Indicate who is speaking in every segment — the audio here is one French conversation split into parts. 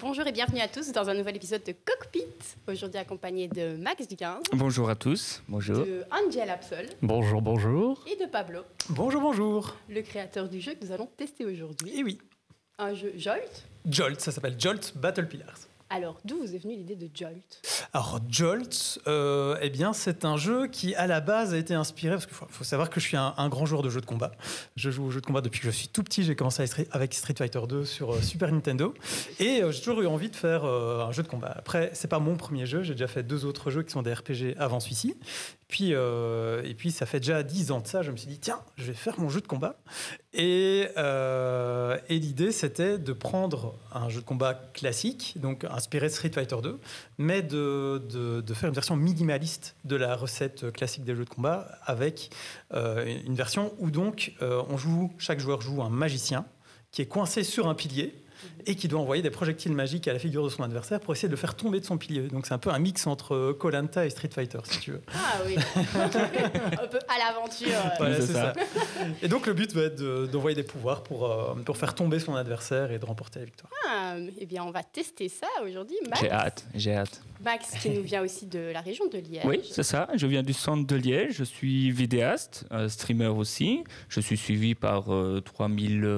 Speaker 1: Bonjour et bienvenue à tous dans un nouvel épisode de Cockpit. Aujourd'hui accompagné de Max du 15.
Speaker 2: Bonjour à tous. Bonjour.
Speaker 1: De Angel Absol.
Speaker 3: Bonjour, bonjour.
Speaker 1: Et de Pablo.
Speaker 4: Bonjour, bonjour.
Speaker 1: Le créateur du jeu que nous allons tester aujourd'hui.
Speaker 4: Et oui.
Speaker 1: Un jeu Jolt.
Speaker 4: Jolt, ça s'appelle Jolt Battle Pillars.
Speaker 1: Alors, d'où vous est venue l'idée de Jolt?
Speaker 4: Alors Jolt, eh bien c'est un jeu qui à la base a été inspiré, parce qu'il faut savoir que je suis un grand joueur de jeux de combat. Je joue aux jeux de combat depuis que je suis tout petit. J'ai commencé avec Street Fighter 2 sur Super Nintendo. Et j'ai toujours eu envie de faire un jeu de combat. Après, c'est pas mon premier jeu. J'ai déjà fait 2 autres jeux qui sont des RPG avant celui-ci. Et puis ça fait déjà 10 ans de ça. Je me suis dit, tiens, je vais faire mon jeu de combat. Et l'idée, c'était de prendre un jeu de combat classique, donc inspiré de Street Fighter 2, mais de faire une version minimaliste de la recette classique des jeux de combat, avec une version où donc chaque joueur joue un magicien qui est coincé sur un pilier et qui doit envoyer des projectiles magiques à la figure de son adversaire pour essayer de le faire tomber de son pilier. Donc c'est un peu un mix entre Koh Lanta et Street Fighter, si tu veux.
Speaker 1: Ah oui, un peu à l'aventure.
Speaker 4: Voilà, c'est ça. Et donc le but va être d'envoyer des pouvoirs pour faire tomber son adversaire et de remporter la victoire.
Speaker 1: Ah, eh bien on va tester ça aujourd'hui. Max,
Speaker 2: J'ai hâte.
Speaker 1: Max qui nous vient aussi de la région de Liège.
Speaker 2: Oui, c'est ça. Je viens du centre de Liège. Je suis vidéaste, streamer aussi. Je suis suivi par 3000,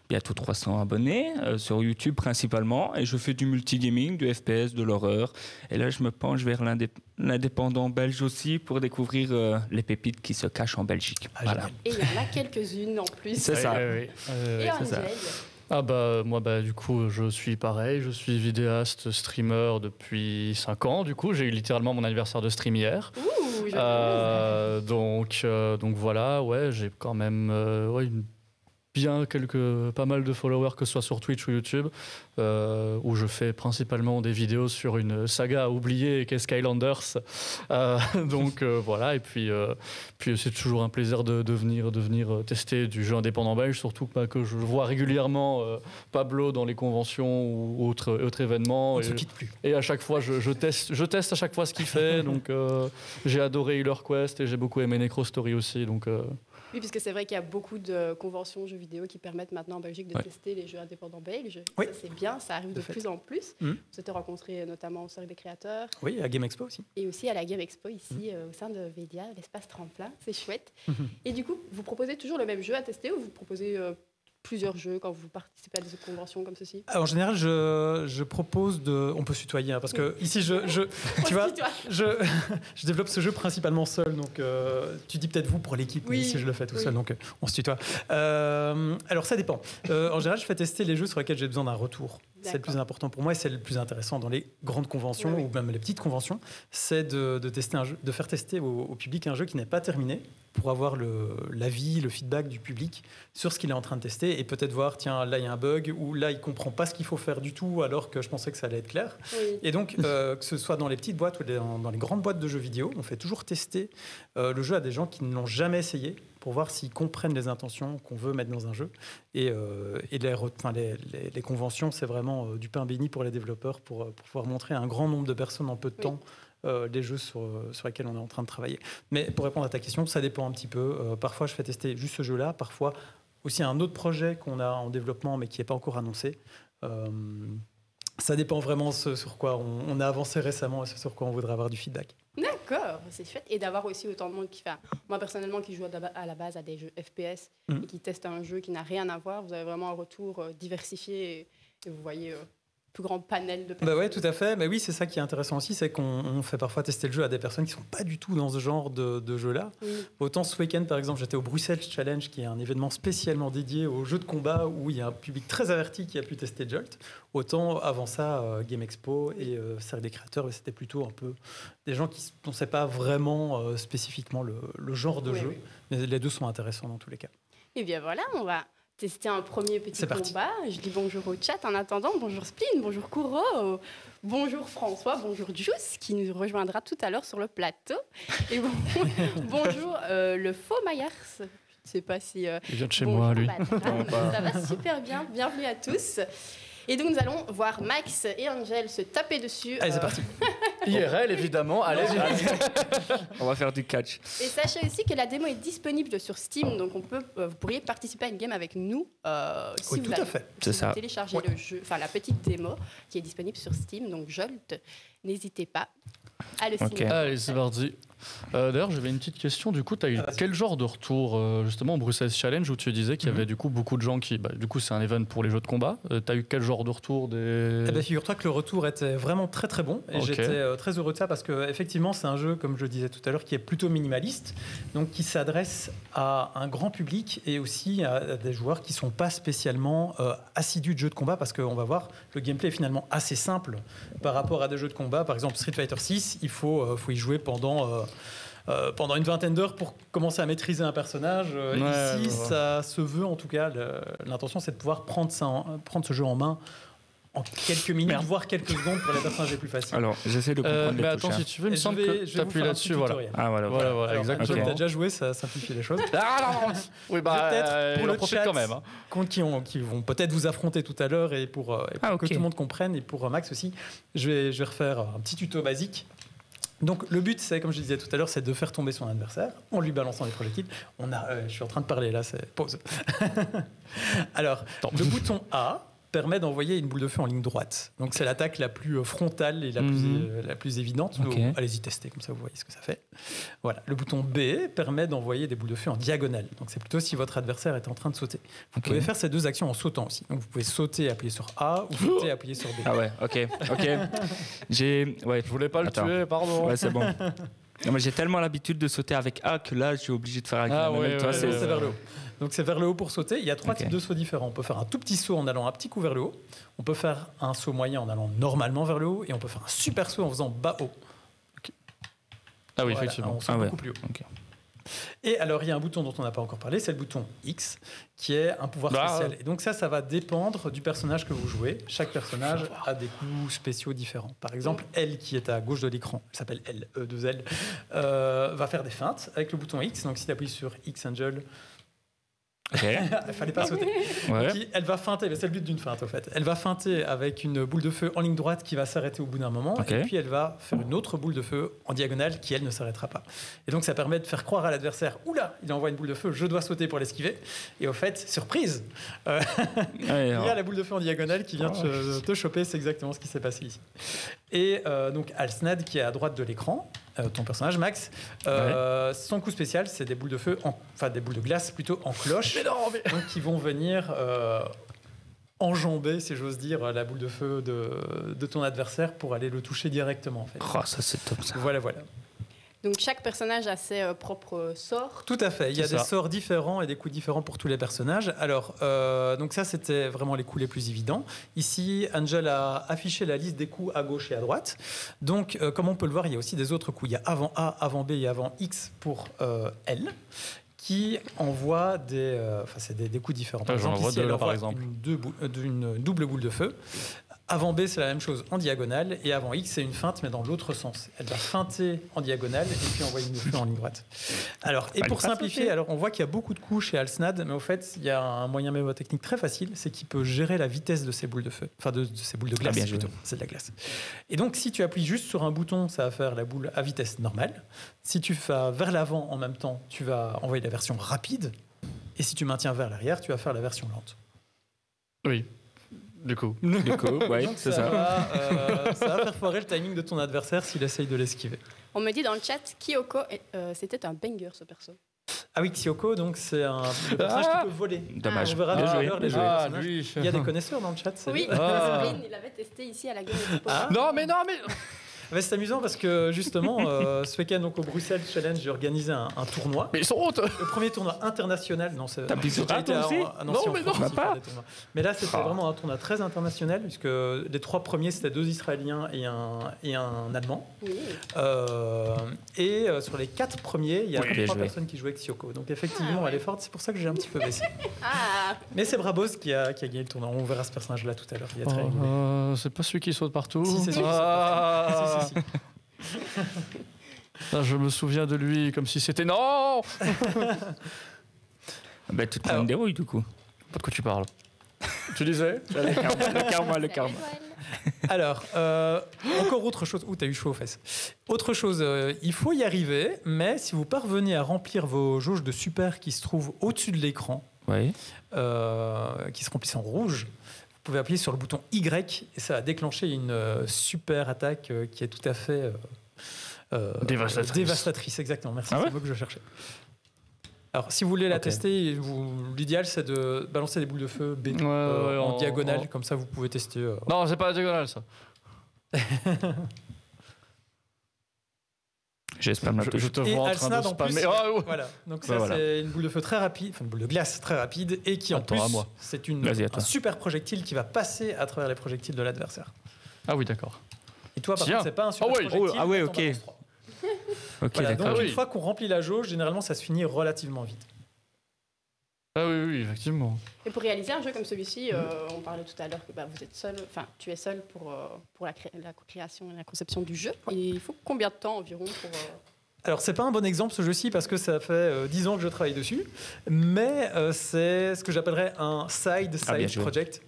Speaker 2: bientôt 300 abonnés sur YouTube principalement. Et je fais du multigaming, du FPS, de l'horreur. Et là, je me penche vers l'indépendant belge aussi pour découvrir les pépites qui se cachent en Belgique. Voilà.
Speaker 1: Et il y en a quelques-unes en plus.
Speaker 2: C'est ça.
Speaker 3: Oui.
Speaker 1: Et Angel.
Speaker 3: Moi du coup je suis pareil, je suis vidéaste, streamer depuis 5 ans. Du coup j'ai eu littéralement mon anniversaire de stream hier.
Speaker 1: Ouh,
Speaker 3: Donc voilà, ouais, j'ai quand même pas mal de followers, que ce soit sur Twitch ou YouTube, où je fais principalement des vidéos sur une saga à oublier qu'est Skylanders. Voilà, et puis c'est toujours un plaisir de venir tester du jeu indépendant belge, surtout que je vois régulièrement Pablo dans les conventions ou autres événements.
Speaker 4: On ne se quitte plus.
Speaker 3: Et à chaque fois, je teste à chaque fois ce qu'il fait. Donc j'ai adoré Healer Quest et j'ai beaucoup aimé Necro Story aussi. Donc
Speaker 1: oui, parce que c'est vrai qu'il y a beaucoup de conventions jeux vidéo qui permettent maintenant en Belgique de tester les jeux indépendants belges.
Speaker 4: Oui.
Speaker 1: Ça, c'est bien, ça arrive de plus en plus. Vous êtes rencontrés notamment au Cercle des créateurs.
Speaker 4: Oui, à Game Expo aussi.
Speaker 1: Et aussi à la Game Expo ici, au sein de Vedia, l'espace tremplin. C'est chouette. Et du coup, vous proposez toujours le même jeu à tester ou vous proposez plusieurs jeux quand vous participez à des conventions comme ceci?
Speaker 4: En général, je propose on peut se tutoyer, hein, parce que ici, tu vois, je développe ce jeu principalement seul, donc tu dis peut-être vous pour l'équipe, mais ici je le fais tout seul, donc on se tutoie. Alors ça dépend. En général, je fais tester les jeux sur lesquels j'ai besoin d'un retour. C'est le plus important pour moi et c'est le plus intéressant dans les grandes conventions ou même les petites conventions, c'est de tester un jeu, de faire tester au public un jeu qui n'est pas terminé pour avoir l'avis, le feedback du public sur ce qu'il est en train de tester et peut-être voir, tiens, là il y a un bug ou là il comprend pas ce qu'il faut faire du tout alors que je pensais que ça allait être clair. Oui. Et donc, que ce soit dans les petites boîtes ou dans les grandes boîtes de jeux vidéo, on fait toujours tester le jeu à des gens qui ne l'ont jamais essayé pour voir s'ils comprennent les intentions qu'on veut mettre dans un jeu. Et les conventions, c'est vraiment du pain béni pour les développeurs pour pouvoir montrer à un grand nombre de personnes en peu de temps des jeux sur lesquels on est en train de travailler. Mais pour répondre à ta question, ça dépend un petit peu. Parfois, je fais tester juste ce jeu-là. Parfois, aussi un autre projet qu'on a en développement mais qui n'est pas encore annoncé. Ça dépend vraiment sur quoi on a avancé récemment et sur quoi on voudrait avoir du feedback.
Speaker 1: D'accord, c'est chouette. Et d'avoir aussi autant de monde qui fait... Moi, personnellement, qui joue à la base à des jeux FPS et qui teste un jeu qui n'a rien à voir, vous avez vraiment un retour diversifié et vous voyez... plus grand panel de personnes.
Speaker 4: Oui, tout à fait. Mais oui, c'est ça qui est intéressant aussi, c'est qu'on fait parfois tester le jeu à des personnes qui ne sont pas du tout dans ce genre de jeu-là. Oui. Autant ce week-end, par exemple, j'étais au Bruxelles Challenge, qui est un événement spécialement dédié aux jeux de combat, où il y a un public très averti qui a pu tester Jolt. Autant avant ça, Game Expo et Cercle des créateurs, c'était plutôt un peu des gens qui ne pensaient pas vraiment spécifiquement le genre de jeu. Mais les deux sont intéressants dans tous les cas.
Speaker 1: Et bien voilà, on va tester un premier petit combat. Je dis bonjour au chat en attendant. Bonjour Spleen, bonjour Kouro, bonjour François, bonjour Juice qui nous rejoindra tout à l'heure sur le plateau. Et bonjour le faux Myers. Je ne sais pas si...
Speaker 3: Il vient de chez moi, lui.
Speaker 1: Ça va super bien. Bienvenue à tous. Et donc nous allons voir Max et Angel se taper dessus.
Speaker 4: Allez, c'est parti.
Speaker 3: IRL, évidemment. Allez.
Speaker 2: On va faire du catch.
Speaker 1: Et sachez aussi que la démo est disponible sur Steam, donc vous pourriez participer à une game avec nous si
Speaker 4: oui,
Speaker 1: vous
Speaker 4: tout à fait.
Speaker 2: C'est ça.
Speaker 1: téléchargez le jeu, enfin la petite démo qui est disponible sur Steam, donc Jolt, n'hésitez pas à le signer.
Speaker 3: Allez, c'est parti. D'ailleurs, j'avais une petite question. Du coup, tu as eu quel genre de retour justement au Bruxelles Challenge où tu disais qu'il y avait du coup beaucoup de gens qui. Du coup, c'est un event pour les jeux de combat. Tu as eu quel genre de retour des...
Speaker 4: Eh bien, figure-toi que le retour était vraiment très très bon et j'étais très heureux de ça parce qu'effectivement, c'est un jeu, comme je le disais tout à l'heure, qui est plutôt minimaliste, donc qui s'adresse à un grand public et aussi à des joueurs qui ne sont pas spécialement assidus de jeux de combat parce qu'on va voir, le gameplay est finalement assez simple par rapport à des jeux de combat. Par exemple, Street Fighter 6, il faut y jouer pendant une vingtaine d'heures pour commencer à maîtriser un personnage. Ici, ça se veut en tout cas. L'intention, c'est de pouvoir prendre ce jeu en main en quelques minutes, voire quelques secondes pour les personnages les plus faciles.
Speaker 2: Alors, j'essaie de comprendre les
Speaker 3: attends,
Speaker 2: touches,
Speaker 3: si tu veux, il me semble que tu appuies là-dessus. Voilà.
Speaker 2: Ah, voilà,
Speaker 3: exactement.
Speaker 4: Tu as déjà joué, ça simplifie les choses.
Speaker 3: Oui,
Speaker 4: peut-être pour le chat,
Speaker 3: quand même.
Speaker 4: Qui vont peut-être vous affronter tout à l'heure et pour que tout le monde comprenne, et pour Max aussi, je vais refaire un petit tuto basique. Donc le but, c'est, comme je disais tout à l'heure, c'est de faire tomber son adversaire en lui balançant des projectiles. Je suis en train de parler là, c'est pause. Alors, le bouton A permet d'envoyer une boule de feu en ligne droite. Donc c'est l'attaque la plus frontale et la plus évidente.
Speaker 2: Okay.
Speaker 4: Allez-y tester, comme ça vous voyez ce que ça fait. Voilà. Le bouton B permet d'envoyer des boules de feu en diagonale. Donc c'est plutôt si votre adversaire est en train de sauter. Vous pouvez faire ces deux actions en sautant aussi. Donc vous pouvez sauter et appuyer sur A ou sauter et appuyer sur B.
Speaker 2: Ah ouais, ok.
Speaker 3: Je voulais pas le tuer, pardon.
Speaker 2: Ouais, c'est bon. Non, mais j'ai tellement l'habitude de sauter avec A que là, je suis obligé de faire avec la même.
Speaker 4: C'est vers le haut. Donc c'est vers le haut pour sauter. Il y a trois types de sauts différents. On peut faire un tout petit saut en allant un petit coup vers le haut. On peut faire un saut moyen en allant normalement vers le haut. Et on peut faire un super saut en faisant bas-haut.
Speaker 3: Ah oui, effectivement.
Speaker 4: On saute beaucoup plus haut. Et alors, il y a un bouton dont on n'a pas encore parlé, c'est le bouton X, qui est un pouvoir spécial. Et donc ça va dépendre du personnage que vous jouez. Chaque personnage a des coups spéciaux différents. Par exemple, elle, qui est à gauche de l'écran, elle s'appelle elle, E2L, va faire des feintes avec le bouton X. Donc si tu appuies sur X Angel... Il fallait pas sauter. Elle va feinter, mais c'est le but d'une feinte, au fait. Elle va feinter avec une boule de feu en ligne droite qui va s'arrêter au bout d'un moment, et puis elle va faire une autre boule de feu en diagonale qui, elle, ne s'arrêtera pas. Et donc ça permet de faire croire à l'adversaire, oula, il envoie une boule de feu, je dois sauter pour l'esquiver. Et au fait, surprise, il y a la boule de feu en diagonale qui vient te choper, c'est exactement ce qui s'est passé ici. Et donc Alsnad, qui est à droite de l'écran, ton personnage Max, son coup spécial, c'est des boules de feu, des boules de glace plutôt en cloche, donc qui vont venir enjamber, si j'ose dire, la boule de feu de ton adversaire pour aller le toucher directement. En fait.
Speaker 2: Oh, ça c'est top ça.
Speaker 4: Voilà.
Speaker 1: Donc chaque personnage a ses propres sorts.
Speaker 4: Tout à fait. Il y a des sorts différents et des coups différents pour tous les personnages. Alors, donc ça, c'était vraiment les coups les plus évidents. Ici, Angel a affiché la liste des coups à gauche et à droite. Donc, comme on peut le voir, il y a aussi des autres coups. Il y a avant A, avant B et avant X pour L, qui envoie des coups différents. Par exemple, ici, elle envoie une double boule de feu. Avant B, c'est la même chose en diagonale, et avant X, c'est une feinte, mais dans l'autre sens. Elle va feinter en diagonale et puis envoyer une feu en ligne droite. Alors, et pour simplifier, on voit qu'il y a beaucoup de coups chez Alsnad, mais au fait, il y a un moyen mémotechnique très facile, c'est qu'il peut gérer la vitesse de ces boules de feu, de ces boules de glace plutôt. C'est de la glace. Et donc, si tu appuies juste sur un bouton, ça va faire la boule à vitesse normale. Si tu fais vers l'avant en même temps, tu vas envoyer la version rapide. Et si tu maintiens vers l'arrière, tu vas faire la version lente.
Speaker 3: Oui. Du coup,
Speaker 4: c'est ça. Ça va faire foirer le timing de ton adversaire s'il essaye de l'esquiver.
Speaker 1: On me dit dans le chat, Kyoko, c'était un banger ce perso.
Speaker 4: Ah oui, Kyoko, donc c'est le personnage qui peut voler.
Speaker 2: Dommage.
Speaker 4: On verra tout à l'heure les jeux. Il y a des connaisseurs dans le chat.
Speaker 1: Oui, Spline, il avait testé ici à la Game of
Speaker 3: Non mais
Speaker 4: c'est amusant parce que justement, ce week-end donc, au Bruxelles Challenge, j'ai organisé un tournoi.
Speaker 3: Mais ils sont honte.
Speaker 4: Le premier tournoi international. Non, c'est.
Speaker 2: T'as pris sur un aussi.
Speaker 4: Mais là, c'était vraiment un tournoi très international puisque les trois premiers c'était 2 Israéliens et un Allemand.
Speaker 1: Oui.
Speaker 4: Et sur les 4 premiers, il y a 3 personnes qui jouaient avec Kyoko. Donc effectivement, elle est forte. C'est pour ça que j'ai un petit peu baissé. Mais c'est Brabos qui a gagné le tournoi. On verra ce personnage-là tout à l'heure. Il est très rigolo.
Speaker 3: C'est pas celui qui saute partout.
Speaker 4: Si, c'est celui qui saute partout.
Speaker 3: Je me souviens de lui comme si c'était non.
Speaker 2: Tu te prends une dérouille du coup.
Speaker 3: Pas de quoi tu parles. Tu disais
Speaker 2: le karma.
Speaker 4: Alors, encore autre chose. Ouh, t'as eu chaud aux fesses. Autre chose, il faut y arriver, mais si vous parvenez à remplir vos jauges de super qui se trouvent au-dessus de l'écran,
Speaker 2: Oui.
Speaker 4: qui se remplissent en rouge, vous pouvez appuyer sur le bouton Y et ça va déclencher une super attaque qui est tout à fait dévastatrice. Exactement, merci, c'est le mot que je cherchais. Alors, si vous voulez la tester, l'idéal c'est de balancer des boules de feu B en diagonale, comme ça vous pouvez tester.
Speaker 3: Non, c'est pas la diagonale ça.
Speaker 2: J'ai spam
Speaker 3: je te vois en train de spammer.
Speaker 4: Voilà. Donc ça c'est une boule de feu très rapide, enfin une boule de glace très rapide et qui en plus c'est un super projectile qui va passer à travers les projectiles de l'adversaire.
Speaker 3: Ah oui, d'accord.
Speaker 4: Et toi par contre c'est pas un super projectile.
Speaker 2: Ah ouais, ok.
Speaker 4: Voilà, donc une fois qu'on remplit la jauge, généralement ça se finit relativement vite.
Speaker 3: Ah oui, effectivement.
Speaker 1: Et pour réaliser un jeu comme celui-ci, on parlait tout à l'heure que vous êtes seul, enfin tu es seul pour la création et la conception du jeu. Et il faut combien de temps environ pour...
Speaker 4: Alors c'est pas un bon exemple ce jeu-ci parce que ça fait 10 ans que je travaille dessus, mais c'est ce que j'appellerais un side project.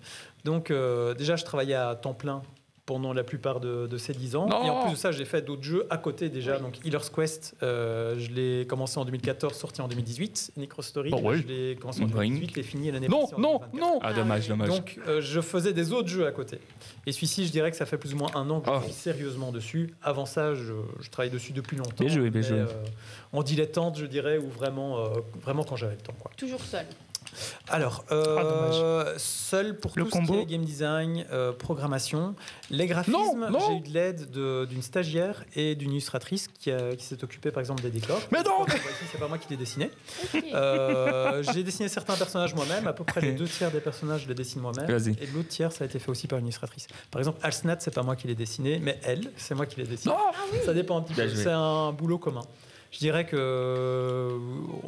Speaker 4: Donc déjà je travaillais à temps plein pendant la plupart de ces 10 ans. Et en plus de ça, j'ai fait d'autres jeux à côté déjà. Donc Healer's Quest, je l'ai commencé en 2014, sorti en 2018. Necro Story, je l'ai commencé en 2018 et fini l'année passée.
Speaker 3: Non.
Speaker 2: Ah, dommage.
Speaker 4: Donc je faisais des autres jeux à côté. Et celui-ci, je dirais que ça fait plus ou moins un an que je suis sérieusement dessus. Avant ça, je travaille dessus depuis longtemps.
Speaker 2: Bien joué.
Speaker 4: En dilettante, je dirais, ou vraiment quand j'avais le temps. Quoi.
Speaker 1: Toujours seul.
Speaker 4: Alors, seul pour tout ce qui est game design, programmation. Les graphismes, j'ai eu de l'aide d'une stagiaire et d'une illustratrice qui s'est occupée par exemple des décors.
Speaker 3: Mais non,
Speaker 4: c'est pas moi qui les dessinais. J'ai dessiné certains personnages moi-même, à peu près les 2/3 des personnages je les dessine moi-même. Et l'autre tiers, ça a été fait aussi par une illustratrice. Par exemple, Alsnat, c'est pas moi qui l'ai dessiné, mais elle, c'est moi qui l'ai dessiné. Ça dépend un petit peu, c'est un boulot commun. Je dirais que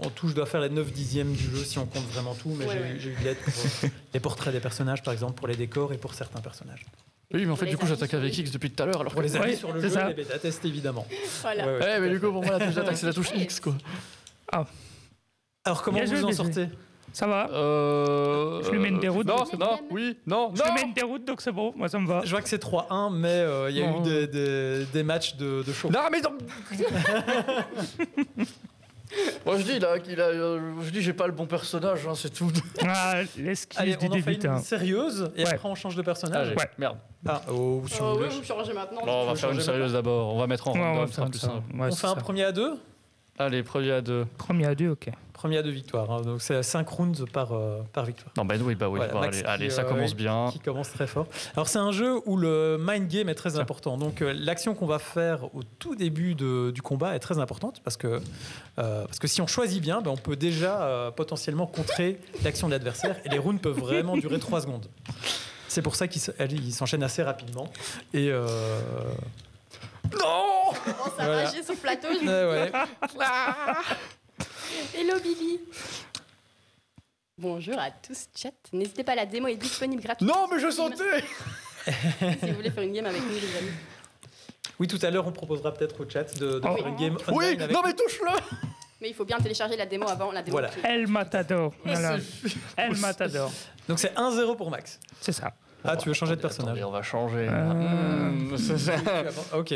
Speaker 4: en tout, je dois faire les 9/10 du jeu si on compte vraiment tout, mais j'ai eu de l'aide pour les portraits des personnages, par exemple, pour les décors et pour certains personnages.
Speaker 3: Oui, mais en fait, du coup, j'attaque avec X depuis tout à l'heure. Alors
Speaker 4: pour les avis sur le jeu, les bêta-tests, évidemment.
Speaker 1: Voilà.
Speaker 3: Mais du coup, pour moi, la touche d'attaque, c'est la touche X, quoi.
Speaker 4: Alors, comment vous en sortez ?
Speaker 2: Ça va. Je lui mets une déroute.
Speaker 3: Non.
Speaker 2: Je lui mets une déroute, donc c'est bon. Moi, ça me va.
Speaker 4: Je vois que c'est 3-1, mais il y a eu des matchs de show.
Speaker 3: Non, mais non. Moi, je dis, j'ai pas le bon personnage, hein, c'est tout.
Speaker 2: L'esquive du
Speaker 4: début. On en fait une
Speaker 2: hein.
Speaker 4: sérieuse, et après, on change de personnage.
Speaker 3: Merde.
Speaker 1: Vous changez maintenant.
Speaker 3: Non, on va faire une sérieuse d'abord. On va mettre en random, ça sera plus simple.
Speaker 4: On fait un premier à 2 ?
Speaker 3: Allez, premier à 2.
Speaker 2: Premier à 2, ok.
Speaker 4: Premier à 2 victoires. Hein. Donc c'est 5 rounds par victoire.
Speaker 3: Non, oui. Voilà, bon, allez, ça commence bien.
Speaker 4: Qui commence très fort. Alors c'est un jeu où le mind game est très important. Donc l'action qu'on va faire au tout début du combat est très importante parce que si on choisit bien, on peut déjà potentiellement contrer l'action de l'adversaire et les rounds peuvent vraiment durer 3 secondes. C'est pour ça qu'ils s'enchaînent assez rapidement. Et
Speaker 1: non! On commence à rager sur le plateau. Hello Bibi. Bonjour à tous, chat. N'hésitez pas, la démo est disponible gratuitement.
Speaker 3: Non, mais je sentais.
Speaker 1: Si vous voulez faire une game avec nous, les amis.
Speaker 4: Oui, tout à l'heure, on proposera peut-être au chat de faire une game online.
Speaker 3: Oui, non, mais touche-le.
Speaker 1: Mais il faut bien télécharger la démo avant la démo.
Speaker 4: Voilà.
Speaker 2: El Matador. Voilà. El Matador.
Speaker 4: Donc c'est 1-0 pour Max.
Speaker 2: C'est ça.
Speaker 4: Ah, tu veux changer de personnage?
Speaker 3: On va changer.
Speaker 4: Ok.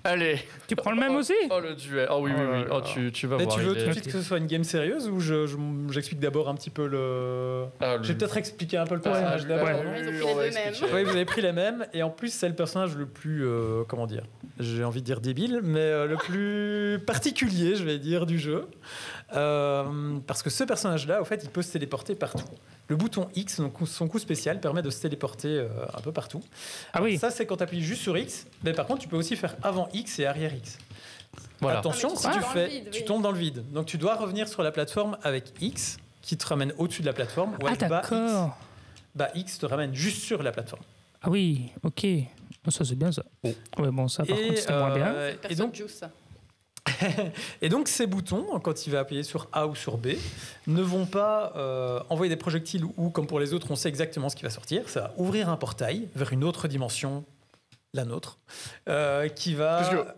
Speaker 2: Allez. Tu prends le même aussi?
Speaker 3: Oh, le duel. Oh oui. Oh, tu vas
Speaker 4: mais
Speaker 3: voir.
Speaker 4: Tu veux tout de suite que ce soit une game sérieuse ou j'explique d'abord un petit peu le... Je vais peut-être expliquer un peu le personnage d'abord.
Speaker 1: Ils ont pris les deux mêmes.
Speaker 4: Oui, vous avez pris les mêmes. Et en plus, c'est le personnage le plus... comment dire? J'ai envie de dire débile, mais le plus particulier, je vais dire, du jeu. Parce que ce personnage-là, au fait, il peut se téléporter partout. Le bouton X, donc son coup spécial, permet de se téléporter un peu partout.
Speaker 2: Ah oui.
Speaker 4: Ça, c'est quand tu appuies juste sur X. Mais par contre, tu peux aussi faire avant X et arrière X.
Speaker 3: Voilà.
Speaker 4: Attention, si tu fais, tu tombes dans le vide. Donc tu dois revenir sur la plateforme avec X, qui te ramène au-dessus de la plateforme. Ou avec
Speaker 2: d'accord.
Speaker 4: X te ramène juste sur la plateforme.
Speaker 2: Ah oui, ok. Ça, c'est bien ça. Ouais, bon, ça, par contre, c'est moins bien.
Speaker 1: Et donc, ça.
Speaker 4: Et donc ces boutons, quand il va appuyer sur A ou sur B, ne vont pas envoyer des projectiles ou, comme pour les autres, on sait exactement ce qui va sortir. Ça va ouvrir un portail vers une autre dimension, la nôtre, qui va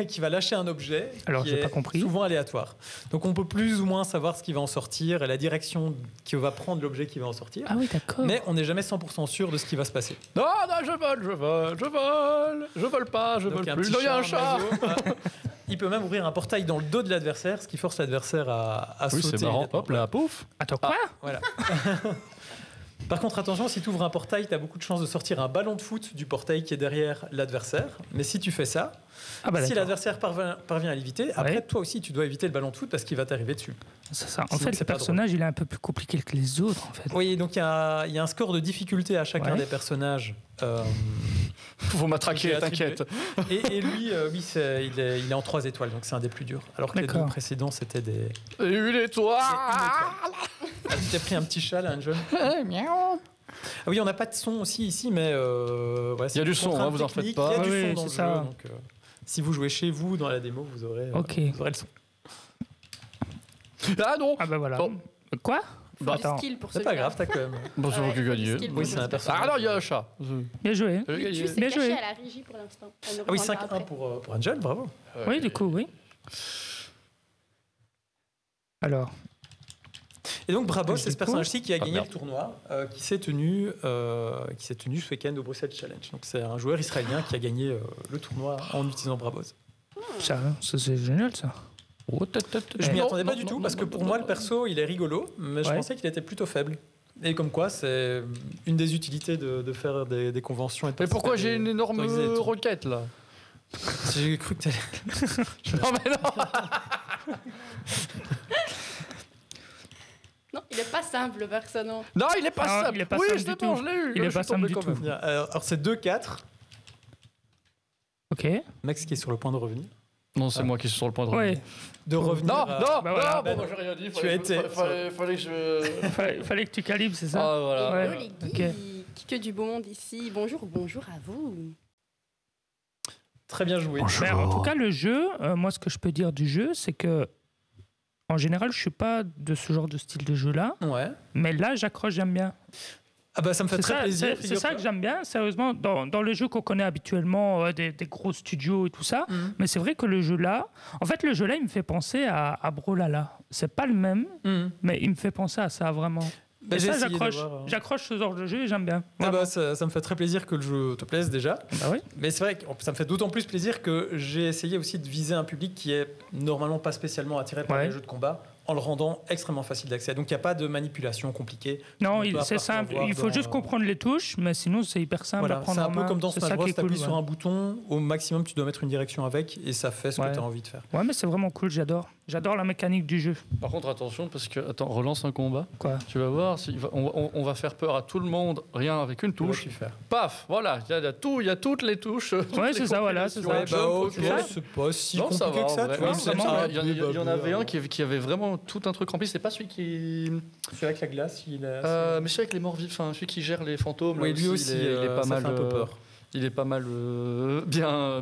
Speaker 4: qui va lâcher un objet qui est souvent aléatoire. Donc on peut plus ou moins savoir ce qui va en sortir et la direction que va prendre l'objet qui va en sortir.
Speaker 1: Ah oui, d'accord.
Speaker 4: Mais on n'est jamais 100% sûr de ce qui va se passer.
Speaker 3: Non, je vole pas, je vole plus. Il y a un chat.
Speaker 4: Il peut même ouvrir un portail dans le dos de l'adversaire, ce qui force l'adversaire à sauter.
Speaker 3: Oui, c'est marrant. Hop là, pouf.
Speaker 1: Attends, quoi?
Speaker 4: Voilà. Par contre, attention, si tu ouvres un portail, tu as beaucoup de chances de sortir un ballon de foot du portail qui est derrière l'adversaire. Mais si tu fais ça, si l'adversaire parvient à l'éviter, après, toi aussi, tu dois éviter le ballon de foot parce qu'il va t'arriver dessus.
Speaker 5: C'est ça. En fait, le personnage, il est un peu plus compliqué que les autres. En fait.
Speaker 4: Oui, donc il y a un score de difficulté à chacun des personnages.
Speaker 3: Faut m'attraquer, t'inquiète.
Speaker 4: Et lui, il est en 3 étoiles, donc c'est un des plus durs. Alors que les 2 précédents, c'était des...
Speaker 3: Une étoile.
Speaker 4: Ah, tu t'es pris un petit chat, là, un jeune. Ah oui, on n'a pas de son aussi ici, mais...
Speaker 3: il y a du son, vous en faites pas.
Speaker 4: Il y a du son dans le jeu, donc si vous jouez chez vous, dans la démo, vous aurez le son.
Speaker 3: Ah non.
Speaker 5: Ah bah voilà.
Speaker 3: Bon.
Speaker 5: Quoi?
Speaker 4: C'est pas grave, t'as quand même...
Speaker 3: Bon, c'est moi qui ai gagné.
Speaker 4: Oui, c'est un personnage.
Speaker 3: Ah non, il y a un chat.
Speaker 5: Bien joué.
Speaker 1: Tu sais caché à la régie pour l'instant.
Speaker 4: Ah oui, 5-1 pour Angel, bravo.
Speaker 5: Oui, du coup, oui. Alors.
Speaker 4: Et donc Brabos, c'est ce personnage-ci qui a gagné le tournoi, qui s'est tenu ce week-end au Bruxelles Challenge. Donc c'est un joueur israélien qui a gagné le tournoi en utilisant Brabos.
Speaker 5: Ça c'est génial, ça.
Speaker 4: Je m'y attendais pas du tout parce que pour moi le perso il est rigolo, mais je pensais qu'il était plutôt faible. Et comme quoi c'est une des utilités de faire des conventions.
Speaker 3: Mais pourquoi j'ai une énorme roquette là?
Speaker 4: J'ai cru que t'allais...
Speaker 3: Non mais non.
Speaker 1: Non, il est pas simple le personnage.
Speaker 3: Non, il est pas simple.
Speaker 5: Il est pas
Speaker 3: oui,
Speaker 5: simple
Speaker 3: c'est bon, je l'ai eu.
Speaker 5: Il est pas simple du tout.
Speaker 4: Alors c'est 2-4.
Speaker 5: Ok.
Speaker 4: Max qui est sur le point de revenir.
Speaker 3: Non, c'est moi qui suis sur le point de revenir.
Speaker 5: Ouais.
Speaker 4: De revenir.
Speaker 3: Non,
Speaker 4: non,
Speaker 3: j'ai rien dit.
Speaker 4: Fallait
Speaker 3: que je.
Speaker 5: Fallait que tu calibres, c'est ça?
Speaker 3: Ah voilà.
Speaker 1: Ouais. Les geeks, que du beau monde ici. Bonjour à vous.
Speaker 4: Très bien joué.
Speaker 5: Mais en tout cas, le jeu, moi, ce que je peux dire du jeu, c'est que en général, je suis pas de ce genre de style de jeu-là.
Speaker 4: Ouais.
Speaker 5: Mais là, j'accroche, j'aime bien.
Speaker 4: Ah bah ça me fait très plaisir.
Speaker 5: C'est ça que j'aime bien, sérieusement, dans le jeu qu'on connaît habituellement, des gros studios et tout ça. Mais c'est vrai que le jeu là, il me fait penser à Brawlhalla. C'est pas le même, mais il me fait penser à ça vraiment. Et ça, j'accroche ce genre de jeu et j'aime bien.
Speaker 4: Ah bah, ça me fait très plaisir que le jeu te plaise déjà.
Speaker 5: Bah oui.
Speaker 4: Mais c'est vrai que ça me fait d'autant plus plaisir que j'ai essayé aussi de viser un public qui est normalement pas spécialement attiré par les jeux de combat, en le rendant extrêmement facile d'accès. Donc il n'y a pas de manipulation compliquée.
Speaker 5: Non, c'est simple. Il faut juste comprendre les touches, mais sinon c'est hyper simple à prendre en main.
Speaker 4: C'est un peu comme dans Smash Bros. Tu appuies sur un bouton, au maximum tu dois mettre une direction avec et ça fait ce que tu as envie de faire.
Speaker 5: Ouais, mais c'est vraiment cool, j'adore. J'adore la mécanique du jeu.
Speaker 3: Par contre, attention, parce que, relance un combat.
Speaker 5: Quoi?
Speaker 3: Tu vas voir, on va faire peur à tout le monde, rien avec une touche. Paf, voilà, il y a toutes les touches.
Speaker 5: Ouais, c'est ça, voilà, c'est ça.
Speaker 4: C'est pas si compliqué que ça.
Speaker 3: Il y en avait un qui avait vraiment tout un truc rempli. C'est pas celui qui...
Speaker 4: Celui avec la glace, il est...
Speaker 3: mais celui avec les morts vifs, celui qui gère les fantômes.
Speaker 4: Oui, lui aussi, il est pas mal...
Speaker 3: un peu peur. Il est pas mal bien.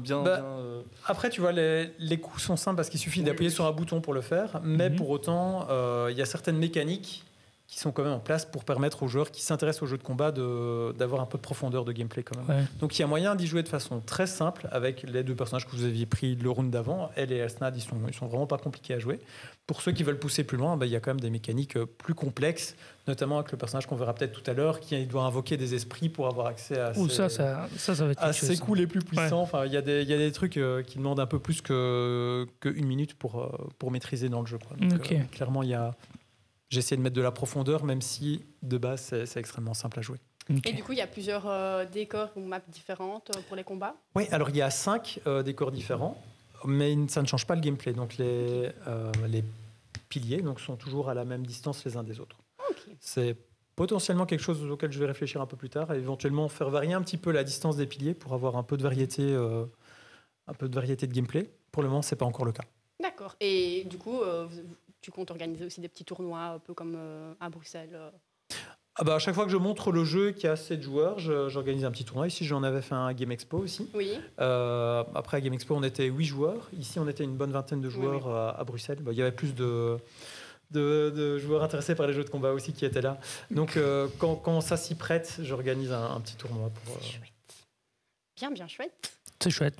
Speaker 4: Après, tu vois, les coups sont simples parce qu'il suffit d'appuyer sur un bouton pour le faire, mais pour autant, il y a certaines mécaniques qui sont quand même en place pour permettre aux joueurs qui s'intéressent aux jeux de combat d'avoir un peu de profondeur de gameplay quand même.
Speaker 5: Ouais.
Speaker 4: Donc il y a moyen d'y jouer de façon très simple avec les 2 personnages que vous aviez pris le round d'avant. Elle et Elsnad, ils sont vraiment pas compliqués à jouer. Pour ceux qui veulent pousser plus loin, il y a quand même des mécaniques plus complexes, notamment avec le personnage qu'on verra peut-être tout à l'heure, qui doit invoquer des esprits pour avoir accès à
Speaker 5: ça va être
Speaker 4: ses coups les plus puissants. Enfin, il y a des trucs qui demandent un peu plus que 1 minute pour maîtriser dans le jeu, quoi. Donc, clairement, j'ai essayé de mettre de la profondeur, même si de base c'est extrêmement simple à jouer.
Speaker 1: Et du coup, il y a plusieurs décors ou maps différentes pour les combats? Oui,
Speaker 4: alors il y a 5 décors différents, mais ça ne change pas le gameplay. Donc les piliers sont toujours à la même distance les uns des autres.
Speaker 1: Okay.
Speaker 4: C'est potentiellement quelque chose auquel je vais réfléchir un peu plus tard et éventuellement faire varier un petit peu la distance des piliers pour avoir un peu de variété de gameplay. Pour le moment, c'est pas encore le cas.
Speaker 1: D'accord. Et du coup, tu comptes organiser aussi des petits tournois un peu comme à Bruxelles
Speaker 4: À chaque fois que je montre le jeu qui a assez de joueurs, j'organise un petit tournoi. Ici, j'en avais fait un Game Expo aussi.
Speaker 1: Oui.
Speaker 4: Après, à Game Expo, on était 8 joueurs. Ici, on était une bonne vingtaine de joueurs à Bruxelles. Il y avait plus de joueurs intéressés par les jeux de combat aussi qui étaient là. Donc, quand ça s'y prête, j'organise un petit tournoi.
Speaker 1: C'est chouette. Bien chouette.
Speaker 5: C'est chouette.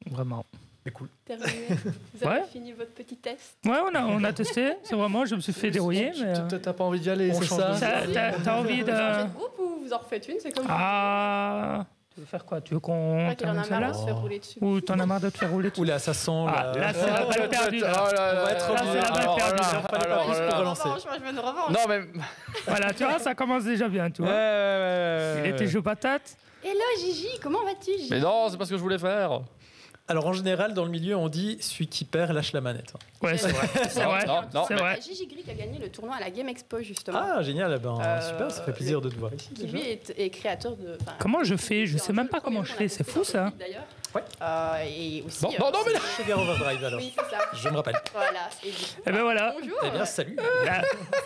Speaker 5: Vraiment.
Speaker 4: Mais cool.
Speaker 1: Terminé. Vous avez fini votre petit test?
Speaker 5: Ouais, on a testé. C'est vraiment, je me suis fait dérouiller.
Speaker 3: T'as pas envie d'y aller, c'est ça?
Speaker 5: T'as envie de...
Speaker 1: changer de groupe ou vous en refaites une? C'est comme
Speaker 5: tu veux faire quoi? Tu veux qu'on
Speaker 1: termine ça là? De se faire rouler dessus.
Speaker 5: Ou t'en as marre de te faire rouler dessus?
Speaker 4: Oula, ça sent...
Speaker 5: là, c'est la balle perdue.
Speaker 4: On va être
Speaker 5: là, c'est la balle perdue.
Speaker 4: Alors, pour relancer.
Speaker 1: Je veux une revanche.
Speaker 3: Non, mais...
Speaker 5: Voilà, tu vois, ça commence déjà bien, tu vois. Il était chaud patate.
Speaker 1: Hello Gigi, comment vas-tu, Gigi?
Speaker 3: Mais non, c'est pas ce que je voulais faire.
Speaker 4: Alors en général, dans le milieu, on dit celui qui perd lâche la manette.
Speaker 5: Ouais, c'est vrai. C'est vrai.
Speaker 3: Non.
Speaker 5: C'est vrai.
Speaker 1: Gigi Gris a gagné le tournoi à la Game Expo, justement.
Speaker 4: Ah, génial. super, ça fait plaisir de te voir ici.
Speaker 1: Qui lui est créateur de...
Speaker 5: Comment je fais? Je sais même pas comment je fais. C'est fou, ça.
Speaker 1: D'ailleurs.
Speaker 4: Ouais.
Speaker 1: Et aussi...
Speaker 3: Non, mais là...
Speaker 4: Sugar Overdrive, alors.
Speaker 1: Oui, c'est ça.
Speaker 4: Je me rappelle.
Speaker 1: Voilà.
Speaker 5: Et ben voilà.
Speaker 1: Bonjour.
Speaker 4: Eh bien, salut.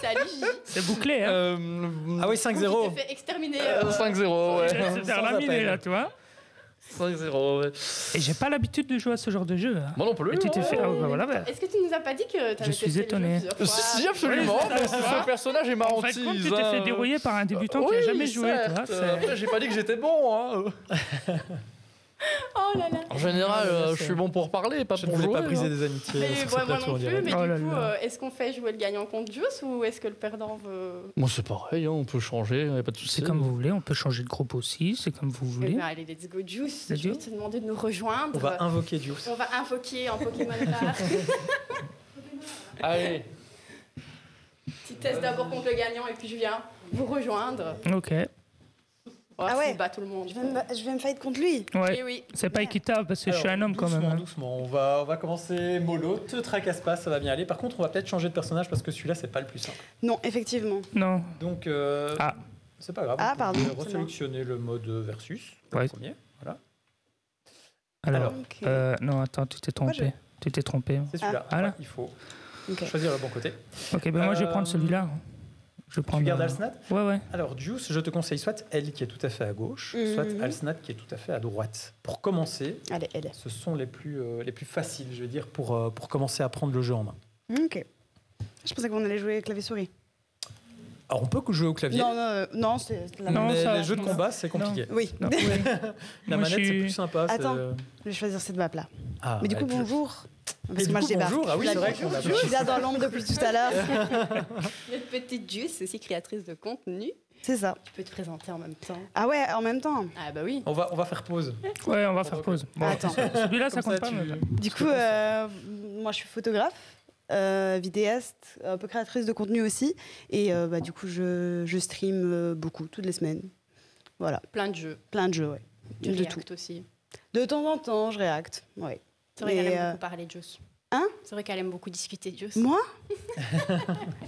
Speaker 1: Salut, Gigi.
Speaker 5: C'est bouclé, hein.
Speaker 4: Ah oui, 5-0.
Speaker 1: Tu t'es fait exterminer.
Speaker 3: 5-0, ouais.
Speaker 5: C'est faire laminé, là, tu vois.
Speaker 3: 5-0, ouais.
Speaker 5: Et j'ai pas l'habitude de jouer à ce genre de jeu. Hein.
Speaker 3: Moi non plus.
Speaker 5: Et tu t'es fait...
Speaker 1: Est-ce que tu nous as pas dit que tu avais
Speaker 5: Je suis étonné.
Speaker 3: Si, absolument. Ce personnage est marrant.
Speaker 5: En fait, comme tu t'es fait dérouiller par un débutant qui a jamais joué, tu vois.
Speaker 3: Après, j'ai pas dit que j'étais bon, hein.
Speaker 1: Oh là là.
Speaker 3: En général, je suis bon pour parler, pas
Speaker 4: Je
Speaker 3: pour
Speaker 4: ne voulais
Speaker 3: jouer.
Speaker 4: pas briser des amitiés.
Speaker 1: Mais
Speaker 4: sur ce
Speaker 1: moi
Speaker 4: plateau,
Speaker 1: non
Speaker 4: on
Speaker 1: plus,
Speaker 4: dirait.
Speaker 1: mais
Speaker 5: Oh
Speaker 1: du
Speaker 5: là
Speaker 1: coup,
Speaker 5: là.
Speaker 1: est-ce qu'on fait jouer le gagnant contre Juice ou est-ce que le perdant veut...
Speaker 3: Moi, c'est pareil, hein, on peut changer, y a pas de souci.
Speaker 5: C'est comme vous voulez, on peut changer de groupe aussi, c'est comme vous
Speaker 1: Eh
Speaker 5: voulez.
Speaker 1: ben, allez, let's go Juice.
Speaker 5: Let's
Speaker 1: Je vais
Speaker 5: go.
Speaker 1: te demander de nous rejoindre.
Speaker 4: On va invoquer Juice.
Speaker 1: On va invoquer en Pokémon Bar.
Speaker 3: Allez.
Speaker 1: Petit test d'abord contre le gagnant et puis je viens vous rejoindre.
Speaker 5: Ok.
Speaker 1: Ah
Speaker 6: ouais.
Speaker 1: bat tout le monde.
Speaker 6: Je vais me fight contre lui.
Speaker 5: Ouais.
Speaker 1: Eh oui.
Speaker 5: C'est pas équitable parce que je suis un homme quand même.
Speaker 4: Doucement,
Speaker 5: hein.
Speaker 4: doucement. On va commencer mollo. Te tracasse pas, ça va bien aller. Par contre, on va peut-être changer de personnage parce que celui-là, c'est pas le plus simple.
Speaker 6: Non, effectivement.
Speaker 5: Non.
Speaker 4: Donc,
Speaker 5: Ah.
Speaker 4: c'est pas grave.
Speaker 6: Ah,
Speaker 4: Vous
Speaker 6: pardon,
Speaker 4: pouvez resélectionner le mode versus.
Speaker 5: Ouais.
Speaker 4: Le premier. Voilà.
Speaker 5: Alors,
Speaker 6: Ok.
Speaker 5: non, attends, tu t'es
Speaker 6: Pourquoi
Speaker 5: trompé. Tu t'es trompé.
Speaker 4: C'est celui-là.
Speaker 5: Voilà.
Speaker 4: Ouais, il faut
Speaker 6: Ok.
Speaker 4: choisir le bon côté.
Speaker 5: Ok, ben moi je vais prendre celui-là. Je vais
Speaker 4: Tu
Speaker 5: prendre.
Speaker 4: gardes Alsnat.
Speaker 5: Ouais.
Speaker 4: Alors, Juice, je te conseille soit elle qui est tout à fait à gauche, soit Alsnat qui est tout à fait à droite. Pour commencer,
Speaker 6: Allez, elle.
Speaker 4: ce sont les plus faciles, je veux dire, pour commencer à prendre le jeu en main.
Speaker 6: Ok. Je pensais qu'on allait jouer clavier-souris.
Speaker 4: Alors, on peut jouer au clavier,
Speaker 6: Non, c'est la
Speaker 5: Non,
Speaker 4: mais
Speaker 5: ça-
Speaker 4: les jeux de combat, c'est compliqué.
Speaker 6: Oui.
Speaker 5: Non.
Speaker 4: La
Speaker 5: Moi,
Speaker 4: manette,
Speaker 5: je
Speaker 4: c'est
Speaker 5: suis-
Speaker 4: plus sympa.
Speaker 6: Attends.
Speaker 4: c'est,
Speaker 6: Je vais choisir cette map-là.
Speaker 4: Ah,
Speaker 6: Mais du coup,
Speaker 4: ouais,
Speaker 6: bonjour. Parce
Speaker 4: Et
Speaker 6: que
Speaker 4: du
Speaker 6: moi,
Speaker 4: coup,
Speaker 6: je débarque.
Speaker 4: bonjour. Ah oui,
Speaker 6: Je
Speaker 4: c'est
Speaker 6: suis
Speaker 4: vrai
Speaker 6: là-
Speaker 4: qu'on l'a
Speaker 6: Je suis là dans l'ombre depuis tout à l'heure.
Speaker 1: Notre petite Juice, aussi créatrice de contenu.
Speaker 6: C'est ça.
Speaker 1: Tu peux te présenter en même temps.
Speaker 6: Ah ouais, en même temps.
Speaker 1: Ah bah oui.
Speaker 4: On va faire pause.
Speaker 5: Ouais, on va faire pause. Bon,
Speaker 6: Attends.
Speaker 5: celui-là, ça
Speaker 4: Comme
Speaker 5: compte pas.
Speaker 4: tu-
Speaker 5: mais-
Speaker 6: Du coup, moi, je suis photographe, vidéaste, un peu créatrice de contenu aussi. Et du coup, je stream beaucoup, toutes les semaines. Voilà,
Speaker 1: Plein de jeux.
Speaker 6: plein de jeux, ouais.
Speaker 1: Tu
Speaker 6: De tout.
Speaker 1: réactes aussi.
Speaker 6: De temps en temps, je réacte. Ouais.
Speaker 1: C'est vrai qu'elle
Speaker 6: Et,
Speaker 1: aime beaucoup parler, Juice.
Speaker 6: Hein?
Speaker 1: C'est vrai qu'elle aime beaucoup discuter, Juice.
Speaker 6: Moi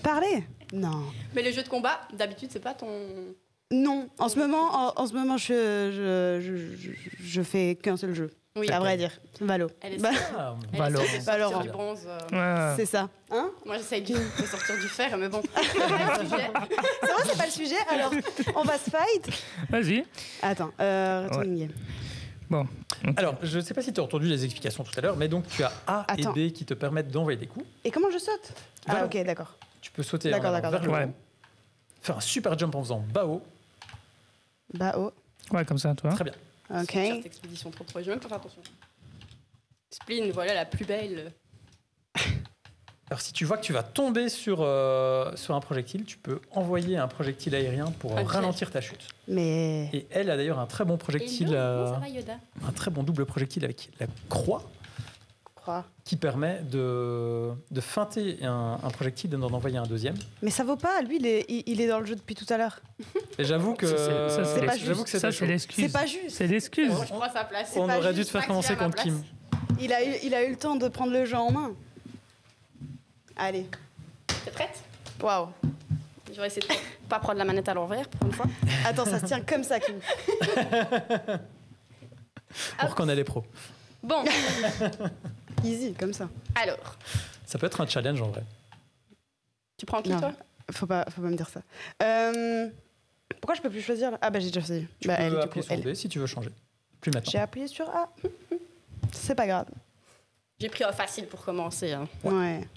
Speaker 6: Parler? Non.
Speaker 1: Mais les jeux de combat, d'habitude, c'est pas ton...
Speaker 6: Non. En ce moment, je fais qu'un seul jeu.
Speaker 1: Oui.
Speaker 6: À vrai dire, Valo.
Speaker 1: Elle est
Speaker 6: Bah,
Speaker 4: Ah,
Speaker 1: Elle
Speaker 5: Valorant.
Speaker 1: essaie de sortir
Speaker 6: Valorant.
Speaker 1: du bronze.
Speaker 5: Ouais.
Speaker 6: c'est ça. Hein?
Speaker 1: Moi, j'essaye de sortir du fer, mais bon. C'est pas le sujet.
Speaker 6: C'est vrai, c'est pas le sujet. Alors, on va se fight.
Speaker 5: Vas-y.
Speaker 6: Attends, retourne game.
Speaker 5: Bon.
Speaker 4: Alors, je ne sais pas si tu as entendu les explications tout à l'heure, mais donc tu as A
Speaker 6: Attends.
Speaker 4: et B qui te permettent d'envoyer des coups.
Speaker 6: Et comment je saute? Ah,
Speaker 4: Voilà.
Speaker 6: ok, d'accord.
Speaker 4: Tu peux sauter
Speaker 6: D'accord,
Speaker 4: en avant
Speaker 6: d'accord,
Speaker 4: vers le
Speaker 5: d'accord.
Speaker 4: haut, faire un super jump en faisant bas haut.
Speaker 6: Bah, oh.
Speaker 5: Ouais, comme ça, toi.
Speaker 4: Très bien.
Speaker 6: Ok.
Speaker 1: Cette expédition trop proche. Je vais même pas faire attention. Spleen, voilà la plus belle.
Speaker 4: Alors, si tu vois que tu vas tomber sur un projectile, tu peux envoyer un projectile aérien pour
Speaker 1: Un jet.
Speaker 4: ralentir ta chute.
Speaker 6: Mais.
Speaker 4: Et elle a d'ailleurs un très bon projectile,
Speaker 1: Hello, comment ça va, Yoda?
Speaker 4: un très bon double projectile avec la croix
Speaker 6: Crois.
Speaker 4: qui permet de feinter un projectile et d'en envoyer un deuxième.
Speaker 6: Mais ça vaut pas, lui, il est dans le jeu depuis tout à l'heure.
Speaker 4: Et j'avoue que
Speaker 5: Ça, c'est
Speaker 6: pas
Speaker 4: j'avoue que
Speaker 5: Ça,
Speaker 4: c'était
Speaker 5: c'est
Speaker 4: chaud.
Speaker 5: l'excuse.
Speaker 6: C'est pas juste.
Speaker 5: C'est l'excuse.
Speaker 1: Je prends sa place.
Speaker 4: On
Speaker 6: pas
Speaker 4: aurait dû
Speaker 6: juste
Speaker 4: te faire
Speaker 1: Max
Speaker 4: commencer
Speaker 1: vient à ma
Speaker 4: contre Kim.
Speaker 1: place.
Speaker 6: Il a eu le temps de prendre le jeu en main. Allez.
Speaker 1: T'es prête?
Speaker 6: Waouh.
Speaker 1: Je vais essayer de pas prendre la manette à l'envers pour une fois.
Speaker 6: Attends, ça se tient comme ça, Kim.
Speaker 4: Pour qu'on ait les pros.
Speaker 1: Bon,
Speaker 6: Easy, comme ça.
Speaker 1: alors,
Speaker 4: Ça peut être un challenge en vrai.
Speaker 1: tu prends qui,
Speaker 6: Non.
Speaker 1: toi?
Speaker 6: Faut pas me dire ça. Pourquoi je peux plus choisir là? Ah bah j'ai déjà choisi.
Speaker 4: Tu
Speaker 6: Bah,
Speaker 4: peux
Speaker 6: elle, du
Speaker 4: appuyer
Speaker 6: coup,
Speaker 4: sur
Speaker 6: elle.
Speaker 4: B si tu veux changer. Plus maintenant.
Speaker 6: J'ai appuyé sur A. C'est pas grave.
Speaker 1: J'ai pris un facile pour commencer. Hein.
Speaker 6: Ouais.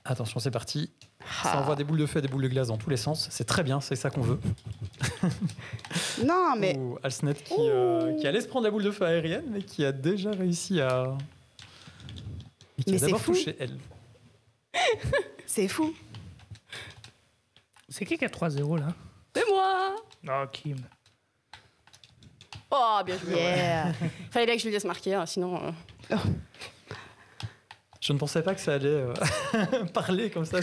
Speaker 4: Attention, c'est parti.
Speaker 6: Ah.
Speaker 4: Ça envoie des boules de feu et des boules de glace dans tous les sens. C'est très bien, c'est ça qu'on veut.
Speaker 6: Non, mais...
Speaker 4: Ou Alsnet qui allait se prendre la boule de feu aérienne, mais qui a déjà réussi à... Et qui
Speaker 6: Mais
Speaker 4: a d'abord
Speaker 6: c'est fou.
Speaker 4: touché elle.
Speaker 6: C'est fou.
Speaker 5: C'est qui a 3-0 là?
Speaker 1: C'est moi.
Speaker 5: Non, Kim.
Speaker 1: Oh, bien joué.
Speaker 6: Yeah.
Speaker 1: Fallait bien que je lui laisse marquer, hein, sinon...
Speaker 4: Je ne pensais pas que ça allait parler comme ça.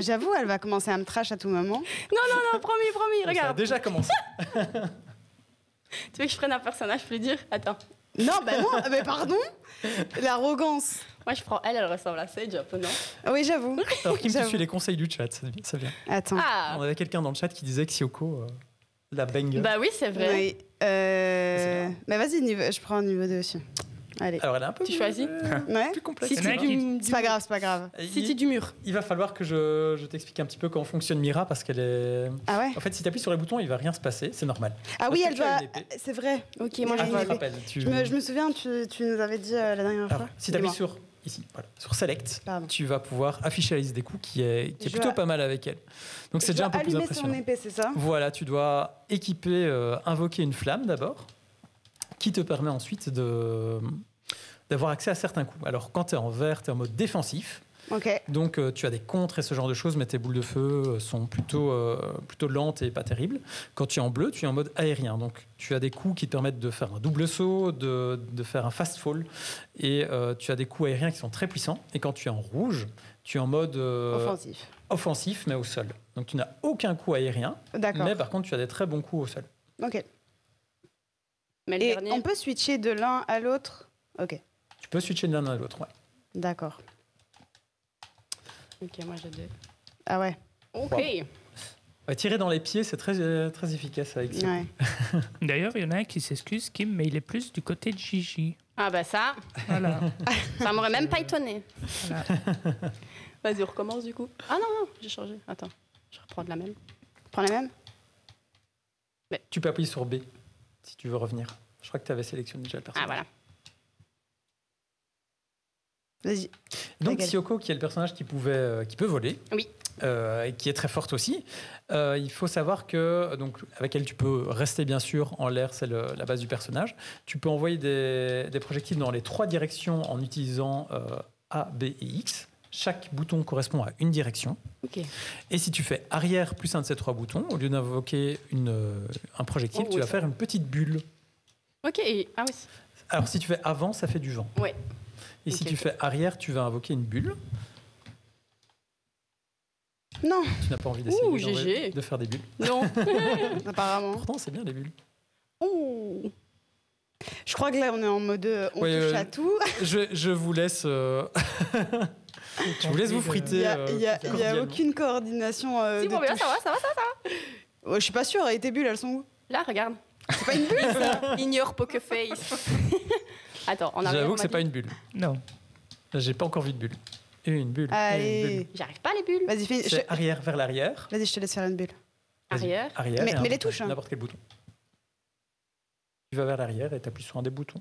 Speaker 6: J'avoue, elle va commencer à me trash à tout moment.
Speaker 1: Non, promis,
Speaker 4: Ça a
Speaker 1: regarde.
Speaker 4: déjà commencé.
Speaker 1: Tu veux que je prenne un personnage, je peux le dire? Attends.
Speaker 6: Non, ben non, mais pardon. L'arrogance.
Speaker 1: Moi, je prends elle ressemble à Sage un peu, non?
Speaker 6: Oui, j'avoue.
Speaker 4: Alors Kim, tu
Speaker 6: J'avoue.
Speaker 4: suis les conseils du chat, ça vient.
Speaker 6: Attends.
Speaker 1: Ah.
Speaker 4: On avait quelqu'un dans le chat qui disait que Sioko la bang.
Speaker 1: Bah oui, c'est vrai.
Speaker 6: Oui. Mais vas-y, je prends niveau 2 aussi. Allez.
Speaker 4: Alors elle est un peu
Speaker 1: Tu choisis?
Speaker 6: Ouais.
Speaker 4: plus complexe.
Speaker 1: Si
Speaker 5: C'est
Speaker 1: tu
Speaker 5: vrai
Speaker 6: C'est pas grave, c'est pas grave.
Speaker 1: Si du mur.
Speaker 4: Il va falloir que je t'explique un petit peu comment fonctionne Mira parce qu'elle est...
Speaker 6: Ah ouais.
Speaker 4: En fait, si tu appuies sur les boutons, il va rien se passer, c'est normal.
Speaker 6: Ah oui,
Speaker 4: Parce
Speaker 6: elle
Speaker 4: que tu as
Speaker 6: doit.
Speaker 4: une épée.
Speaker 6: C'est vrai.
Speaker 1: Ok, moi
Speaker 6: Ah,
Speaker 1: j'ai
Speaker 6: je
Speaker 1: une
Speaker 6: te
Speaker 1: idée.
Speaker 4: rappelle.
Speaker 6: Je me souviens, tu nous avais dit la dernière
Speaker 4: Alors,
Speaker 6: fois.
Speaker 4: si tu appuies
Speaker 6: Dis-moi.
Speaker 4: sur ici, voilà, sur Select,
Speaker 6: Pardon.
Speaker 4: tu vas pouvoir afficher la liste des coups qui est
Speaker 6: Je
Speaker 4: plutôt
Speaker 6: dois-
Speaker 4: pas mal avec elle. Donc c'est
Speaker 6: Je
Speaker 4: déjà un
Speaker 6: dois
Speaker 4: peu plus
Speaker 6: allumer
Speaker 4: impressionnant.
Speaker 6: son épée, c'est ça?
Speaker 4: Voilà, tu dois équiper, invoquer une flamme d'abord, qui te permet ensuite d'avoir accès à certains coups. Alors quand tu es en vert, tu es en mode défensif.
Speaker 6: Ok.
Speaker 4: Donc tu as des contres et ce genre de choses, mais tes boules de feu sont plutôt lentes et pas terribles. Quand tu es en bleu, tu es en mode aérien. Donc tu as des coups qui te permettent de faire un double saut, de faire un fast fall. Et tu as des coups aériens qui sont très puissants. Et quand tu es en rouge, tu es en mode offensif, mais au sol. Donc tu n'as aucun coup aérien,
Speaker 6: D'accord.
Speaker 4: mais par contre tu as des très bons coups au sol.
Speaker 6: Ok.
Speaker 1: Mais le
Speaker 6: Et
Speaker 1: dernier.
Speaker 6: on peut switcher de l'un à l'autre? Ok.
Speaker 4: Tu peux switcher de l'un à l'autre, ouais.
Speaker 6: D'accord.
Speaker 1: Ok, moi j'ai deux.
Speaker 6: Ah ouais.
Speaker 1: Ok.
Speaker 4: Ouais, tirer dans les pieds, c'est très, très efficace avec ça.
Speaker 6: Ouais.
Speaker 5: D'ailleurs, il y en a un qui s'excuse, Kim, mais il est plus du côté de Gigi.
Speaker 1: Ah bah ça,
Speaker 5: Voilà.
Speaker 1: ça m'aurait même pas étonné.
Speaker 5: Voilà.
Speaker 1: Vas-y, on recommence du coup. Ah non, j'ai changé. Attends, je reprends de la même.
Speaker 6: Prends la même?
Speaker 4: Tu peux appuyer sur B si tu veux revenir. Je crois que tu avais sélectionné déjà le
Speaker 1: Ah
Speaker 4: personnage.
Speaker 1: voilà.
Speaker 6: Vas-y.
Speaker 4: Donc
Speaker 6: Regarde.
Speaker 4: Sioko, qui est le personnage qui peut voler,
Speaker 1: Oui.
Speaker 4: Et qui est très forte aussi. Il faut savoir que donc avec elle, tu peux rester bien sûr en l'air, c'est la base du personnage. Tu peux envoyer des projectiles dans les 3 directions en utilisant A, B et X. Chaque bouton correspond à une direction.
Speaker 1: Ok.
Speaker 4: Et si tu fais arrière plus un de ces 3 boutons, au lieu d'invoquer un projectile,
Speaker 1: Oh,
Speaker 4: tu
Speaker 1: oui,
Speaker 4: vas
Speaker 1: ça
Speaker 4: faire une petite bulle.
Speaker 1: Ok. Ah oui.
Speaker 4: Alors si tu fais avant, ça fait du vent.
Speaker 1: Ouais.
Speaker 4: Et si
Speaker 1: Ok,
Speaker 4: tu
Speaker 1: ok.
Speaker 4: fais arrière, tu vas invoquer une bulle.
Speaker 6: Non,
Speaker 4: Tu n'as pas envie
Speaker 1: Ouh,
Speaker 4: d'essayer
Speaker 1: GG.
Speaker 4: de faire des bulles.
Speaker 1: Non.
Speaker 6: apparemment.
Speaker 4: Pourtant, c'est bien les bulles.
Speaker 1: Ouh.
Speaker 6: Je crois que là, on est en mode on
Speaker 4: Ouais,
Speaker 6: touche à tout.
Speaker 4: Je vous laisse. Je vous laisse vous friter.
Speaker 6: Il n'y a
Speaker 4: cordialement.
Speaker 6: aucune coordination.
Speaker 1: Si,
Speaker 6: de
Speaker 1: bon, bien,
Speaker 6: touche.
Speaker 1: ça va.
Speaker 6: Ouais, je suis pas sûre, et tes bulles, elles sont où?
Speaker 1: Là, regarde. C'est pas une bulle, ça. Ignore Poker Face. Attends, on arrive.
Speaker 4: J'avoue que c'est pas une bulle.
Speaker 5: Non.
Speaker 4: J'ai pas encore vu de bulle. Et une bulle. et une bulle.
Speaker 6: Allez.
Speaker 1: J'arrive pas les bulles.
Speaker 6: Vas-y, finis.
Speaker 4: C'est arrière vers l'arrière.
Speaker 6: Vas-y, je te laisse faire une bulle.
Speaker 4: Vas-y,
Speaker 1: Arrière.
Speaker 4: Arrière.
Speaker 6: Mais
Speaker 4: et un
Speaker 6: les
Speaker 4: bouton,
Speaker 6: touches, hein.
Speaker 4: N'importe quel bouton. Tu vas vers l'arrière et tu appuies sur un des boutons.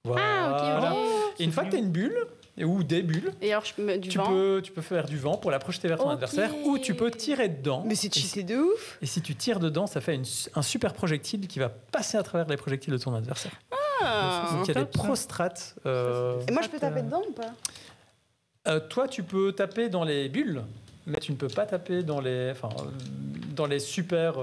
Speaker 4: Voilà.
Speaker 1: Ah, ok.
Speaker 4: Et une fois que tu as une bulle, ou des bulles,
Speaker 1: Et alors, je mets du
Speaker 4: tu
Speaker 1: vent.
Speaker 4: peux faire du vent pour la projeter vers ton
Speaker 1: Ok.
Speaker 4: adversaire ou tu peux tirer dedans.
Speaker 6: Mais c'est
Speaker 4: Et
Speaker 6: cheaté de ouf.
Speaker 4: Et si tu tires dedans, ça fait un super projectile qui va passer à travers les projectiles de ton adversaire.
Speaker 1: Ah.
Speaker 4: Donc il y a des
Speaker 5: top, ça.
Speaker 4: prostrates.
Speaker 6: Et moi, je peux taper dedans ou pas?
Speaker 4: Toi, tu peux taper dans les bulles, mais tu ne peux pas taper dans les super.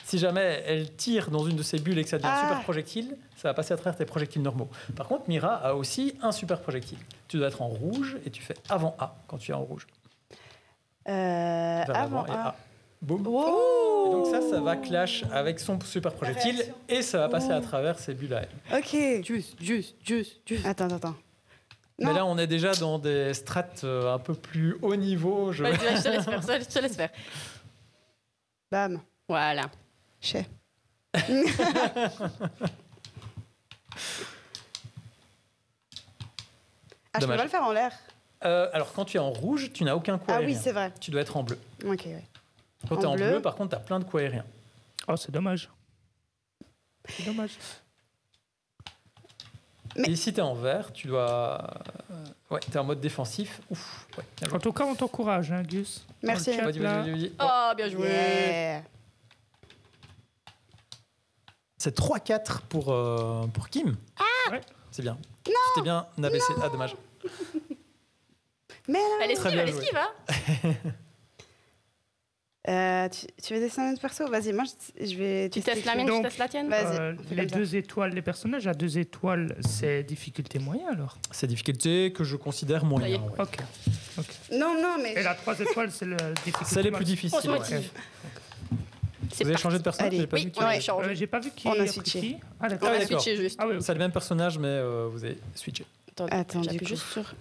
Speaker 4: Si jamais elle tire dans une de ces bulles et que ça devient un super projectile, ça va passer à travers tes projectiles normaux. Par contre, Mira a aussi un super projectile. Tu dois être en rouge et tu fais avant A quand tu es en rouge. Vers
Speaker 6: Avant
Speaker 4: l'avant et
Speaker 6: A.
Speaker 4: A. Boum.
Speaker 6: Wow.
Speaker 4: Et donc ça va clash avec son super projectile
Speaker 6: réaction.
Speaker 4: et ça va passer à travers ses bulles à elle.
Speaker 6: Ok.
Speaker 1: Juste.
Speaker 6: Attends.
Speaker 4: Mais
Speaker 6: Non.
Speaker 4: là, on est déjà dans des strates un peu plus haut niveau.
Speaker 1: Vas-y, je te laisse faire. Je te laisse faire.
Speaker 6: Bam.
Speaker 1: Voilà.
Speaker 6: Chez. Ah, je peux
Speaker 4: Dommage.
Speaker 6: pas le faire en l'air.
Speaker 4: Alors, quand tu es en rouge, tu n'as aucun coup
Speaker 6: Ah
Speaker 4: aérien.
Speaker 6: oui, c'est vrai.
Speaker 4: Tu dois être en bleu.
Speaker 6: Ok, ouais.
Speaker 4: Quand
Speaker 6: En
Speaker 4: tu es en
Speaker 6: bleu.
Speaker 4: bleu, par contre, tu as plein de coups aériens.
Speaker 5: Oh, c'est dommage. C'est dommage.
Speaker 6: Mais-
Speaker 4: Et si tu es en vert, tu dois. Ouais, tu es en mode défensif. Ouf. Ouais, bien joué.
Speaker 5: En tout cas, on t'encourage, hein, Gus.
Speaker 6: Merci.
Speaker 5: Dans le chat,
Speaker 4: Vas-y,
Speaker 5: là.
Speaker 4: vas-y.
Speaker 1: Oh, bien joué.
Speaker 6: Yeah.
Speaker 4: C'est 3-4 pour Kim.
Speaker 5: Ah ouais.
Speaker 4: C'est bien. Non. C'était bien abaissé. Ah, dommage.
Speaker 6: Mais non.
Speaker 1: Elle esquive, hein.
Speaker 6: Tu veux dessiner notre perso? Vas-y, moi je vais.
Speaker 1: Tu testes la mienne, tu testes la tienne.
Speaker 6: Vas-y.
Speaker 5: Les 2 étoiles, les personnages à 2 étoiles, c'est difficulté moyenne alors?
Speaker 4: C'est difficulté que je considère moyen. Ouais.
Speaker 5: Ok.
Speaker 6: Non, mais.
Speaker 5: Et la 3 étoiles, c'est la difficulté.
Speaker 4: C'est les plus difficiles.
Speaker 1: On se
Speaker 4: Ouais.
Speaker 1: motive.
Speaker 4: Vous avez changé de personnage?
Speaker 6: Allez.
Speaker 4: J'ai pas
Speaker 1: Oui,
Speaker 4: vu qui
Speaker 1: on a
Speaker 4: avait-
Speaker 1: changé.
Speaker 5: J'ai pas vu qui
Speaker 6: On a
Speaker 5: pris
Speaker 6: switché.
Speaker 5: qui. Ah d'accord.
Speaker 1: On a
Speaker 4: d'accord.
Speaker 1: switché juste.
Speaker 5: Ah oui.
Speaker 4: C'est le même personnage, mais vous avez switché.
Speaker 6: Attends, du
Speaker 1: j'appuie
Speaker 6: coup.
Speaker 1: juste sur.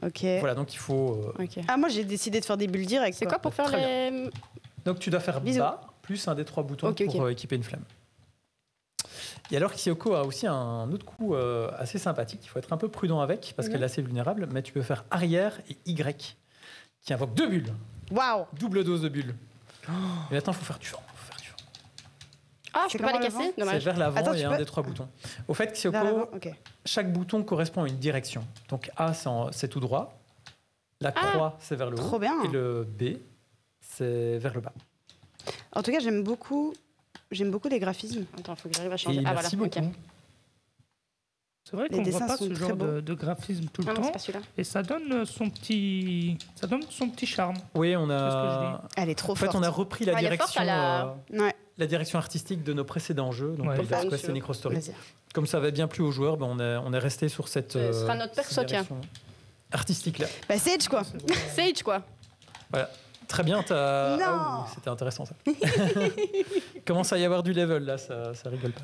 Speaker 6: Ok.
Speaker 4: Voilà, donc il faut.
Speaker 1: Ok.
Speaker 6: Ah, moi j'ai décidé de faire des bulles directes.
Speaker 1: C'est quoi pour faire
Speaker 4: Très
Speaker 1: les.
Speaker 4: Donc tu dois faire
Speaker 6: Bisous.
Speaker 4: bas, plus un des 3 boutons
Speaker 1: Ok,
Speaker 4: pour équiper une flamme. Et alors Kyoko a aussi un autre coup assez sympathique, il faut être un peu prudent avec, parce qu'elle est assez vulnérable, mais tu peux faire arrière et Y, qui invoque 2 bulles.
Speaker 6: Waouh!
Speaker 4: Double dose de bulles. Et maintenant, il faut faire du vent.
Speaker 1: Ah, je
Speaker 6: C'est
Speaker 1: peux pas les
Speaker 6: comment le
Speaker 1: casser?
Speaker 6: vent
Speaker 4: C'est
Speaker 1: Dommage.
Speaker 4: vers l'avant
Speaker 6: Attends,
Speaker 4: et
Speaker 6: tu
Speaker 4: un
Speaker 6: peux-
Speaker 4: des 3 boutons. Au fait,
Speaker 6: Vers l'avant,
Speaker 4: Kyoko,
Speaker 6: ok.
Speaker 4: chaque bouton correspond à une direction. Donc A, c'est tout droit. La croix, c'est vers le haut.
Speaker 6: Trop bien.
Speaker 4: Et le B, c'est vers le bas.
Speaker 6: En tout cas, j'aime beaucoup les graphismes.
Speaker 1: Attends, faut que j'arrive à
Speaker 4: Et
Speaker 1: changer. Ah, voilà.
Speaker 4: merci beaucoup.
Speaker 1: Ok.
Speaker 5: C'est vrai
Speaker 6: Les
Speaker 5: qu'on voit
Speaker 6: dessins
Speaker 5: pas
Speaker 6: sont
Speaker 5: ce
Speaker 6: très
Speaker 5: genre
Speaker 6: beaux.
Speaker 5: de graphisme tout
Speaker 1: Ah
Speaker 5: le
Speaker 1: non, c'est
Speaker 5: temps.
Speaker 1: pas celui-là.
Speaker 5: Et ça donne son petit charme.
Speaker 4: Oui, on
Speaker 5: C'est ce que
Speaker 4: a.
Speaker 6: Elle est trop
Speaker 4: En fait,
Speaker 6: forte.
Speaker 4: on a repris la
Speaker 1: Ah, elle est
Speaker 4: direction,
Speaker 1: forte, elle a-
Speaker 6: Ouais,
Speaker 4: la direction artistique de nos précédents jeux, donc
Speaker 5: Ouais.
Speaker 4: Elder
Speaker 1: Bah,
Speaker 4: Quest et
Speaker 1: sûr.
Speaker 4: Necrostory.
Speaker 6: vas-y.
Speaker 4: Comme ça va bien plus aux joueurs, ben on est resté sur cette
Speaker 1: Ce sera notre perso, tiens.
Speaker 4: direction artistique là.
Speaker 6: Bah, Sage quoi.
Speaker 1: Sage, quoi.
Speaker 4: Voilà. Très bien, t'as.
Speaker 6: Non.
Speaker 4: Ah oui, c'était intéressant ça. Commence à y avoir du level là, ça rigole pas.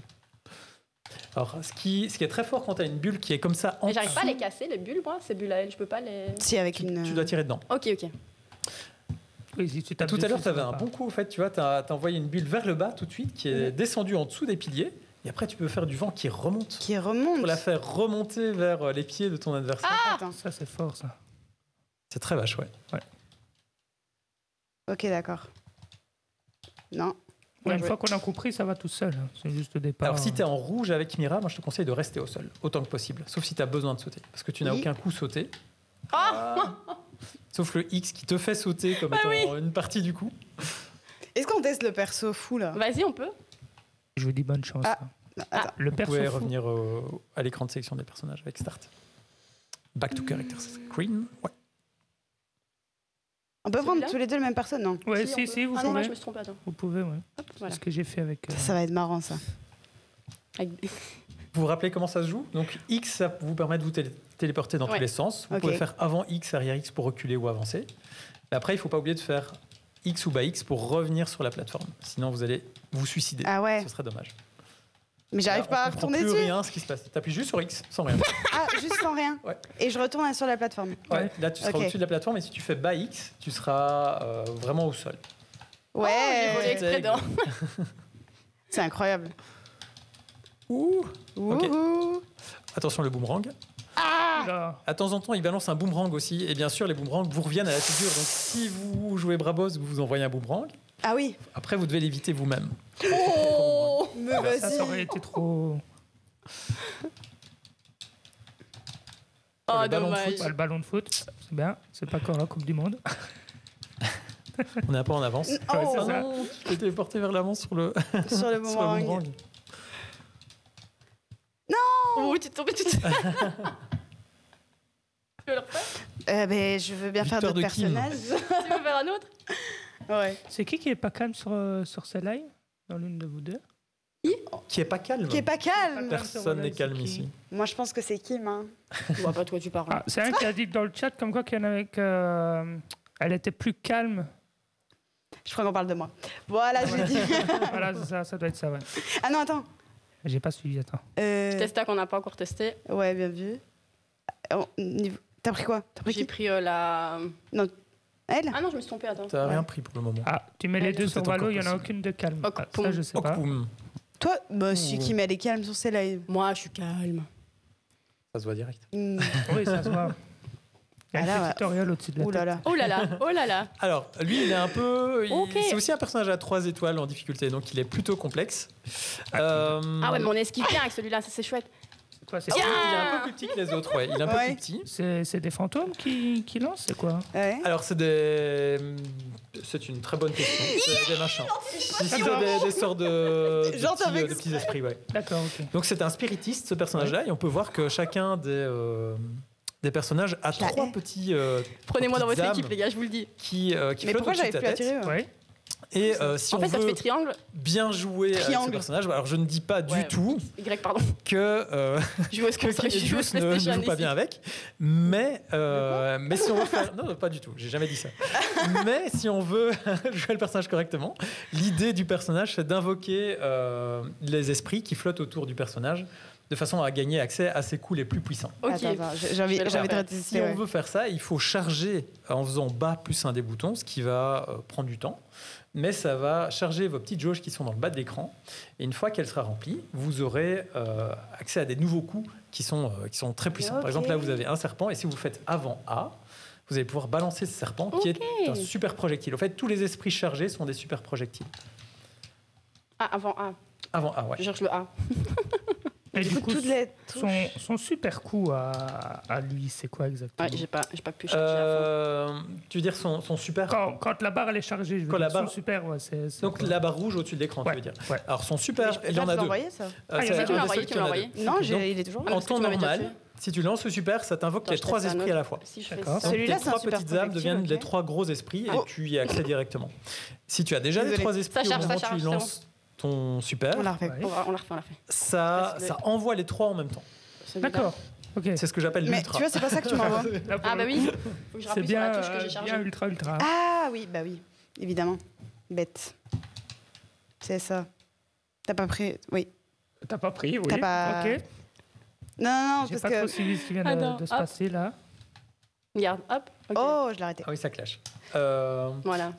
Speaker 4: Alors, ce qui est très fort quand t'as une bulle qui est comme ça en
Speaker 1: Mais j'arrive pas à
Speaker 4: dessous,
Speaker 1: les casser, les bulles, moi. Ces bulles à elle, je peux pas les.
Speaker 6: Si, avec une.
Speaker 4: tu dois tirer dedans.
Speaker 1: Ok, ok.
Speaker 5: Oui, si tu tapes
Speaker 4: Tout à
Speaker 5: dessus,
Speaker 4: l'heure, tu avais
Speaker 5: ça
Speaker 4: un
Speaker 5: va
Speaker 4: bon coup, en fait, tu vois, tu as envoyé une bulle vers le bas tout de suite, qui est descendue en dessous des piliers, et après, tu peux faire du vent qui remonte,
Speaker 6: Qui remonte.
Speaker 4: pour la faire remonter vers les pieds de ton adversaire.
Speaker 6: Attends.
Speaker 5: Ça, c'est fort, ça.
Speaker 4: C'est très vache, ouais.
Speaker 6: Ok, d'accord. Non.
Speaker 5: Ouais, une
Speaker 6: joué.
Speaker 5: fois qu'on a compris, ça va tout seul. hein. C'est juste au départ.
Speaker 4: Alors, si tu es en rouge avec Mira, moi, je te conseille de rester au sol, autant que possible, sauf si tu as besoin de sauter, parce que tu n'as
Speaker 6: Oui.
Speaker 4: aucun coup sauté.
Speaker 1: Ah
Speaker 4: Sauf le X qui te fait sauter comme étant une partie du coup.
Speaker 6: Est-ce qu'on teste le perso fou là?
Speaker 1: Vas-y, on peut.
Speaker 5: Je vous dis bonne chance.
Speaker 6: Ah.
Speaker 5: hein.
Speaker 6: Attends.
Speaker 5: Le
Speaker 4: Vous
Speaker 5: perso
Speaker 4: pouvez
Speaker 5: fou.
Speaker 4: revenir à l'écran de sélection des personnages avec Start. Back to character screen. Ouais.
Speaker 6: On peut prendre
Speaker 1: Celui-là
Speaker 6: tous les deux le même perso? Non.
Speaker 5: Ouais,
Speaker 1: on peut.
Speaker 5: si, vous
Speaker 1: Ah non, moi,
Speaker 5: pouvez.
Speaker 1: je me suis trompée, attends.
Speaker 5: Vous pouvez, ouais.
Speaker 1: Hop,
Speaker 5: C'est
Speaker 1: voilà.
Speaker 5: ce que j'ai fait avec.
Speaker 6: Ça va être marrant ça.
Speaker 1: Avec-
Speaker 4: Vous vous rappelez comment ça se joue? Donc X, ça vous permet de vous téléporter dans
Speaker 1: Ouais.
Speaker 4: tous les sens. Vous
Speaker 6: Ok.
Speaker 4: pouvez faire avant X, arrière X pour reculer ou avancer. Et après, il ne faut pas oublier de faire X ou bas X pour revenir sur la plateforme. Sinon, vous allez vous suicider.
Speaker 6: Ah ouais.
Speaker 4: Ce serait dommage.
Speaker 6: Mais j'arrive
Speaker 4: Là,
Speaker 6: pas à
Speaker 4: on comprend
Speaker 6: retourner
Speaker 4: plus
Speaker 6: dessus.
Speaker 4: rien ce qui se passe. Tu appuies juste sur X, sans rien.
Speaker 6: Ah, juste sans rien.
Speaker 4: Ouais.
Speaker 6: Et je retourne sur la plateforme.
Speaker 4: Ouais, là, tu seras
Speaker 6: Ok.
Speaker 4: au-dessus de la plateforme et si tu fais bas X, tu seras vraiment au sol.
Speaker 1: Oh, j'ai volé
Speaker 6: Ouais.
Speaker 1: exprès dedans.
Speaker 6: C'est incroyable.
Speaker 4: Ouh. Ok.
Speaker 6: Ouhou.
Speaker 4: Attention le boomerang.
Speaker 5: Là.
Speaker 4: À temps en temps, il balance un boomerang aussi. Et bien sûr, les boomerangs vous reviennent à la figure. Donc, si vous jouez Brabos, vous vous envoyez un boomerang.
Speaker 6: Ah oui.
Speaker 4: Après, vous devez l'éviter vous-même.
Speaker 1: Oh
Speaker 6: Me
Speaker 5: Ça aurait
Speaker 6: vas-y.
Speaker 5: été trop.
Speaker 1: Oh,
Speaker 4: le ballon de
Speaker 1: dommage.
Speaker 5: Ouais, le ballon de foot, c'est bien. C'est pas encore la Coupe du Monde.
Speaker 4: On est un peu en avance.
Speaker 6: Oh.
Speaker 5: Ouais, c'est ça.
Speaker 4: non, je t'ai téléporté vers l'avant sur le,
Speaker 6: Sur le
Speaker 4: sur le
Speaker 6: boomerang.
Speaker 4: boomerang.
Speaker 1: Oh, tu es tombé tout seul. Tu veux le refaire?
Speaker 6: Ben, je veux bien faire
Speaker 4: Victoire
Speaker 6: d'autres
Speaker 4: de Kim.
Speaker 6: personnages.
Speaker 1: Tu veux faire un autre?
Speaker 6: Ouais.
Speaker 5: C'est qui est pas calme sur celle-là dans l'une de vous deux?
Speaker 4: Qui est pas calme.
Speaker 6: Qui est pas calme.
Speaker 4: Personne n'est calme
Speaker 5: C'est qui
Speaker 4: ici.
Speaker 6: Moi, je pense que c'est Kim. Hein.
Speaker 1: Je vois pas de quoi tu parles.
Speaker 5: Ah, c'est un qui a dit dans le chat comme quoi qu'il y en avait que, elle était plus calme.
Speaker 6: Je crois qu'on parle de moi. Voilà, je l'ai dit.
Speaker 5: Voilà, c'est ça, ça doit être ça, ouais.
Speaker 6: Ah non, attends.
Speaker 5: J'ai pas suivi, attends.
Speaker 1: Testa qu'on n'a pas encore testé.
Speaker 6: Ouais, bien vu. T'as pris quoi? T'as pris
Speaker 1: J'ai
Speaker 6: qui?
Speaker 1: pris la.
Speaker 6: Elle?
Speaker 1: Ah non, je me suis trompée, attends.
Speaker 4: T'as rien pris pour le moment.
Speaker 5: Ah, tu mets les deux
Speaker 4: Tout
Speaker 5: sur
Speaker 4: est encore
Speaker 5: Valo, il y en a
Speaker 4: possible.
Speaker 5: aucune de calme.
Speaker 1: Ok,
Speaker 5: Ah,
Speaker 1: poum.
Speaker 5: ça, je sais pas.
Speaker 4: Okpoum.
Speaker 6: Toi? Bah, si Kim, elle est calme sur celle-là.
Speaker 1: Moi, je suis calme.
Speaker 4: Ça se voit direct.
Speaker 5: Oui, ça se voit. Il y a
Speaker 6: Ah là,
Speaker 5: un
Speaker 6: ouais.
Speaker 5: tutoriel au-dessus de la
Speaker 6: Ouh là là.
Speaker 1: Oh là là, oh là là.
Speaker 4: Alors, lui, il est un peu.
Speaker 1: Ok.
Speaker 4: C'est aussi un personnage à 3 étoiles en difficulté, donc il est plutôt complexe.
Speaker 1: Ah ouais, mais on esquive bien avec celui-là, ça c'est chouette.
Speaker 5: Quoi,
Speaker 4: il est un peu plus petit que les autres, ouais. Il est un peu plus petit.
Speaker 5: C'est des fantômes qui lancent, c'est quoi?
Speaker 4: Alors, c'est une très bonne question. C'est des machins. C'est des sortes de petits esprits, ouais.
Speaker 5: D'accord, ok.
Speaker 4: Donc, c'est un spiritiste, ce personnage-là, et on peut voir que chacun des personnages a 3 petits.
Speaker 1: Prenez-moi dans votre
Speaker 4: âmes
Speaker 1: équipe, les gars, je vous le dis.
Speaker 4: Qui
Speaker 6: Mais pourquoi
Speaker 4: flottent au-dessus de ta tête.
Speaker 5: Ouais.
Speaker 4: Et si
Speaker 1: en fait, ça te
Speaker 4: veut
Speaker 1: fait triangle.
Speaker 4: bien jouer avec ce personnage, alors je ne dis pas du tout que Juice ne joue pas bien avec, mais si on veut faire... Non, pas du tout, j'ai jamais dit ça. Mais si on veut jouer le personnage correctement, l'idée du personnage, c'est d'invoquer les esprits qui flottent autour du personnage de façon à gagner accès à ses coups les plus puissants.
Speaker 6: Ok, j'ai envie de
Speaker 4: Si on veut faire ça, il faut charger en faisant bas plus un des boutons, ce qui va prendre du temps. Mais ça va charger vos petites jauges qui sont dans le bas de l'écran. Et une fois qu'elle sera remplie, vous aurez accès à des nouveaux coups qui sont très puissants. Okay. Par exemple, là, vous avez un serpent. Et si vous faites avant A, vous allez pouvoir balancer ce serpent qui est un super projectile. En fait, tous les esprits chargés sont des super projectiles.
Speaker 1: Ah, avant A.
Speaker 4: Avant A, ouais.
Speaker 1: Je cherche le A.
Speaker 5: Et du coup, son super coup à lui, c'est quoi exactement?
Speaker 1: Ouais, j'ai pas pu charger.
Speaker 4: Tu veux dire son super...
Speaker 5: Quand la barre elle est chargée, je veux dire, son super, ouais, c'est
Speaker 4: donc
Speaker 5: quoi?
Speaker 4: la barre rouge au-dessus de l'écran, tu veux dire.
Speaker 5: Ouais.
Speaker 4: Alors son super, il y en a 2.
Speaker 6: Envoyé, ça.
Speaker 1: Tu m'as envoyé.
Speaker 6: Non, il est toujours là.
Speaker 4: En temps normal, si tu lances le super, ça t'invoque les 3 esprits à la fois.
Speaker 5: D'accord.
Speaker 6: Celui-là, c'est un
Speaker 4: 3
Speaker 6: super
Speaker 4: petites âmes deviennent les 3 gros esprits et tu y as accès directement. Si tu as déjà les 3 esprits au moment où tu lances ton super,
Speaker 1: on la refait.
Speaker 4: Ça envoie les 3 en même temps.
Speaker 5: D'accord. Okay.
Speaker 4: C'est ce que j'appelle l'ultra.
Speaker 6: Mais tu vois, c'est pas ça que tu m'envoies.
Speaker 1: Ah bah oui. Faut que je rappuie sur la touche que j'ai chargée.
Speaker 5: Bien ultra.
Speaker 6: Ah oui, bah oui, évidemment. Bête. C'est ça. T'as pas pris... Oui.
Speaker 5: T'as pas pris, oui.
Speaker 6: T'as pas...
Speaker 5: Ok.
Speaker 6: Non,
Speaker 5: j'ai
Speaker 6: parce
Speaker 5: pas trop suivi ce qui vient de se passer là.
Speaker 1: Regarde, hop. Okay.
Speaker 6: Oh, je l'ai arrêté.
Speaker 4: Ah oui, ça clash.
Speaker 1: Voilà.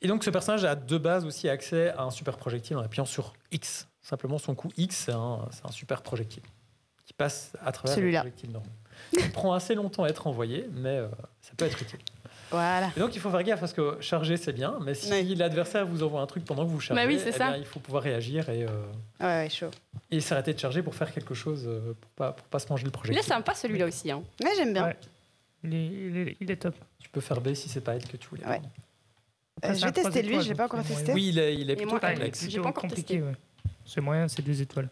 Speaker 4: Et donc ce personnage a de base aussi accès à un super projectile en appuyant sur X. Simplement son coup X, c'est un super projectile qui passe à travers le projectile normal. Il prend assez longtemps à être envoyé, mais ça peut être utile.
Speaker 6: Voilà.
Speaker 4: Et donc il faut faire gaffe parce que charger c'est bien, mais si l'adversaire vous envoie un truc pendant que vous chargez, bien, il faut pouvoir réagir et
Speaker 6: chaud.
Speaker 4: Et s'arrêter de charger pour faire quelque chose pour pas se manger le projectile.
Speaker 1: Il est sympa celui-là aussi. Hein.
Speaker 6: Ouais, j'aime bien.
Speaker 5: Ouais. Il est top.
Speaker 4: Tu peux faire B si c'est pas elle que tu voulais.
Speaker 6: Ouais. Je vais tester lui, j'ai pas encore testé.
Speaker 4: Oui, il est plutôt complexe.
Speaker 1: J'ai pas encore
Speaker 5: compliqué.
Speaker 1: testé.
Speaker 5: Ouais. C'est moyen, c'est 2 étoiles.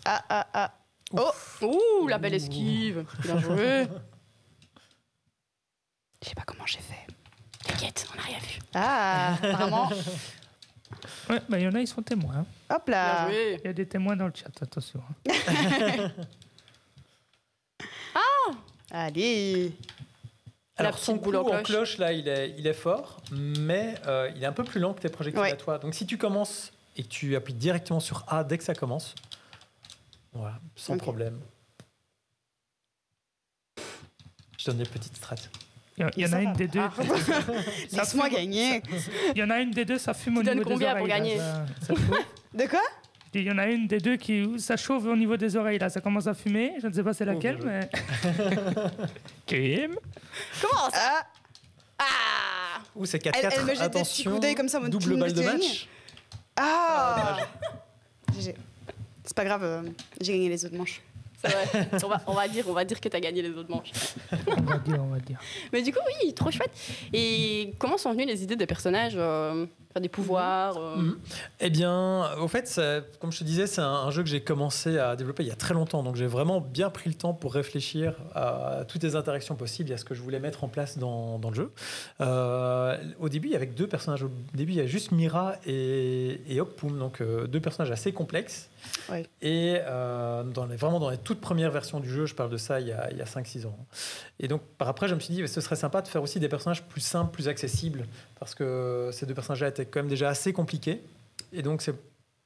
Speaker 6: Ah.
Speaker 1: Oh, ouh, la belle esquive. Bien joué.
Speaker 6: Je sais pas comment j'ai fait.
Speaker 1: T'inquiète, on n'a rien vu.
Speaker 6: Ah, apparemment.
Speaker 5: Ouais, bah il y en a, ils sont témoins. Hein.
Speaker 6: Hop là.
Speaker 5: Il y a des témoins dans le chat, attention.
Speaker 6: Allez.
Speaker 4: Alors son coup en cloche, là, il est fort, mais il est un peu plus lent que tes projectiles à toi. Donc si tu commences et que tu appuies directement sur A dès que ça commence, voilà, sans problème. Je donne des petites strates.
Speaker 5: Il y en a une des deux.
Speaker 6: Laisse-moi gagner.
Speaker 5: Il y en a une des deux, ça fume au niveau des oreilles.
Speaker 1: Tu donnes combien pour gagner?
Speaker 6: De quoi?
Speaker 5: Il y en a une des deux qui ça chauffe au niveau des oreilles là, ça commence à fumer. Je ne sais pas c'est laquelle, mais. Kim.
Speaker 1: Comment ça?
Speaker 4: Ou c'est 4-4.
Speaker 6: Elle me jette des petits coups d'œil comme ça,
Speaker 4: double balle de match.
Speaker 6: C'est pas grave, j'ai gagné les autres manches.
Speaker 1: C'est vrai. on va dire que tu as gagné les autres manches.
Speaker 5: On va dire.
Speaker 1: Mais du coup, oui, trop chouette. Et comment sont venues les idées des personnages, faire des pouvoirs
Speaker 4: Eh bien, au fait, comme je te disais, c'est un jeu que j'ai commencé à développer il y a très longtemps. Donc, j'ai vraiment bien pris le temps pour réfléchir à toutes les interactions possibles et à ce que je voulais mettre en place dans le jeu. Au début, il y avait 2 personnages. Au début, il y avait juste Mira et Okpum, donc 2 personnages assez complexes.
Speaker 6: Ouais.
Speaker 4: Et vraiment dans les toutes premières versions du jeu, je parle de ça il y a 5-6 ans. Et donc par après, je me suis dit ce serait sympa de faire aussi des personnages plus simples, plus accessibles, parce que ces 2 personnages-là étaient quand même déjà assez compliqués. Et donc c'est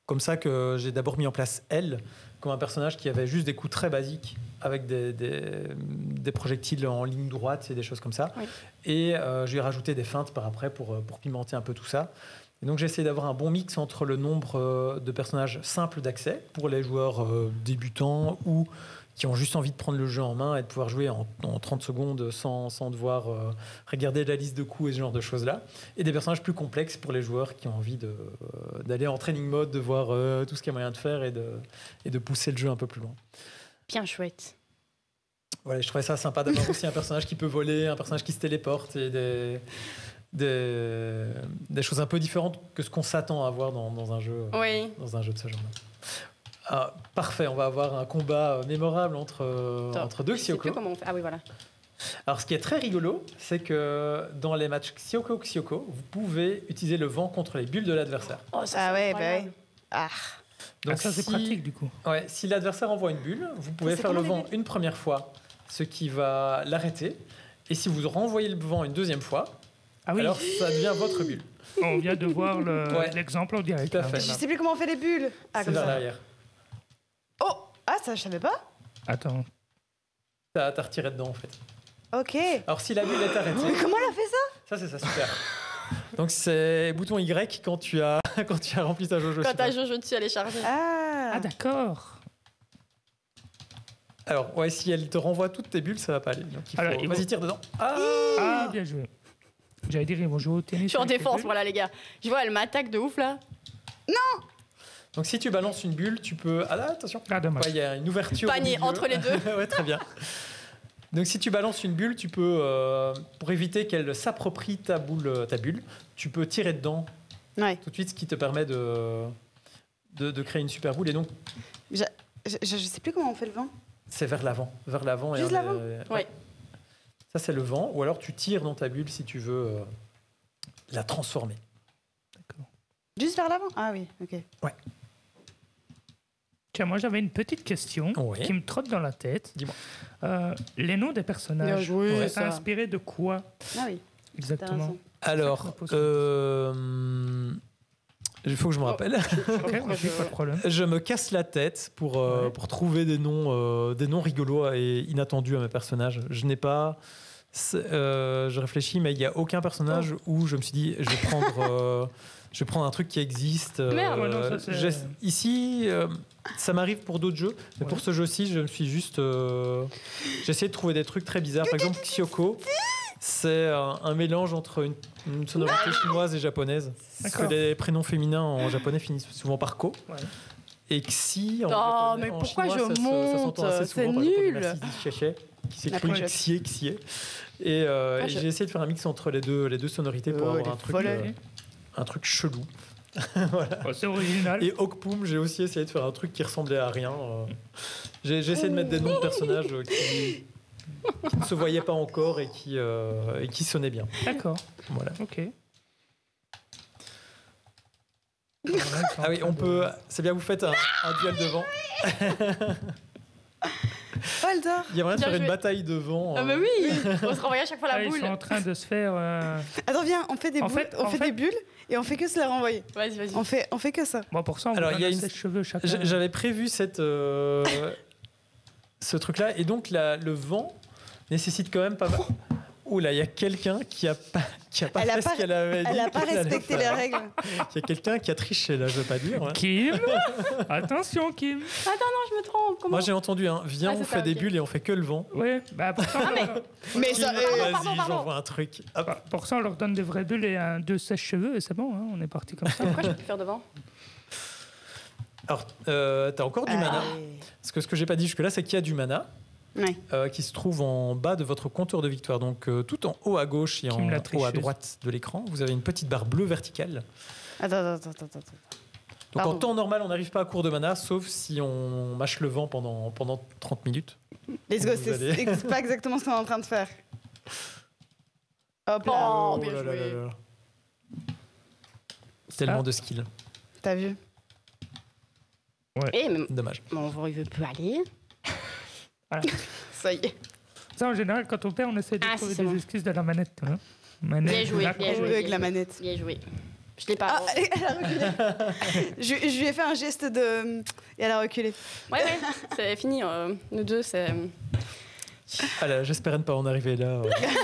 Speaker 4: comme ça que j'ai d'abord mis en place elle, comme un personnage qui avait juste des coups très basiques, avec des projectiles en ligne droite et des choses comme ça.
Speaker 1: Oui.
Speaker 4: Et je lui ai rajouté des feintes par après pour pimenter un peu tout ça. Et donc j'ai essayé d'avoir un bon mix entre le nombre de personnages simples d'accès pour les joueurs débutants ou qui ont juste envie de prendre le jeu en main et de pouvoir jouer en 30 secondes sans devoir regarder la liste de coups et ce genre de choses-là. Et des personnages plus complexes pour les joueurs qui ont envie d'aller en training mode, de voir tout ce qu'il y a moyen de faire et de pousser le jeu un peu plus loin.
Speaker 1: Bien chouette.
Speaker 4: Voilà, je trouvais ça sympa d'avoir aussi un personnage qui peut voler, un personnage qui se téléporte et des choses un peu différentes que ce qu'on s'attend à voir dans un jeu de ce genre-là. Ah, parfait, on va avoir un combat mémorable entre deux Xioko.
Speaker 1: Je sais plus comment on fait. Ah oui, voilà.
Speaker 4: Alors, ce qui est très rigolo, c'est que dans les matchs Xioko, vous pouvez utiliser le vent contre les bulles de l'adversaire.
Speaker 1: Oh, ça, c'est incroyable.
Speaker 4: Donc,
Speaker 5: ça, c'est pratique, du coup.
Speaker 4: Ouais, si l'adversaire envoie une bulle, vous pouvez faire le vent une première fois, ce qui va l'arrêter. Et si vous renvoyez le vent une deuxième fois, alors ça devient votre bulle.
Speaker 5: On vient de voir l'exemple en direct.
Speaker 4: Tout à fait.
Speaker 6: Je sais plus comment on fait les bulles.
Speaker 4: C'est vers l'arrière.
Speaker 6: Oh, ça je savais pas.
Speaker 5: Attends.
Speaker 4: T'as retiré dedans en fait.
Speaker 6: Ok.
Speaker 4: Alors si la bulle est arrêtée.
Speaker 6: Mais comment elle a fait ça?
Speaker 4: Ça c'est ça, super. Donc c'est bouton Y quand tu as rempli ta jauge.
Speaker 1: Quand ta jauge dessus elle est chargée.
Speaker 5: Ah d'accord.
Speaker 4: Alors ouais, si elle te renvoie toutes tes bulles, ça va pas aller. Donc vas-y, tire dedans.
Speaker 5: Ah bien joué. J'allais dire ils vont jouer au tennis.
Speaker 1: Je suis en défense, voilà les gars. Je vois, elle m'attaque de ouf là.
Speaker 6: Non.
Speaker 4: Donc si tu balances une bulle, tu peux... Ah là, attention.
Speaker 5: Ah dommage.
Speaker 4: Il y a une ouverture.
Speaker 1: Panier entre les deux.
Speaker 4: Ouais, très bien. Donc si tu balances une bulle, tu peux, pour éviter qu'elle s'approprie ta bulle, tu peux tirer dedans tout de suite, ce qui te permet de créer une super boule. Et donc...
Speaker 6: Je sais plus comment on fait le vent.
Speaker 4: C'est vers l'avant.
Speaker 6: Juste l'avant.
Speaker 1: Ouais.
Speaker 4: Ça, c'est le vent. Ou alors, tu tires dans ta bulle si tu veux la transformer.
Speaker 5: D'accord.
Speaker 6: Juste vers l'avant? Ah oui, ok.
Speaker 4: Ouais.
Speaker 5: Tiens, moi, j'avais une petite question qui me trotte dans la tête.
Speaker 4: Dis-moi.
Speaker 5: Les noms des personnages, c'est inspiré de quoi?
Speaker 6: Ah oui.
Speaker 5: Exactement.
Speaker 4: Alors, il faut que je me rappelle.
Speaker 5: Okay, pas de problème.
Speaker 4: Je me casse la tête pour trouver des noms rigolos et inattendus à mes personnages. Je n'ai pas... je réfléchis, mais il n'y a aucun personnage où je me suis dit, je vais prendre un truc qui existe.
Speaker 1: Merde,
Speaker 4: ici, ça m'arrive pour d'autres jeux, mais pour ce jeu-ci, je me suis juste... j'ai essayé de trouver des trucs très bizarres. Par exemple, Xioko, c'est un mélange entre une sonorité chinoise et japonaise. Parce que les prénoms féminins en japonais finissent souvent par ko. Ouais. Et Xi,
Speaker 1: mais pourquoi
Speaker 4: chinois,
Speaker 1: je monte? C'est nul.
Speaker 4: Qui s'écrit Xie. Et j'ai essayé de faire un mix entre les deux sonorités pour avoir un truc chelou. Voilà.
Speaker 5: C'est original.
Speaker 4: Et Okpum, j'ai aussi essayé de faire un truc qui ressemblait à rien. J'ai essayé de mettre des noms de personnages qui ne se voyaient pas encore et qui sonnaient bien.
Speaker 5: D'accord.
Speaker 4: Voilà.
Speaker 5: Ok.
Speaker 4: Ah oui, on peut. C'est bien, vous faites un duel de vent. Il y a moyen de faire une bataille de vent.
Speaker 1: Ah, mais oui. On se renvoie à chaque fois la boule.
Speaker 5: Ils sont en train de se faire.
Speaker 6: Attends, viens, on fait des boules, des bulles et on fait que se la renvoyer.
Speaker 1: Vas-y.
Speaker 6: On fait que ça.
Speaker 5: Bon, pour ça, on va sèche-cheveux chacun.
Speaker 4: J'avais prévu ce truc-là, et donc le vent nécessite quand même pas mal. Oula, il y a quelqu'un qui a pas fait ce qu'elle avait dit.
Speaker 6: Elle n'a pas respecté les règles.
Speaker 4: Il y a quelqu'un qui a triché, là, je veux pas dire.
Speaker 5: Kim. Attention, Kim.
Speaker 1: Attends, non, je me trompe.
Speaker 4: Moi, j'ai entendu, viens, on fait des bulles et on fait que le vent.
Speaker 5: Oui, bah pour ça.
Speaker 6: Mais ça.
Speaker 4: Vas-y, j'envoie un truc.
Speaker 5: Pour ça, on leur donne des vraies bulles et deux sèche-cheveux et c'est bon, on est parti comme ça.
Speaker 1: Pourquoi je peux plus faire de vent?
Speaker 4: Alors, t'as encore du mana. Parce que ce que j'ai pas dit jusque-là, c'est qu'il y a du mana. Qui se trouve en bas de votre compteur de victoire. Donc tout en haut à gauche et en haut à droite de l'écran, vous avez une petite barre bleue verticale.
Speaker 6: Attends.
Speaker 4: Donc en temps normal, on n'arrive pas à court de mana, sauf si on mâche le vent pendant 30 minutes.
Speaker 6: Let's go, c'est pas exactement ce qu'on est en train de faire. Hop
Speaker 1: là. Bien joué.
Speaker 4: Tellement de skill.
Speaker 6: T'as vu?
Speaker 4: Ouais. Dommage.
Speaker 1: Mon vent, il veut plus aller.
Speaker 5: Voilà.
Speaker 6: Ça y est.
Speaker 5: Ça, en général, quand on perd, on essaie de trouver des excuses de la manette. Hein.
Speaker 1: Bien joué
Speaker 6: avec la manette.
Speaker 1: Bien joué. Je l'ai pas.
Speaker 6: Elle a reculé. je lui ai fait un geste de... Et elle a reculé.
Speaker 1: Ouais, c'est fini. Nous deux, c'est...
Speaker 4: Alors, j'espérais ne pas en arriver là,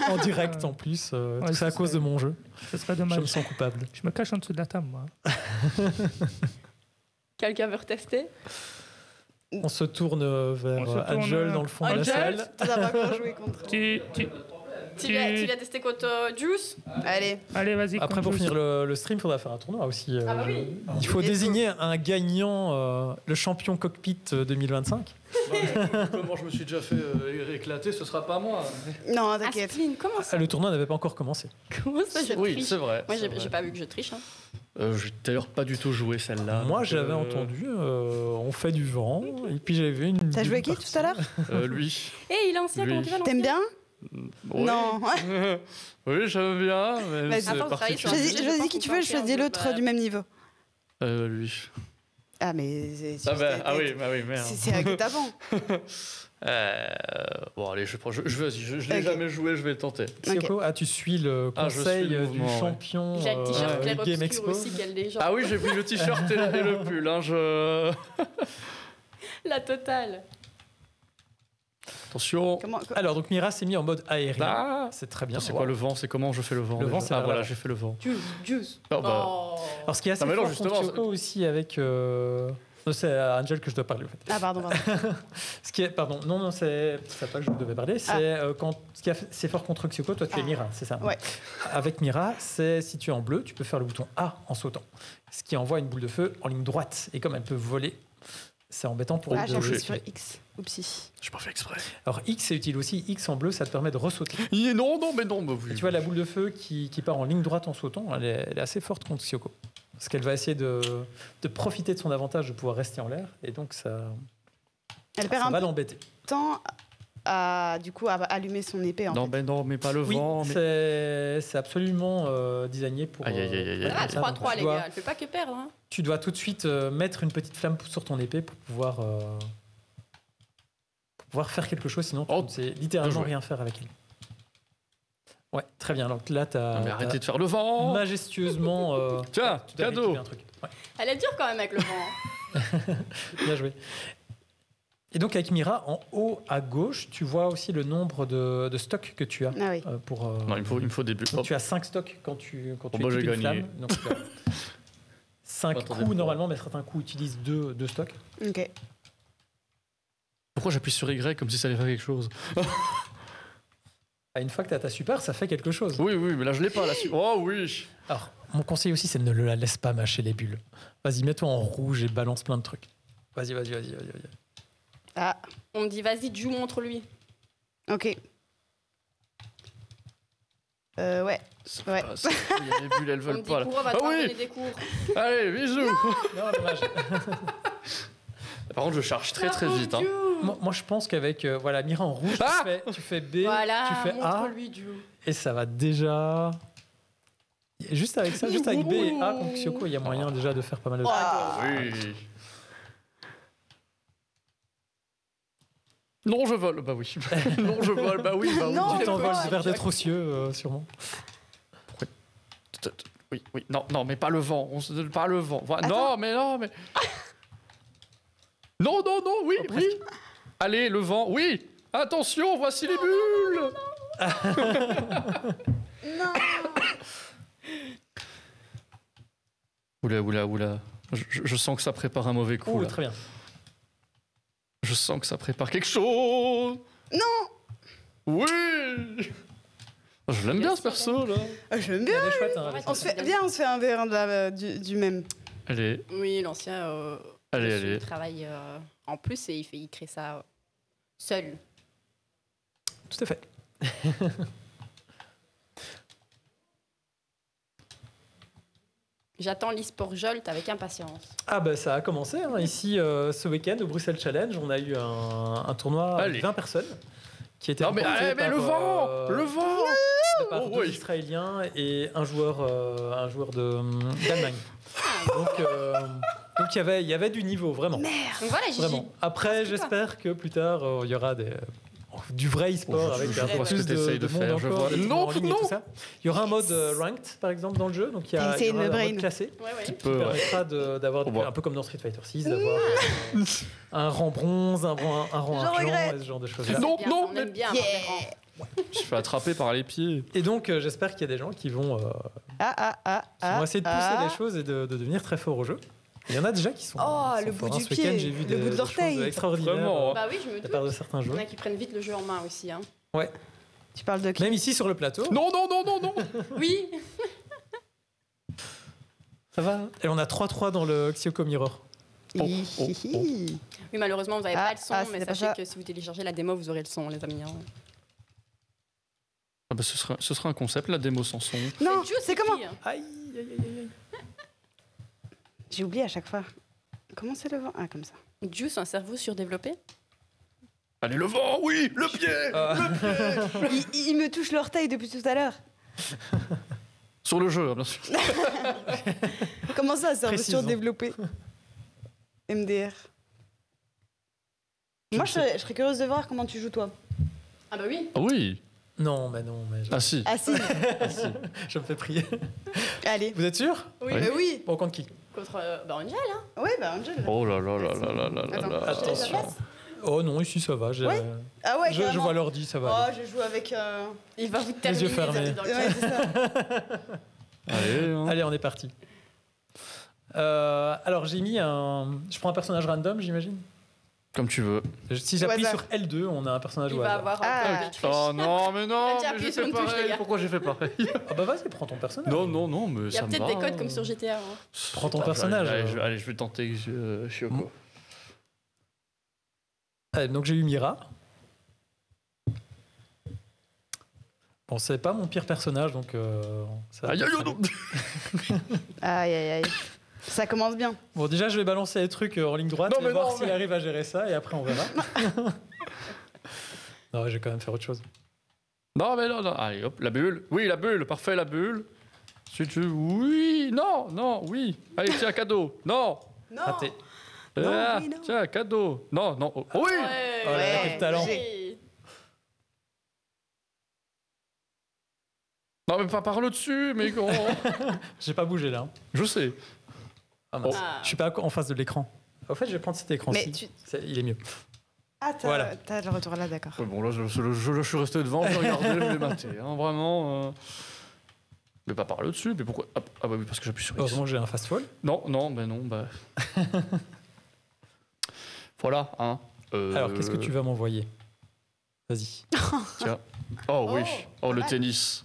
Speaker 4: en direct en plus. Tout ça à cause de mon jeu.
Speaker 5: Ce serait dommage.
Speaker 4: Je me sens coupable.
Speaker 5: Je me cache en dessous de la table, moi.
Speaker 1: Quelqu'un veut retester?
Speaker 4: On se tourne vers Angel dans le fond de la salle.
Speaker 6: Tu vas pas jouer contre.
Speaker 1: Tu vas tester contre Juice.
Speaker 5: Allez, vas-y.
Speaker 4: Après, pour finir le stream, il faudra faire un tournoi aussi.
Speaker 1: Oui.
Speaker 4: Il faut désigner un gagnant, le champion cockpit 2025.
Speaker 3: Comment je me suis déjà fait éclater, ce sera pas moi.
Speaker 6: Non, t'inquiète.
Speaker 1: Astline, comment ça?
Speaker 4: Le tournoi n'avait pas encore commencé.
Speaker 1: Comment ça, je triche?
Speaker 3: Oui, c'est vrai.
Speaker 1: Moi, j'ai pas vu que je triche. Hein.
Speaker 3: J'ai d'ailleurs pas du tout joué celle-là.
Speaker 4: Moi, j'avais entendu, on fait du vent, et puis j'avais vu une.
Speaker 6: T'as joué qui tout à l'heure?
Speaker 3: Lui.
Speaker 1: Et il est ancien, comment tu vas?
Speaker 6: T'aimes bien?
Speaker 3: Oui.
Speaker 6: Non.
Speaker 3: Oui, j'aime bien. Mais c'est particulier.
Speaker 6: Choisis qui tu veux, je choisis l'autre du même niveau.
Speaker 3: Lui.
Speaker 6: Ah, mais.
Speaker 3: oui, merde.
Speaker 6: C'est un guet avant.
Speaker 3: Bon, allez, je l'ai jamais joué, je vais le tenter.
Speaker 4: Sioko, tu suis le conseil du champion
Speaker 1: J'ai le t-shirt Claire
Speaker 4: Game
Speaker 1: Obscur
Speaker 4: Expo.
Speaker 1: aussi, qu'elle déjà.
Speaker 3: Ah oui, j'ai pris le t-shirt et le pull.
Speaker 1: La totale.
Speaker 3: Attention.
Speaker 4: Alors, donc Mira s'est mis en mode aérien. C'est très bien.
Speaker 3: C'est quoi le vent? C'est comment je fais le vent?
Speaker 4: Le vent, c'est
Speaker 3: voilà, j'ai fait le vent.
Speaker 1: Juice.
Speaker 4: Alors, ce qui est assez fort contre Sioko aussi avec... c'est à Angel que je dois parler, en fait.
Speaker 6: Ah, pardon.
Speaker 4: Ce qui est... Pardon. Non, c'est à toi que je devais parler. C'est ce qui est assez fort contre Sioko, toi, tu es Mira, c'est ça?
Speaker 6: Ouais.
Speaker 4: Avec Mira, c'est si tu es en bleu, tu peux faire le bouton A en sautant. Ce qui envoie une boule de feu en ligne droite. Et comme elle peut voler, c'est embêtant pour elle de
Speaker 6: j'ai sur X. Oupsie.
Speaker 3: J'ai pas fait exprès.
Speaker 4: Alors X, c'est utile aussi. X en bleu, ça te permet de ressauter.
Speaker 3: Non.
Speaker 4: Et tu vois la boule de feu qui part en ligne droite en sautant, elle est assez forte contre Sioko. Parce qu'elle va essayer de profiter de son avantage de pouvoir rester en l'air. Et donc ça va l'embêter.
Speaker 6: Temps à allumer son épée.
Speaker 3: Non, mais pas le vent.
Speaker 4: C'est absolument designé pour...
Speaker 1: 3-3, les gars. Elle fait pas que perdre. Hein.
Speaker 4: Tu dois tout de suite mettre une petite flamme sur ton épée pour pouvoir faire quelque chose. Sinon, tu ne sais littéralement rien faire avec elle. Ouais, très bien. Donc là,
Speaker 3: mais arrêtez de faire le vent.
Speaker 4: Majestueusement...
Speaker 3: Tiens, cadeau.
Speaker 4: Un truc. Ouais.
Speaker 1: Elle est dure quand même avec le vent.
Speaker 4: Bien joué. Et donc avec Mira, en haut à gauche, tu vois aussi le nombre de stocks que tu as.
Speaker 6: Ah oui.
Speaker 3: Non, il me faut des bulles.
Speaker 4: Tu as 5 stocks quand tu
Speaker 3: j'ai
Speaker 4: une
Speaker 3: gagné.
Speaker 4: flamme. Donc, 5 coups normalement, mais certains coups utilisent 2 stocks.
Speaker 6: Ok.
Speaker 3: Pourquoi j'appuie sur Y comme si ça allait faire quelque chose?
Speaker 4: Une fois que tu as ta super, ça fait quelque chose.
Speaker 3: Oui, mais là je l'ai pas. Oh oui.
Speaker 4: Alors, mon conseil aussi, c'est de ne la laisse pas mâcher les bulles. Vas-y, mets-toi en rouge et balance plein de trucs. Vas-y.
Speaker 1: Ah, on me dit vas-y, joue, montre-lui.
Speaker 6: Ok. Ouais.
Speaker 3: Il y a les bulles, elles veulent pas.
Speaker 1: On va te donner des cours.
Speaker 3: Allez, bisous.
Speaker 4: Non, dommage.
Speaker 3: Par contre, je charge très vite. Hein.
Speaker 4: Moi, je pense qu'avec Mira en rouge, tu fais B, tu fais A, et ça va déjà... Juste avec ça, juste avec B et A, contre Sioko, il y a moyen déjà de faire pas mal de choses.
Speaker 3: Oui. Non, je vole. Bah oui. Non, je vole. Bah oui.
Speaker 6: Non,
Speaker 4: tu t'envoles vers des trossieux, sûrement.
Speaker 3: Pourquoi? Oui. Non, mais pas le vent. Pas le vent. Non, mais... Non, oui. Allez, le vent, oui. Attention, voici les bulles.
Speaker 6: Non.
Speaker 3: Oula. Je sens que ça prépare un mauvais coup. Là.
Speaker 4: Très bien.
Speaker 3: Je sens que ça prépare quelque chose.
Speaker 6: Non.
Speaker 3: Oui. Je l'aime bien ce perso là.
Speaker 6: J'aime bien.
Speaker 4: Chouette,
Speaker 6: On se fait un verre du même.
Speaker 3: Allez.
Speaker 1: Oui, l'ancien.
Speaker 3: Allez.
Speaker 1: Il travaille en plus et il crée ça seul.
Speaker 4: Tout à fait.
Speaker 1: J'attends l'e-sport Jolt avec impatience.
Speaker 4: Ah bah ça a commencé. Hein. Ici, ce week-end, au Bruxelles Challenge, on a eu un tournoi avec 20 personnes qui était
Speaker 3: mais le vent
Speaker 4: par 2 Israéliens et un joueur d'Allemagne. Donc il y avait du niveau, vraiment.
Speaker 6: Merde.
Speaker 1: Donc voilà,
Speaker 4: vraiment. Après, j'espère que plus tard, il y aura du vrai e-sport avec un peu plus de monde encore, en ligne et tout ça. Il y aura un mode ranked, par exemple, dans le jeu. Donc il y aura un mode classé qui permettra d'avoir, un peu comme dans Street Fighter 6, d'avoir un rang bronze, un rang argent, et ce genre de choses.
Speaker 3: Non,
Speaker 1: on aime bien.
Speaker 3: Je suis fait attraper par les pieds.
Speaker 4: Et donc, j'espère qu'il y a des gens qui vont essayer de pousser les choses et de devenir très forts au jeu. Il y en a déjà qui sont.
Speaker 6: Le bout du
Speaker 4: Ce week-end,
Speaker 6: pied,
Speaker 4: j'ai vu
Speaker 6: le bout de l'orteil.
Speaker 4: extraordinaires.
Speaker 3: Vraiment.
Speaker 1: Bah oui, je me
Speaker 4: De
Speaker 1: doute.
Speaker 4: la part de certains
Speaker 1: Il y en
Speaker 4: joueurs.
Speaker 1: a qui prennent vite le jeu en main aussi. Hein.
Speaker 4: Ouais.
Speaker 6: Tu parles de qui?
Speaker 4: Même ici sur le plateau.
Speaker 3: Non, non, non, non, non.
Speaker 1: Oui.
Speaker 4: Ça va. Et on a 3-3 dans le Xioko Mirror.
Speaker 6: Hi.
Speaker 1: Oui, malheureusement, vous n'avez pas le son, mais
Speaker 6: c'est pas
Speaker 1: sachez
Speaker 6: ça.
Speaker 1: que si vous téléchargez la démo, vous aurez le son, les amis. Hein.
Speaker 3: Ah bah, ce sera un concept, la démo sans son.
Speaker 6: Non,
Speaker 1: Juste
Speaker 6: c'est comment?
Speaker 1: écrit, hein.
Speaker 4: Aïe, aïe, aïe, aïe.
Speaker 6: J'ai oublié à chaque fois. Comment c'est le vent? Ah, comme ça.
Speaker 1: Juice, un cerveau surdéveloppé.
Speaker 3: Allez, le vent, oui, le pied.
Speaker 6: Il me touche l'orteil depuis tout à l'heure.
Speaker 3: Sur le jeu, bien sûr.
Speaker 6: Comment ça, cerveau
Speaker 4: Précisons.
Speaker 6: surdéveloppé? MDR.
Speaker 4: Je
Speaker 6: Moi,
Speaker 4: ne
Speaker 6: je
Speaker 4: sais
Speaker 6: serais curieuse de voir comment tu joues, toi.
Speaker 1: Ah bah oui.
Speaker 3: Ah oui.
Speaker 4: Non, mais non. Mais
Speaker 3: Ah si.
Speaker 6: Ah si.
Speaker 4: je me fais prier.
Speaker 6: Allez.
Speaker 4: Vous êtes sûr?
Speaker 1: Oui.
Speaker 3: Ouais.
Speaker 6: Mais oui.
Speaker 4: Bon, contre qui?
Speaker 1: Contre Angel, hein.
Speaker 6: Oui, bah Angel.
Speaker 3: Oh là là là là là là
Speaker 1: Attends,
Speaker 3: là.
Speaker 1: je te laisse la
Speaker 4: Attention.
Speaker 1: place.
Speaker 4: Oh non, ici ça va.
Speaker 6: Ouais. Ah ouais,
Speaker 4: Je
Speaker 6: carrément.
Speaker 4: vois l'ordi, ça va.
Speaker 6: Oh,
Speaker 4: aller.
Speaker 6: je joue avec...
Speaker 1: Il va vous terminer
Speaker 4: yeux fermés.
Speaker 1: les amis, dans le
Speaker 6: Ouais,
Speaker 1: chat.
Speaker 6: c'est ça.
Speaker 3: Allez, hein.
Speaker 4: Allez, on est parti. Alors, j'ai mis un. Je prends un personnage random, j'imagine.
Speaker 3: Comme tu veux.
Speaker 4: Si j'appuie
Speaker 6: Au
Speaker 4: sur
Speaker 6: hasard.
Speaker 4: L2, on a un personnage
Speaker 1: Il
Speaker 4: au
Speaker 1: va
Speaker 4: hasard.
Speaker 1: avoir
Speaker 6: Ah.
Speaker 1: un peu de triche.
Speaker 3: Oh non, mais
Speaker 1: Il a
Speaker 3: non,
Speaker 1: déjà
Speaker 3: mais
Speaker 1: appuyé
Speaker 3: j'ai
Speaker 1: sur
Speaker 3: fait
Speaker 1: une touche, les
Speaker 3: pareil.
Speaker 1: gars.
Speaker 3: Pourquoi j'ai fait pareil?
Speaker 4: Ah bah vas-y, prends ton personnage.
Speaker 3: Non, non, non, mais
Speaker 1: Il y
Speaker 3: ça
Speaker 1: a
Speaker 3: me
Speaker 1: peut-être
Speaker 3: va,
Speaker 1: des codes
Speaker 3: hein.
Speaker 1: comme sur GTA. Hein.
Speaker 4: Prends ton
Speaker 3: Allez,
Speaker 4: personnage.
Speaker 3: Allez, je vais tenter Shioko.
Speaker 4: Allez, donc j'ai eu Mira. Bon, c'est pas mon pire personnage, donc. Ça va
Speaker 3: Aïe, aïe,
Speaker 4: peut-être
Speaker 3: non.
Speaker 6: Aïe, aïe, aïe. Ça commence bien.
Speaker 4: Bon, déjà, je vais balancer les trucs en ligne droite
Speaker 3: Non,
Speaker 4: et
Speaker 3: mais
Speaker 4: voir
Speaker 3: non,
Speaker 4: s'il
Speaker 3: mais-
Speaker 4: arrive à gérer ça, et après on verra. Non, ouais, je vais quand même faire autre chose.
Speaker 3: Non, mais non, non. Allez, hop, la bulle. Oui, la bulle, parfait, la bulle. Si tu... Oui, non, non, oui. Allez, tiens, cadeau. Non.
Speaker 6: Non.
Speaker 4: Raté.
Speaker 6: Non,
Speaker 3: Ah,
Speaker 6: oui, non.
Speaker 3: tiens, cadeau. Non, non. Oh, oui.
Speaker 1: Ouais.
Speaker 4: Oh là là, quel talent.
Speaker 1: J'ai-
Speaker 3: Non, mais pas par le dessus, mais comment?
Speaker 4: J'ai pas bougé là. Hein.
Speaker 3: Je sais.
Speaker 4: Ah, mince.
Speaker 1: Ah.
Speaker 4: Je suis pas en face de l'écran. En fait, je vais prendre cet écran-ci.
Speaker 6: Mais tu...
Speaker 4: Il est mieux.
Speaker 6: Ah, t'as
Speaker 4: Voilà.
Speaker 6: t'as le retour là, d'accord.
Speaker 3: Ouais, bon, là, je suis resté devant, je regardais, je l'ai maté. Hein, vraiment. Mais pas par le dessus, mais pourquoi? Ah bah oui, parce que j'appuie sur X.
Speaker 4: Heureusement que j'ai un fast fall.
Speaker 3: Non, non, ben non, bah. Voilà, hein.
Speaker 4: Alors, qu'est-ce que tu vas m'envoyer? Vas-y.
Speaker 3: Tiens. Oh oui. Oh, le
Speaker 6: mal.
Speaker 3: tennis.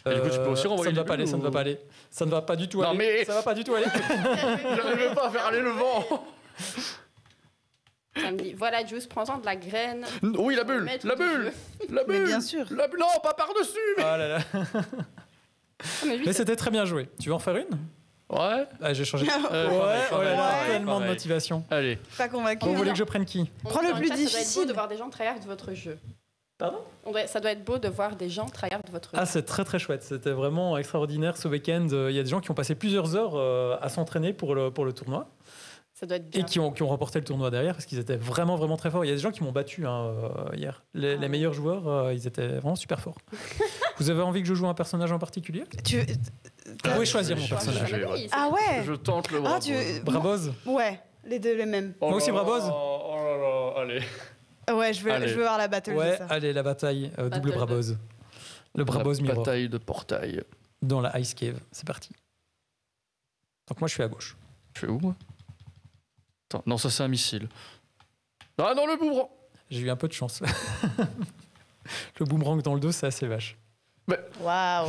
Speaker 3: Et du coup, tu peux aussi renvoyer
Speaker 4: Ça ne va
Speaker 3: des
Speaker 4: pas aller,
Speaker 3: bulles
Speaker 4: ça ne va
Speaker 3: ou-
Speaker 4: pas aller. Ça ne va pas du tout
Speaker 3: Non,
Speaker 4: aller.
Speaker 3: mais-
Speaker 4: Ça va pas du tout aller.
Speaker 3: J'arrivais pas à faire aller le vent.
Speaker 1: Ça me dit, voilà, Juice, prends-en de la graine.
Speaker 3: Oui, la bulle,
Speaker 1: Maître
Speaker 3: la
Speaker 1: du
Speaker 3: bulle,
Speaker 1: jeu.
Speaker 3: la
Speaker 6: Mais
Speaker 3: bulle.
Speaker 6: bien sûr.
Speaker 3: La bulle. Non, pas par-dessus.
Speaker 4: Oh là là.
Speaker 1: Ah, mais lui,
Speaker 4: Mais
Speaker 1: c'est-
Speaker 4: c'était très bien joué. Tu veux en faire une?
Speaker 3: Ouais.
Speaker 4: Ah, j'ai changé.
Speaker 6: Ouais,
Speaker 4: Ouais, oh là là,
Speaker 3: pareil,
Speaker 4: tellement de
Speaker 3: pareil.
Speaker 4: motivation.
Speaker 3: Allez.
Speaker 6: Pas convaincu.
Speaker 4: Vous voulez que je prenne qui?
Speaker 1: on
Speaker 6: Prends
Speaker 1: dit
Speaker 6: le
Speaker 1: dans
Speaker 6: plus
Speaker 1: chat, Ça doit être beau
Speaker 6: difficile.
Speaker 1: de voir des gens tryhard de votre jeu.
Speaker 4: Pardon?
Speaker 1: Ça doit être beau de voir des gens tryhard de votre jeu.
Speaker 4: Ah, c'est très très chouette. C'était vraiment extraordinaire ce week-end. Il y a des gens qui ont passé plusieurs heures à s'entraîner pour le tournoi
Speaker 1: Ça doit être
Speaker 4: et
Speaker 1: bien.
Speaker 4: qui ont remporté le tournoi derrière parce qu'ils étaient vraiment vraiment très forts. Il y a des gens qui m'ont battu hein, hier. Les
Speaker 1: ouais.
Speaker 4: meilleurs joueurs, ils étaient vraiment super forts. Vous avez envie que je joue un personnage en particulier?
Speaker 6: Tu...
Speaker 4: Vous pouvez choisir mon
Speaker 3: je-
Speaker 4: personnage.
Speaker 3: je-
Speaker 1: Oui, c'est-
Speaker 6: Ah ouais.
Speaker 3: Je tente le
Speaker 6: Ah,
Speaker 3: bravo.
Speaker 4: Braboz.
Speaker 6: Ouais, les deux les mêmes.
Speaker 3: Oh
Speaker 4: Moi aussi,
Speaker 3: là là,
Speaker 4: Braboz.
Speaker 3: Oh là là, allez.
Speaker 6: Ouais, je veux
Speaker 3: Allez.
Speaker 6: voir la battle
Speaker 4: Ouais,
Speaker 6: de ça.
Speaker 4: allez, la bataille, double
Speaker 1: Battle de-
Speaker 4: Braboz. Le Braboz
Speaker 3: La
Speaker 4: Mirror
Speaker 3: bataille de portail.
Speaker 4: dans la Ice Cave. C'est parti. Donc moi, je suis à gauche.
Speaker 3: Je fais où, moi? Attends, non, ça c'est un missile. Ah non, le boomerang.
Speaker 4: J'ai eu un peu de chance. Le boomerang dans le dos, c'est assez vache.
Speaker 6: Waouh.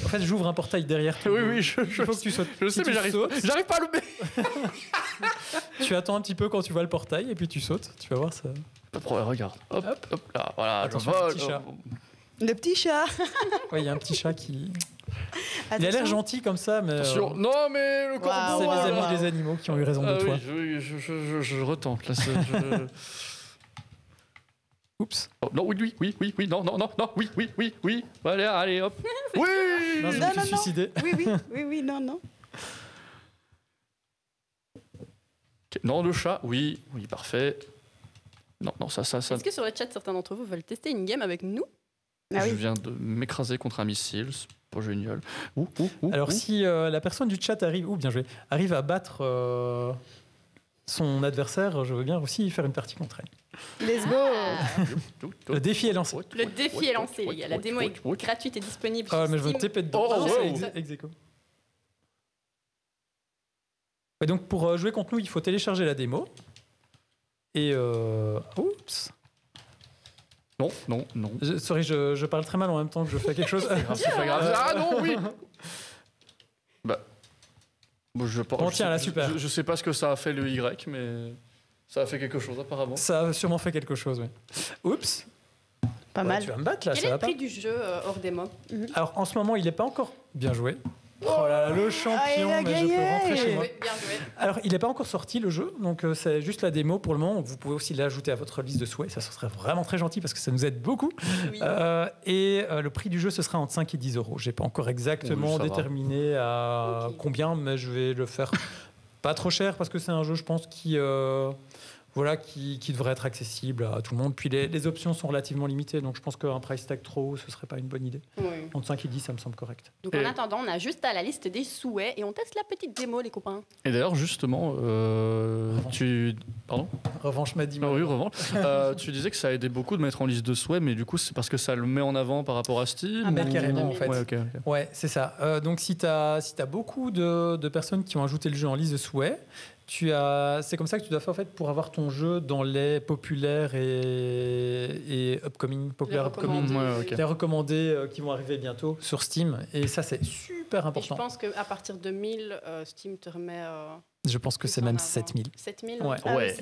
Speaker 4: En fait, j'ouvre un portail derrière toi.
Speaker 3: Oui, oui,
Speaker 4: Il faut que tu sautes.
Speaker 3: je
Speaker 4: Si
Speaker 3: sais, mais
Speaker 4: tu sautes,
Speaker 3: j'arrive pas à louper.
Speaker 4: tu attends un petit peu quand tu vois le portail et puis tu sautes. Tu vas voir ça.
Speaker 3: Pas de problème, regarde. Hop,
Speaker 4: Hop.
Speaker 3: hop, là, voilà.
Speaker 4: Attention,
Speaker 3: je
Speaker 4: le
Speaker 3: vole.
Speaker 4: petit chat.
Speaker 6: Le petit chat.
Speaker 4: Ouais, il y a un petit chat qui. Il a l'air
Speaker 6: Attention.
Speaker 4: gentil comme ça, mais.
Speaker 3: Attention. Non, mais le corbeau.
Speaker 6: Waouh,
Speaker 4: c'est
Speaker 6: waouh,
Speaker 4: les amis
Speaker 6: waouh.
Speaker 4: des animaux qui ont eu raison de
Speaker 3: Ah
Speaker 4: toi.
Speaker 3: oui, je retente. Là,
Speaker 4: Oups.
Speaker 3: Oh, non, oui, non, oui. Allez, allez, hop. Oui.
Speaker 4: Non, je
Speaker 6: Non,
Speaker 4: me suis
Speaker 6: non, non.
Speaker 4: suicidé.
Speaker 6: Oui, non.
Speaker 3: Ok, non, le chat, oui, parfait. Non, ça.
Speaker 1: Est-ce que sur le chat, certains d'entre vous veulent tester une game avec nous?
Speaker 6: Ah
Speaker 3: Je
Speaker 6: oui.
Speaker 3: viens de m'écraser contre un missile, c'est pas génial. Ouh,
Speaker 4: Alors, si la personne du chat arrive à battre son adversaire, je veux bien aussi faire une partie contre elle.
Speaker 6: Let's go.
Speaker 4: Le défi est lancé.
Speaker 1: Le défi est lancé, les gars. La démo est gratuite et disponible
Speaker 4: Ah,
Speaker 1: sur
Speaker 4: mais je veux me
Speaker 1: Steam.
Speaker 4: taper dedans.
Speaker 3: Oh,
Speaker 4: Ah,
Speaker 3: wow.
Speaker 4: c'est ex aequo. Et donc pour jouer contre nous, il faut télécharger la démo. Et oups.
Speaker 3: Non.
Speaker 4: Sorry, je parle très mal en même temps que je fais quelque chose.
Speaker 3: C'est pas grave. Ah non, oui. Bon,
Speaker 4: tiens, là, super.
Speaker 3: Je sais pas ce que ça a fait le Y, mais ça a fait quelque chose apparemment.
Speaker 4: Ça a sûrement fait quelque chose, oui. Oups.
Speaker 6: Pas mal.
Speaker 4: Tu vas me battre là,
Speaker 1: Quel
Speaker 4: ça
Speaker 1: est
Speaker 4: va
Speaker 1: le prix
Speaker 4: pas.
Speaker 1: du jeu hors démo?
Speaker 4: Alors en ce moment, il n'est pas encore bien joué. Oh là là, le champion,
Speaker 6: il a
Speaker 4: mais je
Speaker 6: gagné.
Speaker 4: peux rentrer chez moi.
Speaker 1: Oui, bien joué.
Speaker 4: Alors, il n'est pas encore sorti le jeu, donc c'est juste la démo pour le moment. Vous pouvez aussi l'ajouter à votre liste de souhaits, ça serait vraiment très gentil parce que ça nous aide beaucoup.
Speaker 1: Oui.
Speaker 4: Le prix du jeu, ce sera entre 5 et 10 euros. Je n'ai pas encore exactement déterminé à combien, mais je vais le faire pas trop cher parce que c'est un jeu, je pense, qui devrait être accessible à tout le monde. Puis les options sont relativement limitées, donc je pense qu'un price tag trop haut, ce serait pas une bonne idée.
Speaker 1: Oui.
Speaker 4: Entre 5 et 10, ça me semble correct.
Speaker 1: Donc en attendant, on a juste à la liste des souhaits et on teste la petite démo, les copains.
Speaker 3: Et d'ailleurs, justement, Pardon ?
Speaker 4: Revanche m'a dit.
Speaker 3: Ah oui, revanche. Tu disais que ça a aidé beaucoup de mettre en liste de souhaits, mais du coup, c'est parce que ça le met en avant par rapport à Steam.
Speaker 4: Ah, carrément, en fait.
Speaker 3: Ouais, ok.
Speaker 4: Ouais, c'est ça. Donc, si tu as beaucoup de personnes qui ont ajouté le jeu en liste de souhaits, c'est comme ça que tu dois faire en fait pour avoir ton jeu dans les populaires et upcoming, les recommandés qui vont arriver bientôt sur Steam. Et ça, c'est super important.
Speaker 1: Et je pense qu'à partir de 1000, Steam te remet.
Speaker 4: Je pense que c'est même 7000.
Speaker 1: 7000
Speaker 4: Ouais,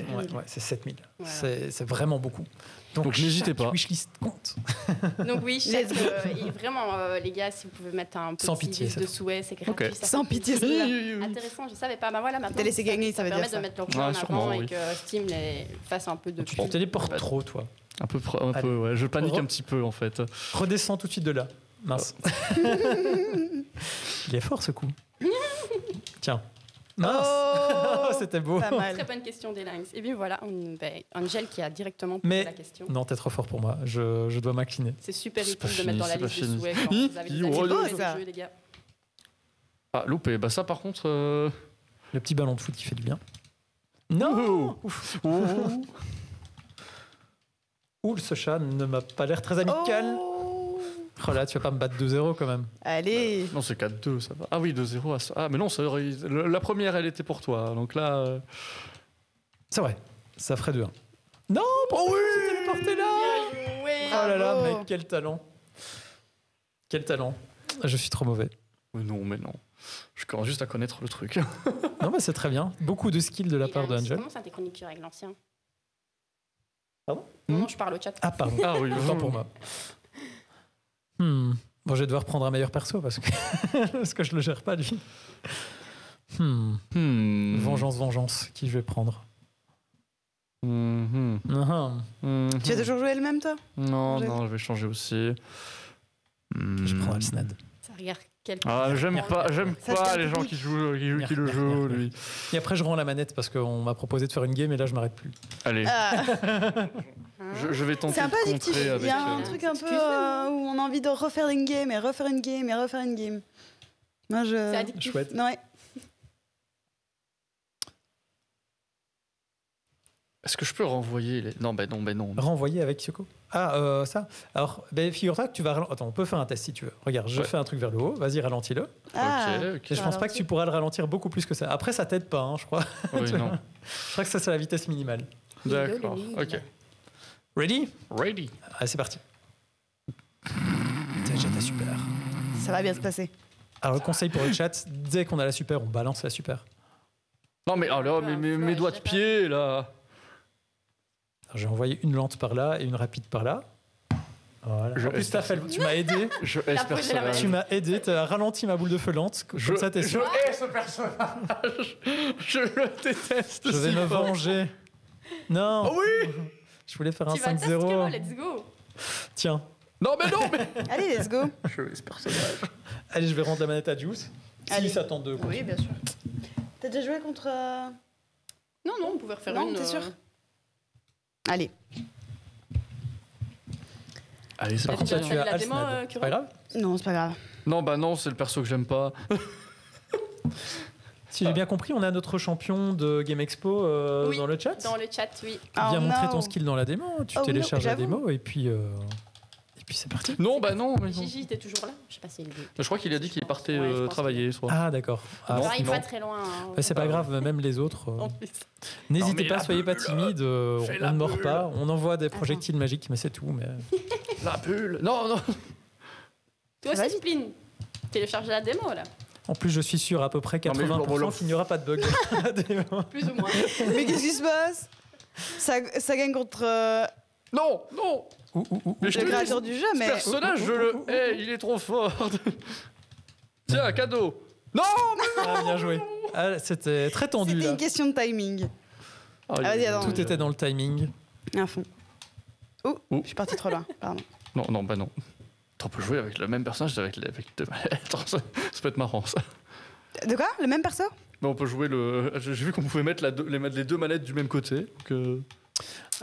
Speaker 4: c'est 7000. Voilà. C'est vraiment beaucoup. Donc
Speaker 3: n'hésitez pas.
Speaker 4: Wishlist compte.
Speaker 1: Donc oui, je sais que vraiment, les gars, si vous pouvez mettre un petit liste de souhaits, c'est gratuit.
Speaker 3: Okay.
Speaker 6: Sans pitié.
Speaker 1: Intéressant, je savais pas. Bah voilà, maintenant,
Speaker 6: t'as laissé gagner, ça veut dire
Speaker 1: permet
Speaker 6: ça.
Speaker 1: de mettre leur jeu en avant et que Steam les fasse un peu de.
Speaker 4: Tu te téléportes trop, toi.
Speaker 3: Un peu, ouais. Je panique un petit peu, en fait.
Speaker 4: Redescends tout de suite de là. Mince. Il est fort, ce coup. Tiens. Mince.
Speaker 6: Oh,
Speaker 4: c'était beau.
Speaker 6: Pas mal.
Speaker 1: Très bonne question des Lynx. Et bien voilà, Angel qui a directement posé la question.
Speaker 4: Non, t'es trop fort pour moi. Je dois m'incliner.
Speaker 1: C'est super utile de mettre dans la liste de souhaits quand vous avez des
Speaker 6: ça.
Speaker 1: jeux, les gars.
Speaker 3: Ah, loupé. Bah ça, par contre...
Speaker 4: Le petit ballon de foot, il fait du bien. Non. Ouh, ce chat ne m'a pas l'air très amical. Oh là, tu vas pas me battre 2-0 quand même.
Speaker 6: Allez.
Speaker 3: Non, c'est 4-2, ça va. Ah oui, 2-0. Ah, mais non, la première, elle était pour toi. Donc là...
Speaker 4: C'est vrai, ça ferait 2-1. Non, oh oui, tu t'es téléporté là.
Speaker 1: Bien joué.
Speaker 4: Oh là là, mec, quel talent. Quel talent. Je suis trop mauvais.
Speaker 3: Non, mais non. Je commence juste à connaître le truc.
Speaker 4: Non, mais c'est très bien. Beaucoup de skills de la part de Angel.
Speaker 1: Comment ça tes chroniques avec l'ancien?
Speaker 4: Pardon?
Speaker 1: Non, je parle au chat.
Speaker 4: Ah, pardon. Ah oui, autant pour moi. Bon, je vais devoir prendre un meilleur perso parce que je le gère pas, lui. Vengeance. Qui je vais prendre?
Speaker 6: Tu as toujours joué le même, toi?
Speaker 3: Non, je vais changer aussi.
Speaker 4: Je prends Alsnad.
Speaker 1: Ça regarde quel.
Speaker 3: Ah, j'aime pas les gens qui le jouent, lui.
Speaker 4: Et après, je rends la manette parce qu'on m'a proposé de faire une game et là, je m'arrête plus.
Speaker 3: Allez. Je vais tenter
Speaker 6: c'est un peu
Speaker 3: de
Speaker 6: addictif.
Speaker 3: contrer avec...
Speaker 6: Il y a un truc un peu où on a envie de refaire une game et refaire une game et refaire une game. Moi,
Speaker 1: C'est addictif.
Speaker 4: Chouette.
Speaker 6: Ouais.
Speaker 3: Est-ce que je peux renvoyer les... Non.
Speaker 4: Renvoyer avec Kyoko. Ah, ça. Alors, figure-toi que tu vas... Attends, on peut faire un test si tu veux. Regarde, je fais un truc vers le haut. Vas-y, ralentis-le.
Speaker 3: Ok.
Speaker 4: Et je pense pas que tu pourras le ralentir beaucoup plus que ça. Après, ça t'aide pas, je crois.
Speaker 3: Oui, non.
Speaker 4: Je crois que ça, c'est la vitesse minimale.
Speaker 3: D'accord, ok.
Speaker 4: Ready?
Speaker 3: Ready.
Speaker 4: Allez, c'est parti. J'étais super.
Speaker 6: Ça va bien se passer.
Speaker 4: Alors, le conseil pour le chat, dès qu'on a la super, on balance la super.
Speaker 3: Non, mais alors, mes doigts de pied, là...
Speaker 4: J'ai envoyé une lente par là et une rapide par là. Voilà. En plus, tu m'as aidé. Tu m'as aidé, tu as ralenti ma boule de feu lente.
Speaker 3: Je hais ce personnage. Je le déteste.
Speaker 4: Je vais me venger. Non.
Speaker 3: Oh oui.
Speaker 4: Je voulais faire un 5-0.
Speaker 1: Let's go.
Speaker 4: Tiens.
Speaker 3: Non.
Speaker 6: Allez, let's go.
Speaker 3: Je hais ce personnage.
Speaker 4: Allez, je vais rendre la manette à Juice.
Speaker 6: Allez.
Speaker 4: Si ça tente de continuer.
Speaker 6: Oui, bien sûr. T'as déjà joué contre...
Speaker 1: Non, on pouvait refaire
Speaker 6: non,
Speaker 1: une...
Speaker 6: t'es sûr? Allez.
Speaker 3: Allez, c'est
Speaker 4: Par contre, là, tu as
Speaker 1: la démo,
Speaker 4: Alsnad. C'est pas grave?
Speaker 6: Non, c'est pas grave.
Speaker 3: Non, c'est le perso que j'aime pas.
Speaker 4: Si j'ai bien compris, on a notre champion de Game Expo dans le chat.
Speaker 1: Dans le chat, oui.
Speaker 4: Viens montrer ton skill dans la démo. Tu télécharges la démo et puis puis c'est parti.
Speaker 3: Non, bah non. Mais non.
Speaker 1: Gigi, t'es toujours là? Je sais pas s'il est.
Speaker 3: Je crois qu'il a dit qu'il partait travailler.
Speaker 4: Ah, d'accord.
Speaker 1: Il est pas très loin. Hein.
Speaker 4: C'est pas grave, même les autres. N'hésitez pas, soyez pas timide. On ne mord pas. On envoie des projectiles magiques, mais c'est tout. Mais...
Speaker 3: La bulle. Non.
Speaker 1: Toi aussi, Spline. Télécharge la démo, là.
Speaker 4: En plus, je suis sûr à peu près 80% qu'il n'y aura pas de bug.
Speaker 1: Plus ou moins.
Speaker 6: Mais qu'est-ce qui se passe? Ça gagne contre
Speaker 3: Non.
Speaker 6: le créateur du jeu, mais...
Speaker 3: Ce personnage, je le hais, il est trop fort. Tiens, un cadeau. Non,
Speaker 4: bien joué. C'était très tendu,
Speaker 6: C'était
Speaker 4: là.
Speaker 6: une question de timing. Vas-y, attends.
Speaker 4: Tout était dans le timing.
Speaker 6: À fond. Je suis partie trop loin, pardon.
Speaker 3: Non. On peut jouer avec le même personnage avec deux manettes. Ça peut être marrant, ça.
Speaker 6: De quoi? Le même perso?
Speaker 3: Mais on peut jouer J'ai vu qu'on pouvait mettre les deux manettes du même côté.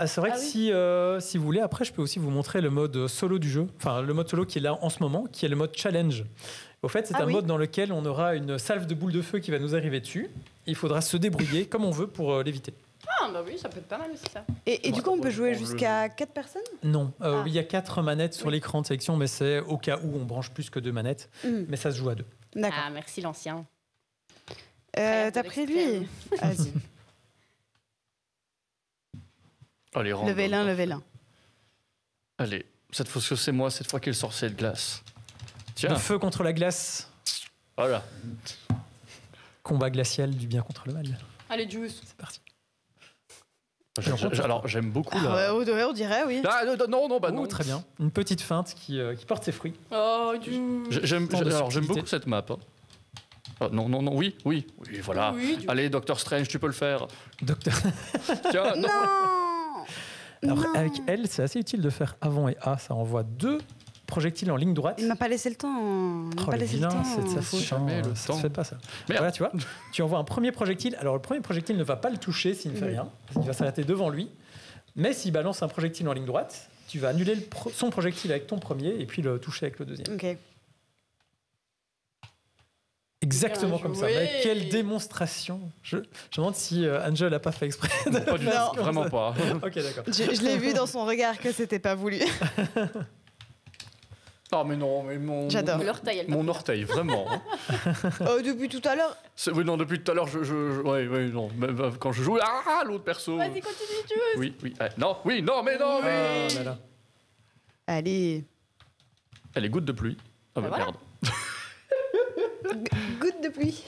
Speaker 4: C'est vrai que si vous voulez, après, je peux aussi vous montrer le mode solo du jeu. Enfin, le mode solo qui est là en ce moment, qui est le mode challenge. Au fait, c'est un mode dans lequel on aura une salve de boules de feu qui va nous arriver dessus. Il faudra se débrouiller comme on veut pour l'éviter.
Speaker 1: Ah, bah oui, ça peut être pas mal aussi, ça.
Speaker 6: Et du coup, on peut jouer jusqu'à 4 personnes?
Speaker 4: Non, il y a 4 manettes sur l'écran de sélection, mais c'est au cas où on branche plus que 2 manettes. Mais ça se joue à 2.
Speaker 6: D'accord.
Speaker 1: Ah, merci l'ancien.
Speaker 6: T'as pris lui? Vas-y.
Speaker 3: Allez, rentre.
Speaker 6: Level 1.
Speaker 3: Allez, cette fois c'est moi, cette fois quel sorcier de glace. Tiens.
Speaker 4: Le feu contre la glace.
Speaker 3: Voilà.
Speaker 4: Combat glacial du bien contre le mal.
Speaker 1: Allez, Juice.
Speaker 4: C'est parti.
Speaker 3: Alors, j'aime beaucoup
Speaker 6: on dirait, oui.
Speaker 3: Ah, non.
Speaker 4: Très bien. Une petite feinte qui porte ses fruits.
Speaker 1: Oh, Juice.
Speaker 3: J'aime beaucoup cette map. Oh, non, oui, voilà.
Speaker 1: Oui,
Speaker 3: allez, Doctor Strange, tu peux le faire. Tiens,
Speaker 6: non.
Speaker 4: Alors, avec elle, c'est assez utile de faire avant et A. Ça envoie 2 projectiles en ligne droite.
Speaker 6: Il m'a pas laissé le temps.
Speaker 4: C'est de sa faute.
Speaker 3: Jamais le
Speaker 4: ça
Speaker 3: temps.
Speaker 4: se fait pas, ça.
Speaker 3: Merde.
Speaker 4: Voilà, tu vois. Tu envoies un premier projectile. Alors, le premier projectile ne va pas le toucher s'il ne fait rien. Il va s'arrêter devant lui. Mais s'il balance un projectile en ligne droite, tu vas annuler son projectile avec ton premier et puis le toucher avec le deuxième.
Speaker 6: Ok.
Speaker 4: Exactement comme ça. Mais quelle démonstration. Je me demande si Angel n'a pas fait exprès.
Speaker 3: Pas du tout, vraiment pas.
Speaker 4: Ok, d'accord.
Speaker 6: Je l'ai vu dans son regard que c'était pas voulu.
Speaker 3: Ah, mais non, mais
Speaker 6: J'adore.
Speaker 3: Mon orteil, vraiment.
Speaker 6: Depuis tout à l'heure.
Speaker 3: Oui, non, depuis tout à l'heure, non. Quand je joue, l'autre perso.
Speaker 1: Vas-y, continue, tu veux.
Speaker 3: Oui. Non, mais non, mais.
Speaker 4: Là, là.
Speaker 6: Allez.
Speaker 3: Elle est goutte de pluie. Ah, bah,
Speaker 1: voilà.
Speaker 3: merde.
Speaker 6: Goutte de pluie.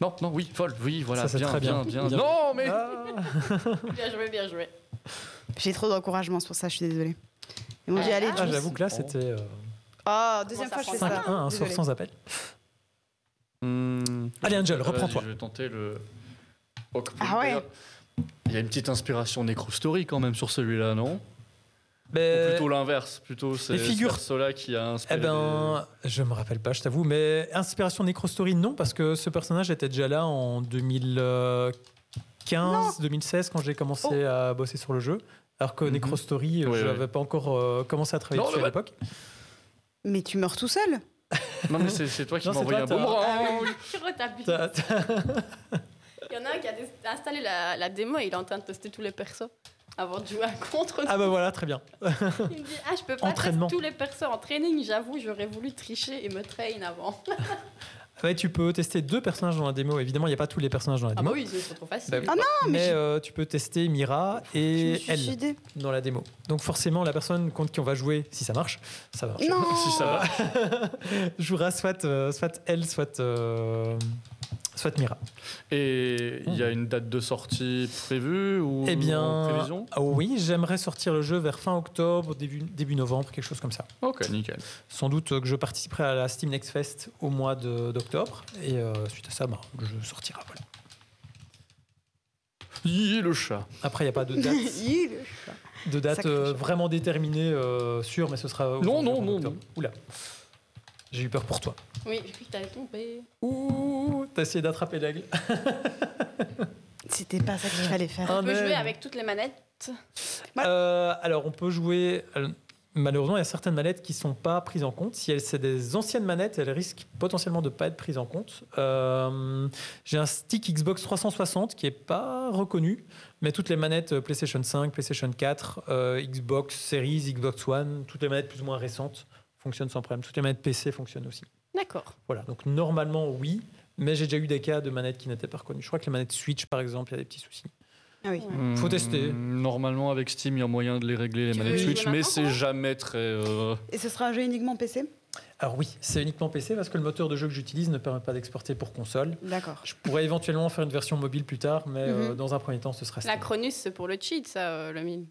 Speaker 3: Non, oui, folle, oui, voilà,
Speaker 4: ça, c'est
Speaker 3: bien,
Speaker 4: très bien.
Speaker 3: Non, mais.
Speaker 1: Bien joué.
Speaker 6: J'ai trop d'encouragement, c'est pour ça, je suis désolée. Ils m'ont dit, allez, Juice.
Speaker 4: J'avoue que là, c'était
Speaker 6: Deuxième fois, je fais ça.
Speaker 4: 5-1, un sort sans appel. Allez, Angel, reprends-toi.
Speaker 3: Je vais tenter le.
Speaker 6: Ah ouais.
Speaker 3: Il y a une petite inspiration Necrostory quand même sur celui-là, non? Ou plutôt l'inverse, c'est ce perso-là qui a inspiré.
Speaker 4: Je me rappelle pas, je t'avoue, mais inspiration Necrostory, non, parce que ce personnage était déjà là en 2015, 2016 quand j'ai commencé à bosser sur le jeu. Alors que Necrostory, je n'avais pas encore commencé à travailler dessus à l'époque.
Speaker 6: Mais tu meurs tout seul?
Speaker 3: Non, mais c'est toi qui m'as envoyé un boomerang.
Speaker 1: Tu retapes. Il y en a un qui a installé la démo et il est en train de tester tous les persos avant de jouer contre.
Speaker 4: Ah bah voilà, très bien.
Speaker 1: Il me dit, je peux pas tester tous les persos en training, j'avoue, j'aurais voulu tricher et me train avant.
Speaker 4: Ouais, tu peux tester 2 personnages dans la démo. Évidemment, il n'y a pas tous les personnages dans la démo.
Speaker 1: Ah bah oui, c'est trop facile.
Speaker 6: Ah non,
Speaker 4: mais tu peux tester Mira et elle dans la démo. Donc forcément, la personne contre qui on va jouer, si ça marche, ça marche.
Speaker 6: Non.
Speaker 3: Si ça marche,
Speaker 4: jouera soit elle, soit Mira.
Speaker 3: Et il y a une date de sortie prévue ou prévision?
Speaker 4: Oui, j'aimerais sortir le jeu vers fin octobre, début novembre, quelque chose comme ça.
Speaker 3: Ok, nickel.
Speaker 4: Sans doute que je participerai à la Steam Next Fest au mois d'octobre et suite à ça, le jeu sortira. Voilà.
Speaker 3: Le chat.
Speaker 4: Après, il n'y a pas de date, vraiment déterminée, sûre, mais ce sera.
Speaker 3: Non.
Speaker 4: Oula. J'ai eu peur pour toi.
Speaker 1: Oui, j'ai cru que t'allais tomber.
Speaker 4: Ouh, t'as essayé d'attraper l'aigle.
Speaker 6: C'était pas ça qu'il fallait faire.
Speaker 1: On peut jouer avec toutes les manettes.
Speaker 4: Alors, on peut jouer. malheureusement, il y a certaines manettes qui ne sont pas prises en compte. Si c'est des anciennes manettes, elles risquent potentiellement de ne pas être prises en compte. J'ai un stick Xbox 360 qui n'est pas reconnu, mais toutes les manettes PlayStation 5, PlayStation 4, Xbox Series, Xbox One, toutes les manettes plus ou moins récentes fonctionnent sans problème. Toutes les manettes PC fonctionnent aussi.
Speaker 1: D'accord.
Speaker 4: Voilà, donc normalement, oui, mais j'ai déjà eu des cas de manettes qui n'étaient pas reconnues. Je crois que les manettes Switch, par exemple, il y a des petits soucis.
Speaker 6: Ah oui.
Speaker 4: Faut tester.
Speaker 3: Normalement, avec Steam, il y a moyen de les régler, les manettes Switch, mais c'est jamais très...
Speaker 6: Et ce sera un jeu uniquement PC?
Speaker 4: Alors oui, c'est uniquement PC parce que le moteur de jeu que j'utilise ne permet pas d'exporter pour console.
Speaker 6: D'accord.
Speaker 4: Je pourrais éventuellement faire une version mobile plus tard, mais dans un premier temps, ce sera Steam.
Speaker 1: L'Acronus, c'est pour le cheat, ça, le mine.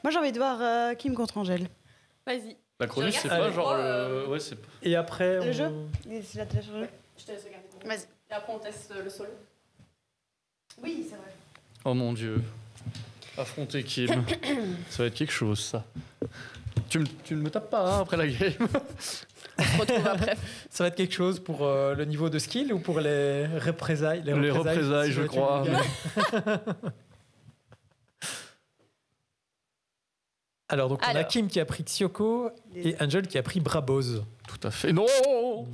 Speaker 6: Moi, j'ai envie de voir Kim contre Angèle.
Speaker 1: Vas-y.
Speaker 3: L'Acronus, c'est pas genre... Ouais, c'est...
Speaker 4: Et après,
Speaker 6: Le jeu c'est la télécharger.
Speaker 1: Je te laisse regarder.
Speaker 6: Vas-y.
Speaker 1: Et après, on teste le solo.
Speaker 6: Oui, c'est vrai.
Speaker 3: Oh mon Dieu. Affronter Kim. Ça va être quelque chose, ça. Tu ne me tapes pas hein, après la game.
Speaker 1: On se retrouve après.
Speaker 4: ça va être quelque chose pour le niveau de skill ou pour les représailles?
Speaker 3: Les représailles, je crois.
Speaker 4: Alors, donc, on a Kim qui a pris Xioko et Angel qui a pris Brabose.
Speaker 3: Tout à fait. Non,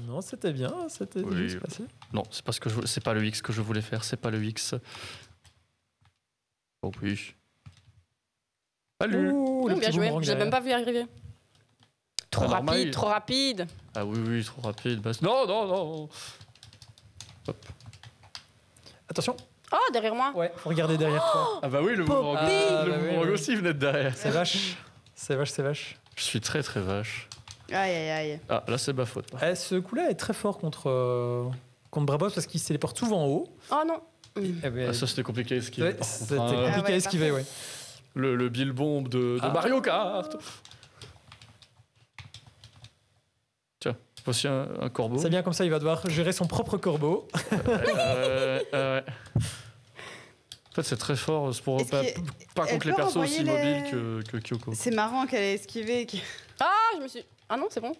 Speaker 4: non, c'était bien. C'était bien se passer.
Speaker 3: Non, c'est pas le X que je voulais faire. C'est pas le X. Oh oui. Salut.
Speaker 4: Ouh,
Speaker 1: bien joué. J'ai même pas vu arriver. Trop rapide,
Speaker 3: normal.
Speaker 1: trop rapide.
Speaker 3: Ah oui, trop rapide. Non, non, non. Hop.
Speaker 4: Attention.
Speaker 1: Oh, derrière moi.
Speaker 4: Ouais, faut regarder derrière toi.
Speaker 3: Ah bah oui, le mouvement aussi venait de derrière.
Speaker 4: C'est vache. C'est vache.
Speaker 3: Je suis très très vache.
Speaker 6: Aïe.
Speaker 3: Ah, là c'est ma faute.
Speaker 4: Ce coup-là est très fort contre Brabos parce qu'il se téléporte souvent en haut.
Speaker 1: Oh non.
Speaker 3: Ça c'était compliqué à esquiver.
Speaker 4: Ouais, c'était compliqué à esquiver, ouais.
Speaker 3: Le Bill Bomb de Mario Kart. Tiens, voici un corbeau.
Speaker 4: C'est bien comme ça, il va devoir gérer son propre corbeau.
Speaker 3: Ouais. En fait, c'est très fort. C'est pour pas contre les persos aussi mobiles que Kyoko.
Speaker 6: C'est marrant qu'elle ait esquivé.
Speaker 1: Ah, je me suis... Ah non, c'est bon.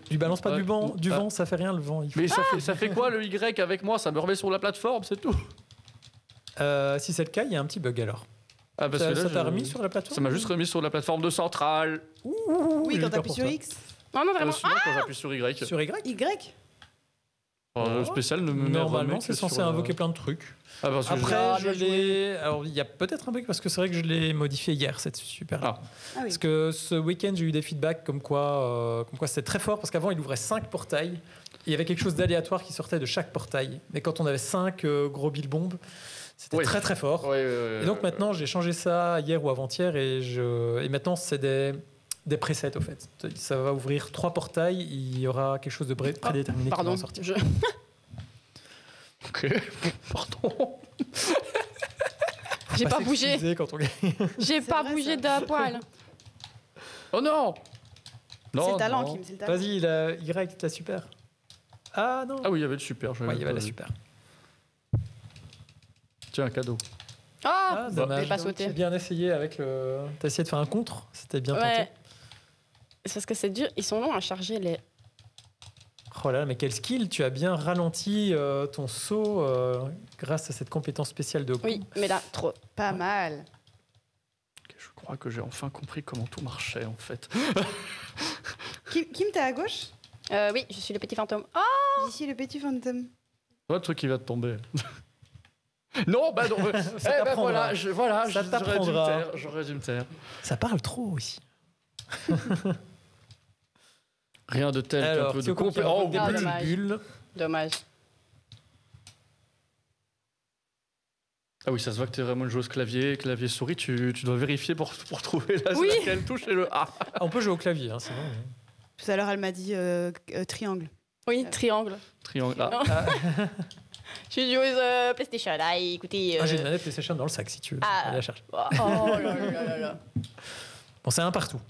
Speaker 4: Tu balances pas du vent, ça fait rien le vent.
Speaker 3: Mais ça fait quoi le Y avec moi? Ça me remet sur la plateforme, c'est tout.
Speaker 4: Si c'est le cas, il y a un petit bug alors.
Speaker 3: Ah, parce que
Speaker 4: ça t'a remis sur la plateforme?
Speaker 3: Ça m'a juste remis sur la plateforme de centrale.
Speaker 6: Oui, quand t'appuies sur X.
Speaker 1: Non, vraiment.
Speaker 3: Souvent quand j'appuie sur Y.
Speaker 4: Sur Y?
Speaker 6: Y?
Speaker 3: Le spécial ne me
Speaker 4: Normalement, c'est censé invoquer plein de trucs. Après, je l'ai. Alors, il y a peut-être un bug parce que c'est vrai que je l'ai modifié hier, cette super. Parce que ce week-end, j'ai eu des feedbacks comme quoi c'était très fort parce qu'avant, il ouvrait 5 portails. Et il y avait quelque chose d'aléatoire qui sortait de chaque portail. Mais quand on avait 5 gros bill bombes, c'était très très fort. Et donc maintenant, j'ai changé ça hier ou avant-hier et maintenant, c'est des presets au fait. Ça va ouvrir 3 portails, il y aura quelque chose de prédéterminé qui va en sortir.
Speaker 3: Ok, pardon.
Speaker 1: J'ai pas bougé. J'ai pas bougé
Speaker 6: ça.
Speaker 1: de poil.
Speaker 3: Oh non.
Speaker 6: C'est le talent, Kim, c'est le talent.
Speaker 4: Vas-y, Y, la super. Ah non.
Speaker 3: Ah oui, il y avait le super.
Speaker 4: Ouais, il y avait la super.
Speaker 3: Tiens, un cadeau.
Speaker 1: Ah,
Speaker 4: dommage.
Speaker 1: J'ai pas sauté.
Speaker 4: J'ai bien essayé avec le... T'as essayé de faire un contre, c'était bien tenté.
Speaker 1: C'est parce que c'est dur, ils sont longs à charger les...
Speaker 4: Oh là là, mais quel skill! Tu as bien ralenti ton saut grâce à cette compétence spéciale de coup.
Speaker 1: Oui, mais là, trop.
Speaker 6: Pas mal.
Speaker 3: Okay, je crois que j'ai enfin compris comment tout marchait en fait.
Speaker 6: Kim, t'es à gauche?
Speaker 1: Oui, je suis le petit fantôme. Oh!
Speaker 6: D'ici le petit fantôme.
Speaker 3: Le truc qui va te tomber. Non, bah non. Voilà,
Speaker 4: ça t'apprendra.
Speaker 3: J'aurais dû me taire.
Speaker 4: Ça parle trop aussi.
Speaker 3: Rien de tel qu'un peu de compétence.
Speaker 4: Des petites bulles.
Speaker 1: Dommage.
Speaker 3: Ah oui, ça se voit que tu es vraiment une joueuse clavier-souris. Tu dois vérifier pour trouver laquelle touche et le A.
Speaker 4: On peut jouer au clavier, hein, sinon.
Speaker 6: Tout à l'heure, elle m'a dit triangle.
Speaker 1: Oui, triangle.
Speaker 3: Triangle.
Speaker 1: Je suis joueuse PlayStation. Ah, écoutez.
Speaker 4: J'ai une manette PlayStation dans le sac si tu veux. Allez la chercher.
Speaker 1: Oh là.
Speaker 4: Bon, c'est un partout.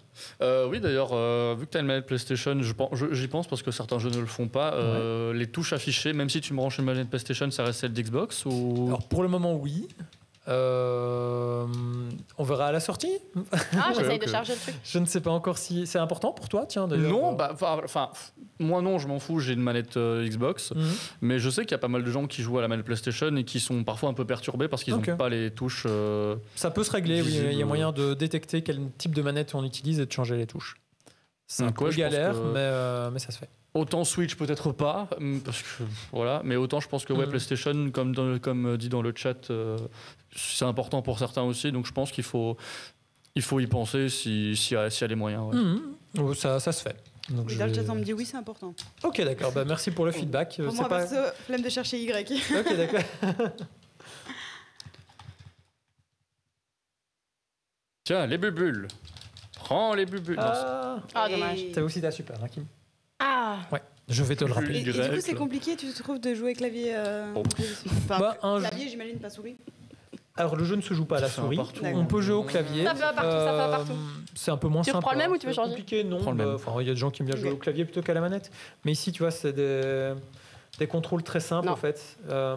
Speaker 3: Oui, d'ailleurs, vu que tu as une manette PlayStation, j'y pense parce que certains jeux ne le font pas. Les touches affichées, même si tu me branches une manette PlayStation, ça reste celle d'Xbox ou...
Speaker 4: Alors, pour le moment, oui. On verra à la sortie.
Speaker 1: Ah, j'essaye de charger le truc.
Speaker 4: Je ne sais pas encore si c'est important pour toi, tiens.
Speaker 3: Non, moi non, je m'en fous, j'ai une manette Xbox, mais je sais qu'il y a pas mal de gens qui jouent à la manette PlayStation et qui sont parfois un peu perturbés parce qu'ils n'ont pas les touches.
Speaker 4: Ça peut se régler, oui. Il y a moyen de détecter quel type de manette on utilise et de changer les touches. C'est un peu galère, mais ça se fait.
Speaker 3: Autant Switch peut-être pas, parce que voilà, mais autant je pense que PlayStation, comme dit dans le chat, c'est important pour certains aussi, donc je pense qu'il faut y penser s'il y a les moyens. Ouais.
Speaker 4: Ça se fait. Donc
Speaker 6: dans le chat, on me dit oui, c'est important.
Speaker 4: Ok, d'accord, merci pour le feedback.
Speaker 6: Pour moi, perso, flemme de chercher Y.
Speaker 4: Ok, d'accord.
Speaker 3: Tiens, les bubules. Prends les bubules.
Speaker 1: Dommage.
Speaker 4: T'as aussi ta super, hein, Kim.
Speaker 1: Ah.
Speaker 4: Ouais, je vais te le rappeler.
Speaker 6: Et du coup, c'est compliqué, tu trouves, de jouer clavier clavier, j'imagine, pas souris.
Speaker 4: Alors, le jeu ne se joue pas à la souris. On peut jouer au clavier.
Speaker 1: Ça va partout,
Speaker 4: C'est un peu moins simple.
Speaker 1: Tu reprends le même ou tu veux changer?
Speaker 4: Compliqué, non. Il y a des gens qui aiment bien jouer au clavier plutôt qu'à la manette. Mais ici, tu vois, c'est des contrôles très simples, en fait.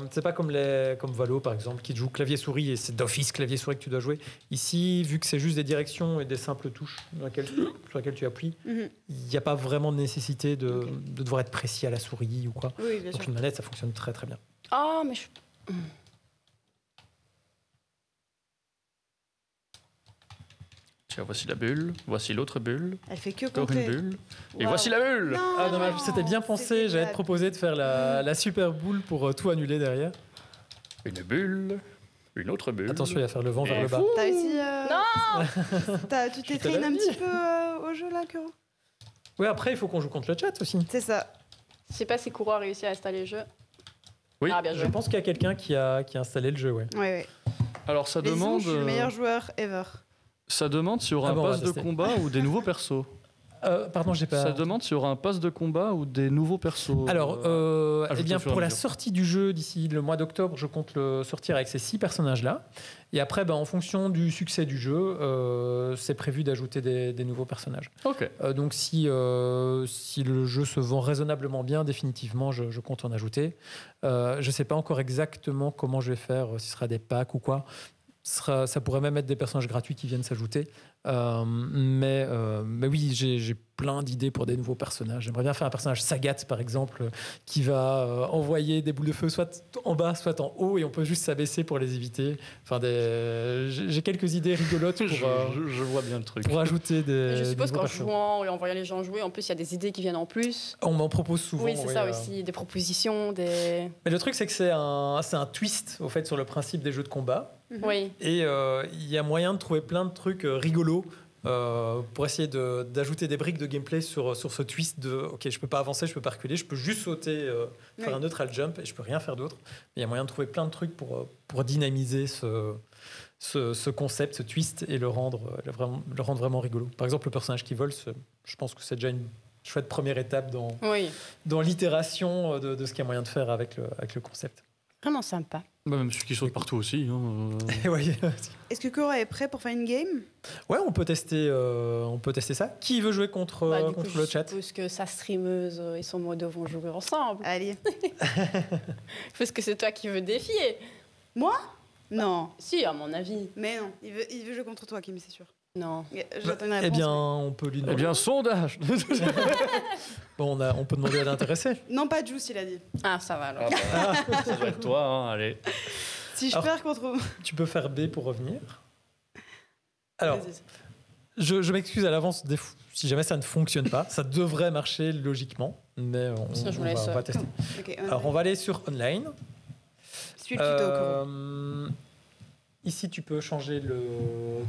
Speaker 4: C'est pas comme Valo, par exemple, qui joue clavier-souris et c'est d'office clavier-souris que tu dois jouer. Ici, vu que c'est juste des directions et des simples touches sur lesquelles tu appuies, il n'y a pas vraiment de nécessité de devoir être précis à la souris ou quoi.
Speaker 6: Oui, bien sûr.
Speaker 4: Donc une manette, ça fonctionne très très bien.
Speaker 1: Ah, mais
Speaker 3: Tiens, voici la bulle, voici l'autre bulle.
Speaker 6: Elle fait que
Speaker 3: encore
Speaker 6: compter.
Speaker 3: une bulle. Et voici la bulle.
Speaker 6: Non,
Speaker 4: dommage, c'était bien pensé. J'allais te proposer de faire la super boule pour tout annuler derrière.
Speaker 3: Une bulle, une autre bulle.
Speaker 4: Attention, il va faire le vent vers le bas.
Speaker 6: T'as aussi.
Speaker 1: Non.
Speaker 6: Tu t'es traîné un petit peu au jeu là, Kuro?
Speaker 4: Oui, après, il faut qu'on joue contre le chat aussi.
Speaker 6: C'est ça.
Speaker 1: Je sais pas si Kuro a réussi à installer le jeu.
Speaker 3: Oui,
Speaker 1: bien joué.
Speaker 4: Je pense qu'il y a quelqu'un qui a installé le jeu, ouais.
Speaker 6: Ouais.
Speaker 3: Alors ça demande.
Speaker 6: Je suis le meilleur joueur ever.
Speaker 3: Ça demande s'il y aura un pass de combat ou des nouveaux persos.
Speaker 4: Pardon, j'ai pas.
Speaker 3: Ça demande s'il y aura un pass de combat ou des nouveaux persos.
Speaker 4: Alors, eh bien, pour la sortie du jeu d'ici le mois d'octobre, je compte le sortir avec ces 6 personnages-là. Et après, en fonction du succès du jeu, c'est prévu d'ajouter des nouveaux personnages.
Speaker 3: Ok.
Speaker 4: Donc, si le jeu se vend raisonnablement bien, définitivement, je compte en ajouter. Je ne sais pas encore exactement comment je vais faire, si ce sera des packs ou quoi. Ça pourrait même être des personnages gratuits qui viennent s'ajouter. Mais oui, j'ai plein d'idées pour des nouveaux personnages. J'aimerais bien faire un personnage Sagat, par exemple, qui va envoyer des boules de feu soit en bas, soit en haut, et on peut juste s'abaisser pour les éviter. Enfin, j'ai quelques idées rigolotes pour,
Speaker 3: je vois bien le truc.
Speaker 4: Pour ajouter des.
Speaker 1: Je suppose qu'en
Speaker 4: personnages.
Speaker 1: jouant et en voyant les gens jouer, en plus, il y a des idées qui viennent en plus.
Speaker 4: On m'en propose souvent.
Speaker 1: Oui, c'est ça aussi, des propositions, des...
Speaker 4: Mais le truc, c'est que c'est un twist, au fait, sur le principe des jeux de combat.
Speaker 1: Oui.
Speaker 4: Et il y a moyen de trouver plein de trucs rigolos pour essayer d'ajouter des briques de gameplay sur ce twist de ok, je peux pas avancer, je peux pas reculer, je peux juste sauter, faire un neutral jump et je peux rien faire d'autre. Mais il y a moyen de trouver plein de trucs pour dynamiser ce concept, ce twist et le rendre vraiment rigolo. Par exemple, le personnage qui vole, je pense que c'est déjà une chouette première étape dans l'itération de ce qu'il y a moyen de faire avec le concept.
Speaker 1: Vraiment sympa.
Speaker 3: Même celui qui saute partout aussi.
Speaker 6: Est-ce que Kuro est prêt pour faire une game?
Speaker 4: Ouais, on peut tester ça. Qui veut jouer contre le chat?
Speaker 1: Je suppose que sa streameuse et son modo vont jouer ensemble.
Speaker 6: Allez.
Speaker 1: Parce que c'est toi qui veux défier.
Speaker 6: Moi? Non.
Speaker 1: Si, à mon avis.
Speaker 6: Mais non, il veut jouer contre toi, Kim, c'est sûr.
Speaker 1: Non.
Speaker 6: J'attends une réponse.
Speaker 4: Eh bien, on peut lui demander.
Speaker 3: Eh bien, sondage.
Speaker 4: Bon, on peut demander à l'intéresser.
Speaker 6: Non, pas Juice, il a dit.
Speaker 1: Ah, ça va alors.
Speaker 3: Ça doit être toi, hein, allez.
Speaker 6: Si je perds contre vous.
Speaker 4: Tu peux faire B pour revenir. Alors, je m'excuse à l'avance si jamais ça ne fonctionne pas. Ça devrait marcher logiquement, mais on va tester. Okay, alors, on va aller sur Online.
Speaker 6: Suis le tuto,
Speaker 4: ici, tu peux changer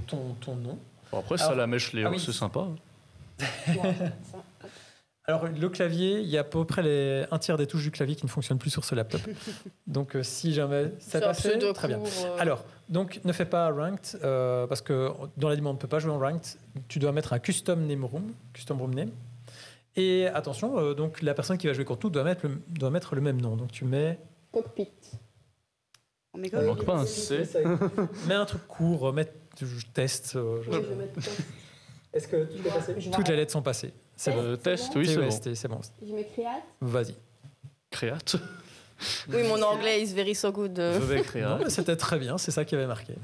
Speaker 4: ton nom.
Speaker 3: Bon, après, ça la mèche Léo, c'est sympa. Alors, le clavier, il y a à peu près un tiers des touches du clavier qui ne fonctionnent plus sur ce laptop. Donc, si jamais ça passe, très bien. Alors, donc, ne fais pas ranked, parce que dans la démo, on ne peut pas jouer en ranked. Tu dois mettre un custom room name. Et attention, donc, la personne qui va jouer contre nous doit mettre le même nom. Donc, tu mets...
Speaker 1: Cockpit.
Speaker 3: On manque pas un C.
Speaker 4: Mets un truc court, test. Est-ce que tout est passé? Toutes les lettres sont passées. C'est bon.
Speaker 3: Test, oui, c'est bon.
Speaker 4: C'est bon.
Speaker 1: Je mets créate.
Speaker 4: Vas-y.
Speaker 3: Créate.
Speaker 1: Oui, mon anglais is very so good.
Speaker 3: Je vais écrire.
Speaker 4: Non, c'était très bien, c'est ça qui avait marqué.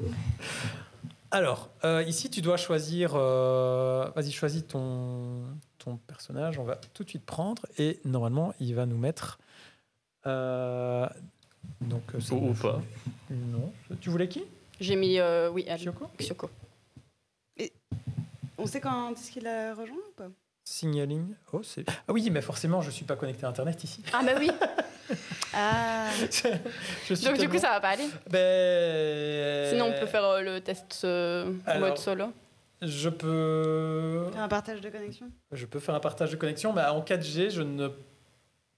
Speaker 4: Alors, ici, tu dois choisir... Vas-y, choisis ton personnage. On va tout de suite prendre. Et normalement, il va nous mettre... donc,
Speaker 3: ou pas.
Speaker 4: Non. Tu voulais qui?
Speaker 1: J'ai mis... oui, Kyoko.
Speaker 6: Et on sait quand est-ce qu'il a rejoint ou pas?
Speaker 4: Signaling. Oh, c'est... Ah oui, mais forcément, je ne suis pas connecté à Internet ici.
Speaker 1: Ah bah oui. Donc du coup, ça va pas aller. Sinon, on peut faire le test mode solo.
Speaker 4: Je peux...
Speaker 6: Faire un partage de connexion.
Speaker 4: Je peux faire un partage de connexion, mais en 4G, je ne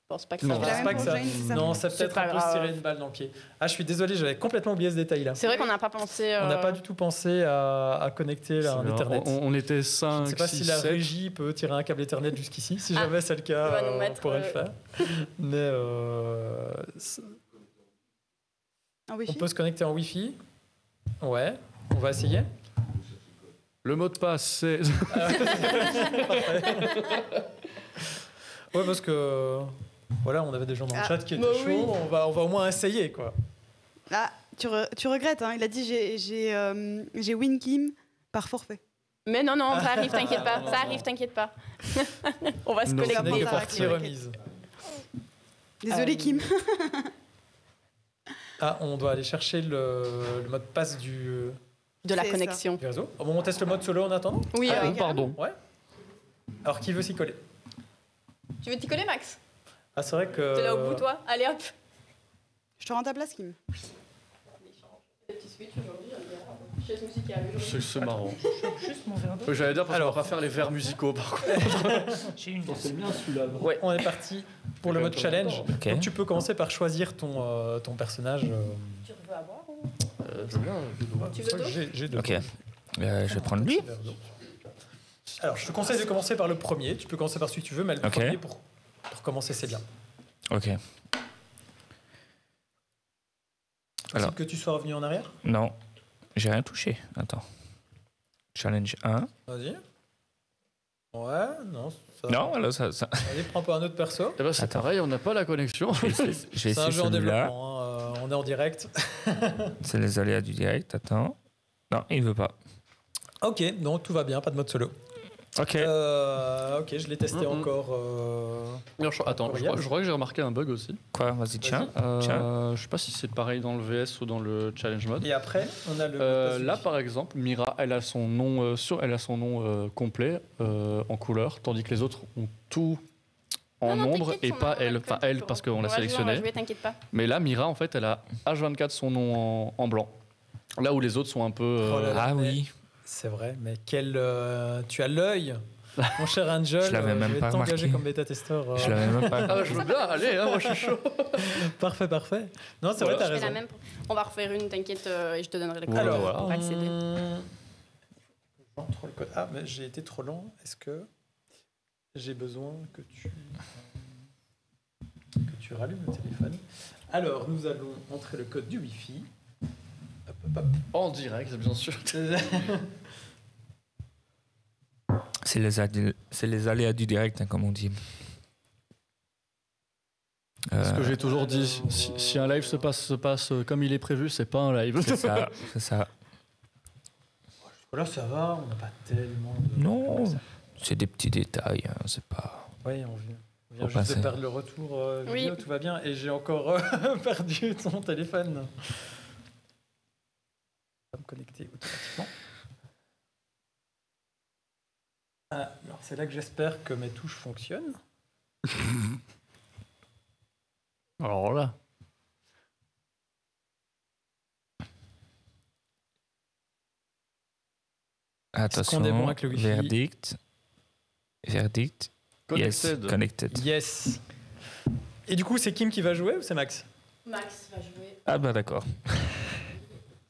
Speaker 1: pense pas que ça va.
Speaker 4: Non, ça peut-être un peu se tirer une balle dans le pied. Ah, je suis désolé, j'avais complètement oublié ce détail-là.
Speaker 1: C'est vrai qu'on n'a pas pensé...
Speaker 4: On n'a pas du tout pensé à connecter un Ethernet.
Speaker 3: On était 5,
Speaker 4: je ne sais pas
Speaker 3: 6,
Speaker 4: si la
Speaker 3: 7.
Speaker 4: régie peut tirer un câble Ethernet jusqu'ici. Si jamais c'est le cas, on pourrait le faire. Mais on peut se connecter en Wi-Fi. Ouais, on va essayer.
Speaker 3: Le mot de passe, c'est...
Speaker 4: Ouais, parce que... Voilà, on avait des gens dans le chat qui étaient chauds.
Speaker 1: Oui.
Speaker 4: On va au moins essayer, quoi.
Speaker 6: Ah, tu regrettes, hein. Il a dit j'ai win Kim par forfait.
Speaker 1: Mais non, ça arrive, t'inquiète pas. Ça arrive, t'inquiète pas. On va se connecter.
Speaker 4: Ce n'est que partie remise.
Speaker 6: Désolé, Kim.
Speaker 4: Ah, on doit aller chercher le mot de passe de
Speaker 1: la connexion.
Speaker 4: Du réseau. Bon, on teste le mode solo en attendant.
Speaker 1: Oui,
Speaker 3: pardon.
Speaker 4: Ouais. Alors, qui veut s'y coller?
Speaker 1: Tu veux t'y coller, Max?
Speaker 4: Ah, c'est vrai que...
Speaker 1: T'es là au bout, toi? Allez, hop.
Speaker 6: Je te rends ta place, Kim.
Speaker 3: C'est marrant. J'allais dire parce qu'on va pas faire les vers musicaux, par contre.
Speaker 5: C'est bien
Speaker 3: celui-là.
Speaker 4: Ouais, on est parti pour le mode challenge.
Speaker 2: Okay.
Speaker 4: Donc, tu peux commencer par choisir ton personnage.
Speaker 1: Tu veux avoir ou...
Speaker 3: Je veux bien.
Speaker 1: Tu veux d'autres?
Speaker 4: J'ai deux.
Speaker 2: Ok. Je vais prendre lui.
Speaker 4: Alors, je te conseille de commencer par le premier. Tu peux commencer par celui que tu veux, mais le premier pour commencer, c'est bien.
Speaker 2: Ok.
Speaker 4: Alors, que tu sois revenu en arrière?
Speaker 2: Non, j'ai rien touché. Attends. Challenge 1.
Speaker 4: Vas-y. Ouais, non. Ça...
Speaker 2: Non, voilà, ça.
Speaker 4: Allez, prends pas un autre perso.
Speaker 3: Eh ben, c'est pareil, on n'a pas la connexion.
Speaker 2: C'est
Speaker 4: un jeu en développement, hein. On est en direct.
Speaker 2: C'est les aléas du direct, attends. Non, il veut pas.
Speaker 4: Ok, donc tout va bien, pas de mode solo.
Speaker 2: Ok.
Speaker 4: Ok, je l'ai testé encore.
Speaker 3: Attends, je crois que j'ai remarqué un bug aussi.
Speaker 2: Quoi? Vas-y, tiens.
Speaker 3: Je sais pas si c'est pareil dans le VS ou dans le challenge mode.
Speaker 4: Et après, on a le.
Speaker 3: Là, par exemple, Mira, elle a son nom, complet en couleur, tandis que les autres ont tout en ombre et pas elle. Enfin, elle parce qu'on l'a sélectionné. Mais là, Mira, en fait, elle a H24 son nom en blanc. Là où les autres sont un peu.
Speaker 2: Ah oui.
Speaker 4: C'est vrai, mais tu as l'œil, mon cher Angel.
Speaker 2: Je l'avais même pas remarqué.
Speaker 4: T'engager comme bêta-testeur.
Speaker 2: Je l'avais même pas.
Speaker 3: Je veux bien, allez, moi je suis chaud.
Speaker 4: Parfait. Non, c'est vrai, t'as raison.
Speaker 1: On va refaire une, t'inquiète, et je te donnerai le code
Speaker 4: pour
Speaker 1: accéder.
Speaker 4: Ah, mais j'ai été trop lent. Est-ce que j'ai besoin que tu rallumes le téléphone? Alors, nous allons entrer le code du Wi-Fi. Hop.
Speaker 3: En direct, bien sûr.
Speaker 2: C'est les aléas du direct, hein, comme on dit.
Speaker 3: Ce que j'ai toujours dit, si un live se passe comme il est prévu, c'est pas un live.
Speaker 2: C'est ça.
Speaker 4: Là, ça va, on n'a pas tellement de...
Speaker 2: Non, c'est des petits détails, hein, c'est pas...
Speaker 4: Oui, on vient juste de perdre le retour vidéo, tout va bien, et j'ai encore perdu ton téléphone. Me connecter automatiquement. Alors c'est là que j'espère que mes touches fonctionnent.
Speaker 3: Alors là.
Speaker 2: Attention,
Speaker 4: est bon avec le Wi-Fi?
Speaker 2: Verdict.
Speaker 3: Connected.
Speaker 2: Yes, connected.
Speaker 4: Yes. Et du coup, c'est Kim qui va jouer ou c'est Max?
Speaker 1: Max va jouer.
Speaker 2: Ah bah d'accord.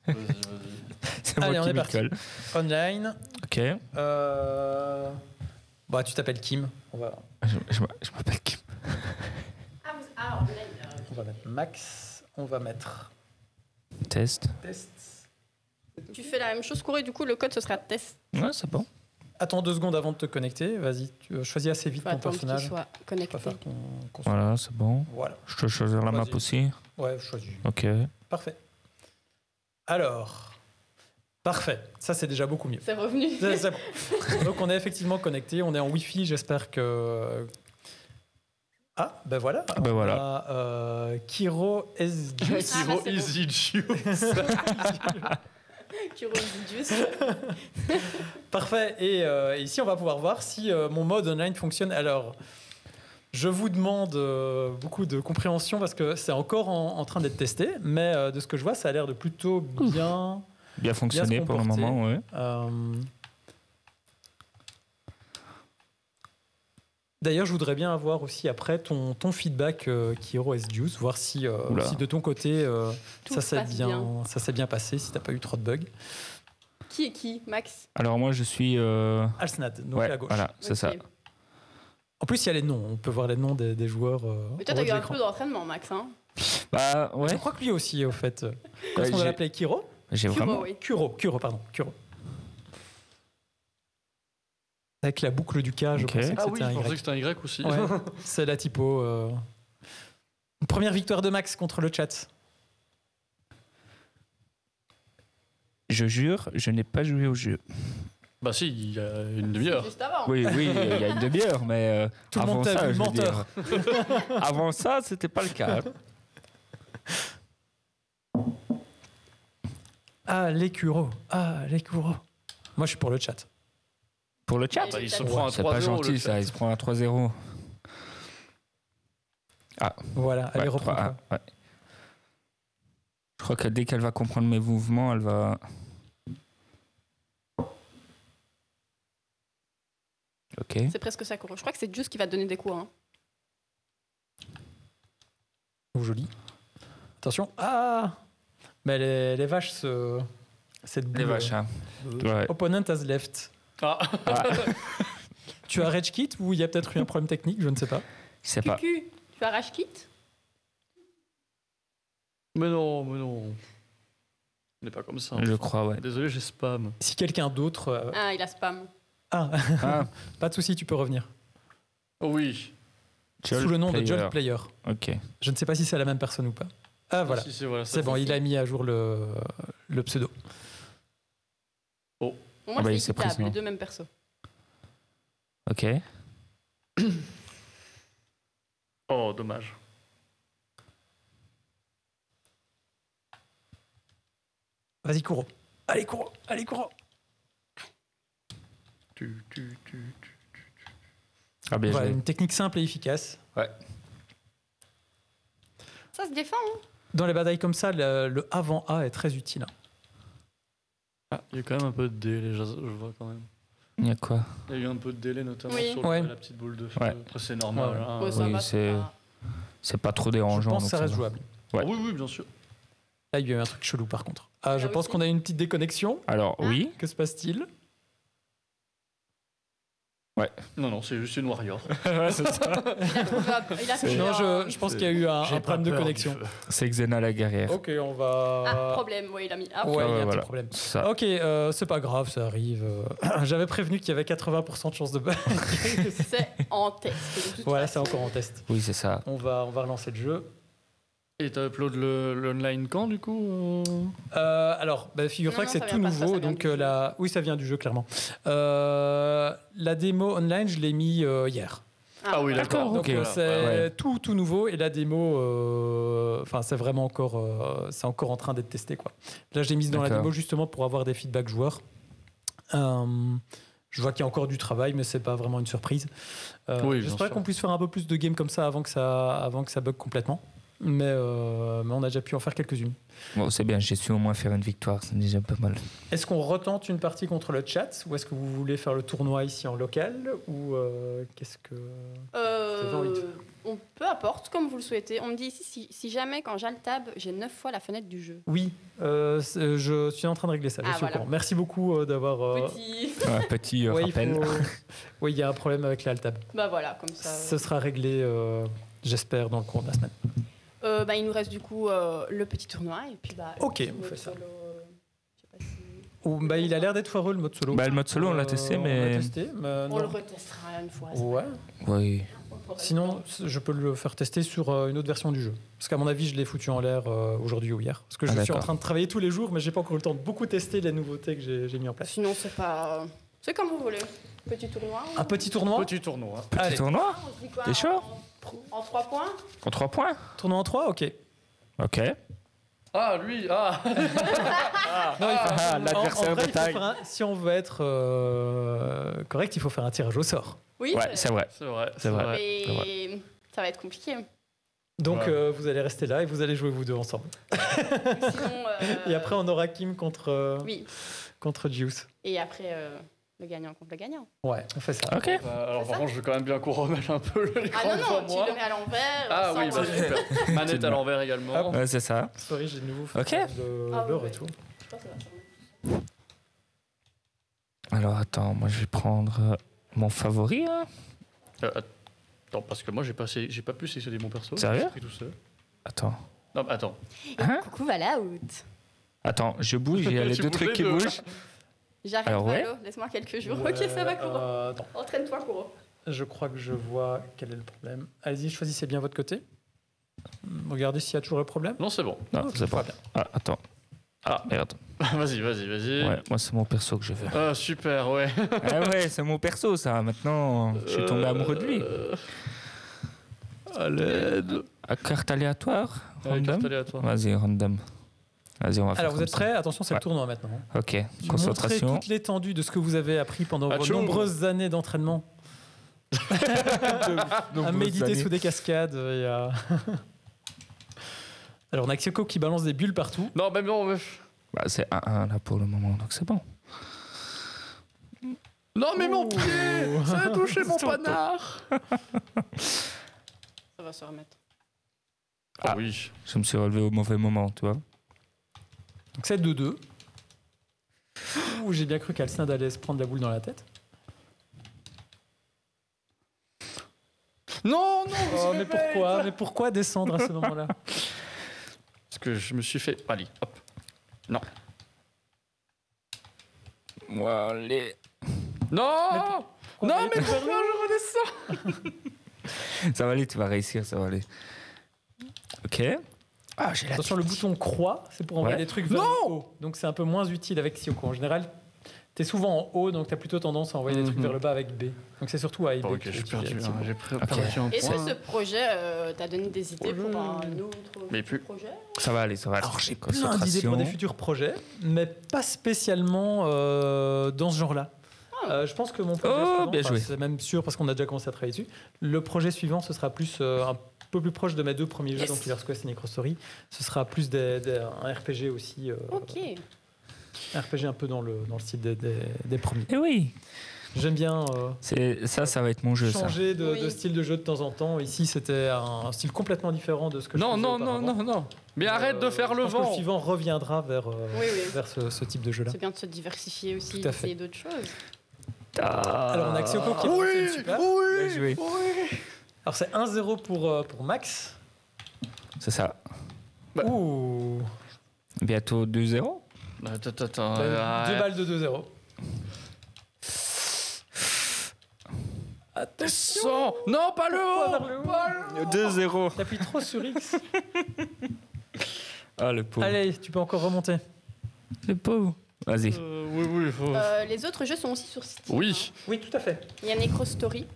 Speaker 3: Vas-y.
Speaker 2: C'est moi qui m'y colle.
Speaker 4: Online.
Speaker 2: Ok.
Speaker 4: Bah, tu t'appelles Kim.
Speaker 2: Je m'appelle Kim.
Speaker 1: Online.
Speaker 4: On va mettre Max. On va mettre...
Speaker 2: Test.
Speaker 1: Tu fais la même chose, Kouré, du coup, le code, ce sera test.
Speaker 2: Ouais, c'est bon.
Speaker 4: Attends 2 secondes avant de te connecter. Vas-y, tu choisis assez vite ton personnage.
Speaker 1: Qu'il soit connecté.
Speaker 2: Voilà, c'est bon.
Speaker 4: Voilà.
Speaker 2: Je peux choisir la map aussi.
Speaker 4: Ouais, choisis.
Speaker 2: Ok.
Speaker 4: Parfait. Alors, parfait. Ça, c'est déjà beaucoup mieux.
Speaker 1: C'est revenu.
Speaker 4: C'est bon. Donc, on est effectivement connecté. On est en Wi-Fi. J'espère que... Ah, ben voilà.
Speaker 2: Ben voilà.
Speaker 4: On a, Kiro S.
Speaker 3: Kiro Easy Juice.
Speaker 1: Kiro Easy Juice.
Speaker 4: Parfait. Et ici, on va pouvoir voir si mon mode online fonctionne. Alors, je vous demande beaucoup de compréhension parce que c'est encore en train d'être testé. Mais de ce que je vois, ça a l'air de plutôt
Speaker 2: bien fonctionner pour le moment, oui.
Speaker 4: D'ailleurs, je voudrais bien avoir aussi après ton feedback, Kiro S. Juice, voir si de ton côté, ça s'est bien passé, si tu n'as pas eu trop de bugs.
Speaker 1: Qui est qui, Max?
Speaker 2: Alors moi, je suis...
Speaker 4: Alsnad, donc à gauche.
Speaker 2: Voilà, c'est ça.
Speaker 4: En plus, il y a les noms. On peut voir les noms des joueurs.
Speaker 1: Mais toi, tu as eu un peu d'entraînement, Max. Hein?
Speaker 2: Bah, ouais.
Speaker 4: Je crois que lui aussi, au fait. Est-ce qu'on va l'appeler Kiro?
Speaker 2: J'ai vraiment...
Speaker 1: Oui.
Speaker 4: Kuro. Avec la boucle du K, je pensais que
Speaker 3: Ah oui,
Speaker 4: c'était un
Speaker 3: je pensais
Speaker 4: Y.
Speaker 3: que c'était un Y aussi.
Speaker 4: Ouais, c'est la typo. Une première victoire de Max contre le chat.
Speaker 2: Je jure, je n'ai pas joué au jeu.
Speaker 3: Bah si, il y a une demi-heure.
Speaker 1: Juste avant.
Speaker 2: Oui, il y a une demi-heure, mais
Speaker 4: Tout le
Speaker 2: avant
Speaker 4: monde t'a
Speaker 2: ça,
Speaker 4: vu,
Speaker 2: je veux
Speaker 4: menteur.
Speaker 2: dire, avant ça, c'était pas le cas.
Speaker 4: Ah, les Kuro. Moi, je suis pour le chat.
Speaker 2: Pour le chat,
Speaker 3: Bah, il se prend un 3-0.
Speaker 2: c'est pas gentil
Speaker 3: le
Speaker 2: ça,
Speaker 3: chat.
Speaker 2: il se prend un 3-0. Ah,
Speaker 4: Voilà, allez,
Speaker 2: ouais,
Speaker 4: reprends-toi.
Speaker 2: ouais. Je crois que dès qu'elle va comprendre mes mouvements, elle va... Ok.
Speaker 1: C'est presque ça, Kuro. Je crois que c'est Juice qui va te donner des coups. Hein.
Speaker 4: Oh, joli. Attention. Ah, mais les vaches, cette boule.
Speaker 2: Les vaches, hein. Ouais.
Speaker 4: Opponent has left.
Speaker 3: Ah.
Speaker 4: Tu as rage quit ou il y a peut-être eu un problème technique, je ne sais pas.
Speaker 2: Je sais pas.
Speaker 1: Cucu, tu arraches kit?
Speaker 3: Mais non. On n'est pas comme ça.
Speaker 2: Je crois, ouais.
Speaker 3: Désolé, j'ai spam.
Speaker 4: Si quelqu'un d'autre...
Speaker 1: Ah, il a spam.
Speaker 2: Ah.
Speaker 4: Pas de souci, tu peux revenir.
Speaker 3: Oh oui.
Speaker 4: Sous le nom de Jolt Player.
Speaker 2: Ok.
Speaker 4: Je ne sais pas si c'est la même personne ou pas. Ah voilà,
Speaker 3: Si, voilà,
Speaker 4: c'est bon, il a mis à jour le pseudo.
Speaker 1: Bon, moi,
Speaker 2: bah,
Speaker 1: c'est équitable, les deux mêmes persos.
Speaker 2: Ok.
Speaker 3: Oh, dommage.
Speaker 4: Vas-y, Kuro. Allez, Kuro.
Speaker 2: Ah, bien
Speaker 4: Voilà,
Speaker 2: joué.
Speaker 4: une technique simple et efficace.
Speaker 2: Ouais.
Speaker 1: Ça se défend, hein?
Speaker 4: Dans les batailles comme ça, le avant A est très utile.
Speaker 3: Ah, il y a quand même un peu de délai, je vois quand même.
Speaker 2: Il y a quoi?
Speaker 3: Il y a eu un peu de délai, notamment
Speaker 1: Oui.
Speaker 3: sur
Speaker 4: Ouais.
Speaker 3: la petite boule de feu.
Speaker 2: Ouais.
Speaker 3: Après, c'est normal.
Speaker 4: Ouais.
Speaker 3: Hein.
Speaker 1: Ouais, ça
Speaker 2: oui,
Speaker 1: va,
Speaker 2: c'est pas trop
Speaker 4: Je
Speaker 2: dérangeant.
Speaker 4: pense que
Speaker 2: donc
Speaker 4: ça reste
Speaker 2: va.
Speaker 4: jouable.
Speaker 2: Ouais.
Speaker 3: Ah oui, bien sûr.
Speaker 4: Là, il y a eu un truc chelou par contre. Ah, je
Speaker 1: Là
Speaker 4: pense
Speaker 1: aussi.
Speaker 4: qu'on a une petite déconnexion.
Speaker 2: Alors, oui.
Speaker 4: Que se passe-t-il?
Speaker 3: Non, c'est juste une warrior.
Speaker 2: c'est ça.
Speaker 1: Il a trouvé
Speaker 4: Non,
Speaker 1: un-
Speaker 4: je pense qu'il y a eu un problème de connexion.
Speaker 2: C'est Xena la guerrière.
Speaker 4: Ok, on va...
Speaker 1: Ah, problème, oui, il a mis. Ah,
Speaker 4: Ouais, il y a un
Speaker 2: voilà.
Speaker 4: petit problème.
Speaker 2: Ça.
Speaker 4: Ok, c'est pas grave, ça arrive. J'avais prévenu qu'il y avait 80% de chances de bug.
Speaker 1: c'est en test. de toute
Speaker 4: Voilà, c'est
Speaker 1: façon.
Speaker 4: encore en test.
Speaker 2: Oui, c'est ça.
Speaker 4: On va relancer le jeu.
Speaker 3: Et t'as upload l'online quand, du coup
Speaker 4: Alors, figure-toi
Speaker 1: Non,
Speaker 4: que c'est
Speaker 1: ça
Speaker 4: tout
Speaker 1: vient pas de ça,
Speaker 4: nouveau.
Speaker 1: ça vient
Speaker 4: Donc,
Speaker 1: du jeu.
Speaker 4: oui, ça vient du jeu, clairement. La démo online, je l'ai mis hier.
Speaker 3: Ah oui, d'accord.
Speaker 4: Donc,
Speaker 2: ok.
Speaker 4: c'est
Speaker 2: Ouais.
Speaker 4: tout nouveau. Et la démo, c'est vraiment encore, c'est encore en train d'être testé, quoi. Là, je l'ai mise dans la
Speaker 2: D'accord.
Speaker 4: démo justement pour avoir des feedbacks joueurs. Je vois qu'il y a encore du travail, mais c'est pas vraiment une surprise.
Speaker 3: Oui, bien
Speaker 4: J'espère
Speaker 3: sûr.
Speaker 4: qu'on puisse faire un peu plus de games comme ça avant que ça bug complètement. Mais on a déjà pu en faire quelques-unes.
Speaker 2: Bon, c'est bien, j'ai su au moins faire une victoire, c'est déjà pas mal.
Speaker 4: Est-ce qu'on retente une partie contre le chat ou est-ce que vous voulez faire le tournoi ici en local ou qu'est-ce que... avez envie de faire
Speaker 1: On peu importe, comme vous le souhaitez. On me dit ici, si jamais quand j'altab, j'ai 9 fois la fenêtre du jeu.
Speaker 4: Oui, je suis en train de régler ça. Je
Speaker 1: Ah,
Speaker 4: suis au
Speaker 1: voilà.
Speaker 4: courant. Merci beaucoup d'avoir...
Speaker 1: Petit.
Speaker 2: Petit
Speaker 4: Ouais,
Speaker 2: rappel.
Speaker 4: Oui, il y a un problème avec l'altab.
Speaker 1: Bah voilà, comme ça.
Speaker 4: Ce sera réglé, j'espère, dans le cours de la semaine.
Speaker 1: Il nous reste du coup le petit tournoi et puis bah.
Speaker 4: Ok,
Speaker 1: le petit
Speaker 4: on
Speaker 1: mode
Speaker 4: fait ça.
Speaker 1: solo, je sais pas si-
Speaker 4: Bah, il a l'air d'être foireux le mode solo.
Speaker 2: Bah, le mode solo, on l'a testé, mais.
Speaker 1: On le retestera une fois.
Speaker 4: Ouais.
Speaker 2: Oui.
Speaker 4: Sinon, je peux le faire tester sur une autre version du jeu. Parce qu'à mon avis, je l'ai foutu en l'air aujourd'hui ou hier. Parce que je suis en train de travailler tous les jours, mais j'ai pas encore eu le temps de beaucoup tester les nouveautés que j'ai mis en place.
Speaker 1: Sinon, c'est pas. C'est comme vous voulez. Petit tournoi.
Speaker 4: Un petit tournoi.
Speaker 3: Petit tournoi.
Speaker 2: Petit tournoi. T'es chaud?
Speaker 1: En 3 points.
Speaker 2: En 3 points.
Speaker 4: Tournoi en 3, ok.
Speaker 2: Ok.
Speaker 3: Ah, lui, ah.
Speaker 2: L'adversaire de taille.
Speaker 4: Si on veut être correct, il faut faire un tirage au sort.
Speaker 1: Oui,
Speaker 2: ouais, c'est vrai.
Speaker 3: C'est vrai.
Speaker 1: Mais ça va être compliqué.
Speaker 4: Donc vous allez rester là et vous allez jouer vous deux ensemble.
Speaker 1: Sinon,
Speaker 4: et après on aura Kim contre Juice.
Speaker 1: Et après le gagnant contre le gagnant.
Speaker 4: Ouais, on fait ça.
Speaker 2: Ok.
Speaker 3: Alors par contre, je veux quand même bien qu'on remette un peu l'écran.
Speaker 1: Ah non,
Speaker 3: devant
Speaker 1: tu
Speaker 3: moi.
Speaker 1: le mets à l'envers.
Speaker 3: Ah oui, bah, super. Manette à l'envers également.
Speaker 2: Ouais, c'est ça.
Speaker 4: Sorry, j'ai de nouveau fait
Speaker 2: Ok.
Speaker 4: le retour.
Speaker 1: Je pense que ça va tourner.
Speaker 2: Alors attends, moi je vais prendre mon favori. Hein.
Speaker 3: Attends, parce que moi j'ai pas pu sélectionner mon perso.
Speaker 2: Sérieux?
Speaker 3: J'ai pris tout seul.
Speaker 2: Attends.
Speaker 3: Non, attends.
Speaker 2: Hein?
Speaker 1: Coucou Valaout.
Speaker 2: Attends, je bouge, il y a les deux trucs qui bougent.
Speaker 1: J'arrive,
Speaker 2: Alors, ouais.
Speaker 1: Valo, laisse-moi quelques jours. Ok, ça va, Kuro.
Speaker 4: Attends.
Speaker 1: Entraîne-toi, Kuro.
Speaker 4: Je crois que je vois quel est le problème. Allez-y, choisissez bien votre côté. Regardez s'il y a toujours le problème.
Speaker 3: Non, c'est bon.
Speaker 2: Non, c'est pas. Ah, attends. Ah, merde.
Speaker 3: Vas-y.
Speaker 2: Ouais, moi c'est mon perso que je veux.
Speaker 3: Ah, super, ouais.
Speaker 2: Ah ouais, c'est mon perso ça. Maintenant, je suis tombé amoureux de lui.
Speaker 3: À l'aide.
Speaker 2: Carte aléatoire. Random.
Speaker 3: Carte aléatoire.
Speaker 2: Vas-y, random. Vas-y, on va faire.
Speaker 4: Alors vous
Speaker 2: comme
Speaker 4: êtes
Speaker 2: ça.
Speaker 4: prêts? Attention, c'est
Speaker 2: Ouais.
Speaker 4: le tournoi maintenant.
Speaker 2: Ok,
Speaker 4: Montrez
Speaker 2: concentration.
Speaker 4: toute l'étendue de ce que vous avez appris pendant vos
Speaker 3: Atchoum.
Speaker 4: nombreuses années d'entraînement. À méditer sous des cascades. Alors on a Xioko qui balance des bulles partout.
Speaker 3: Non, même non.
Speaker 2: Bah, c'est 1-1 là pour le moment, donc c'est bon.
Speaker 3: Non, mais mon pied, ça a touché mon panard.
Speaker 1: Ça va se remettre.
Speaker 3: Ah oui.
Speaker 2: Je me suis relevé au mauvais moment, tu vois.
Speaker 4: Donc c'est 2-2. Ouh, j'ai bien cru qu'Alcinde allait se prendre la boule dans la tête.
Speaker 3: Non,
Speaker 4: Oh, mais pourquoi descendre à ce moment-là?
Speaker 3: Parce que je me suis fait. Allez, hop. Non.
Speaker 2: Moi, les.
Speaker 3: Non. Non, mais pourquoi je redescends?
Speaker 2: Ça va aller, tu vas réussir, ça va aller. Ok. Ah, j'ai la.
Speaker 4: Attention, le bouton croix, c'est pour envoyer
Speaker 2: Ouais.
Speaker 4: des trucs vers le haut. Donc c'est un peu moins utile avec Xioko. En général, t'es souvent en haut, donc t'as plutôt tendance à envoyer des trucs vers le bas avec B. Donc c'est surtout A et B.
Speaker 3: Ok, j'ai perdu. J'ai perdu un
Speaker 1: Est-ce que
Speaker 3: point.
Speaker 1: ce projet t'a donné des idées pour un autre
Speaker 3: Mais plus.
Speaker 1: projet?
Speaker 2: Ça va aller, ça va aller.
Speaker 4: Alors j'ai plein d'idées pour des futurs projets, mais pas spécialement dans ce genre-là. Je pense que mon projet suivant,
Speaker 2: bien joué.
Speaker 4: c'est même sûr parce qu'on a déjà commencé à travailler dessus. Le projet suivant, ce sera plus un peu plus proche de mes deux premiers jeux, donc Killer's Quest et Necrostory. Ce sera plus un RPG aussi.
Speaker 1: Ok.
Speaker 4: Un RPG un peu dans le style des premiers.
Speaker 2: Eh oui.
Speaker 4: J'aime bien
Speaker 2: Ça va être mon jeu, ça.
Speaker 4: changer de style de jeu de temps en temps. Ici, c'était un style complètement différent de ce que je faisais auparavant.
Speaker 3: Non. Mais arrête de faire le
Speaker 4: Je pense que
Speaker 3: vent.
Speaker 4: le suivant reviendra vers,
Speaker 1: Oui.
Speaker 4: vers ce type de jeu-là.
Speaker 1: C'est bien de se diversifier aussi,
Speaker 4: Tout à fait.
Speaker 1: d'essayer d'autres choses.
Speaker 4: Alors, on a Xioko qui est une super.
Speaker 2: Bien joué.
Speaker 4: Alors, c'est 1-0 pour Max.
Speaker 2: C'est ça.
Speaker 4: Ouh.
Speaker 2: Bientôt 2-0.
Speaker 3: Attends.
Speaker 4: 2 balles de 2-0.
Speaker 3: Attention. Non, pas le haut.
Speaker 2: 2-0.
Speaker 4: T'appuies trop sur X.
Speaker 2: Ah, le pauvre.
Speaker 4: Allez, tu peux encore remonter.
Speaker 2: Le pauvre. Vas-y.
Speaker 3: Oui.
Speaker 1: Les autres jeux sont aussi sur Steam.
Speaker 3: Oui.
Speaker 4: Oui, tout à fait.
Speaker 1: Il y a Necrostory.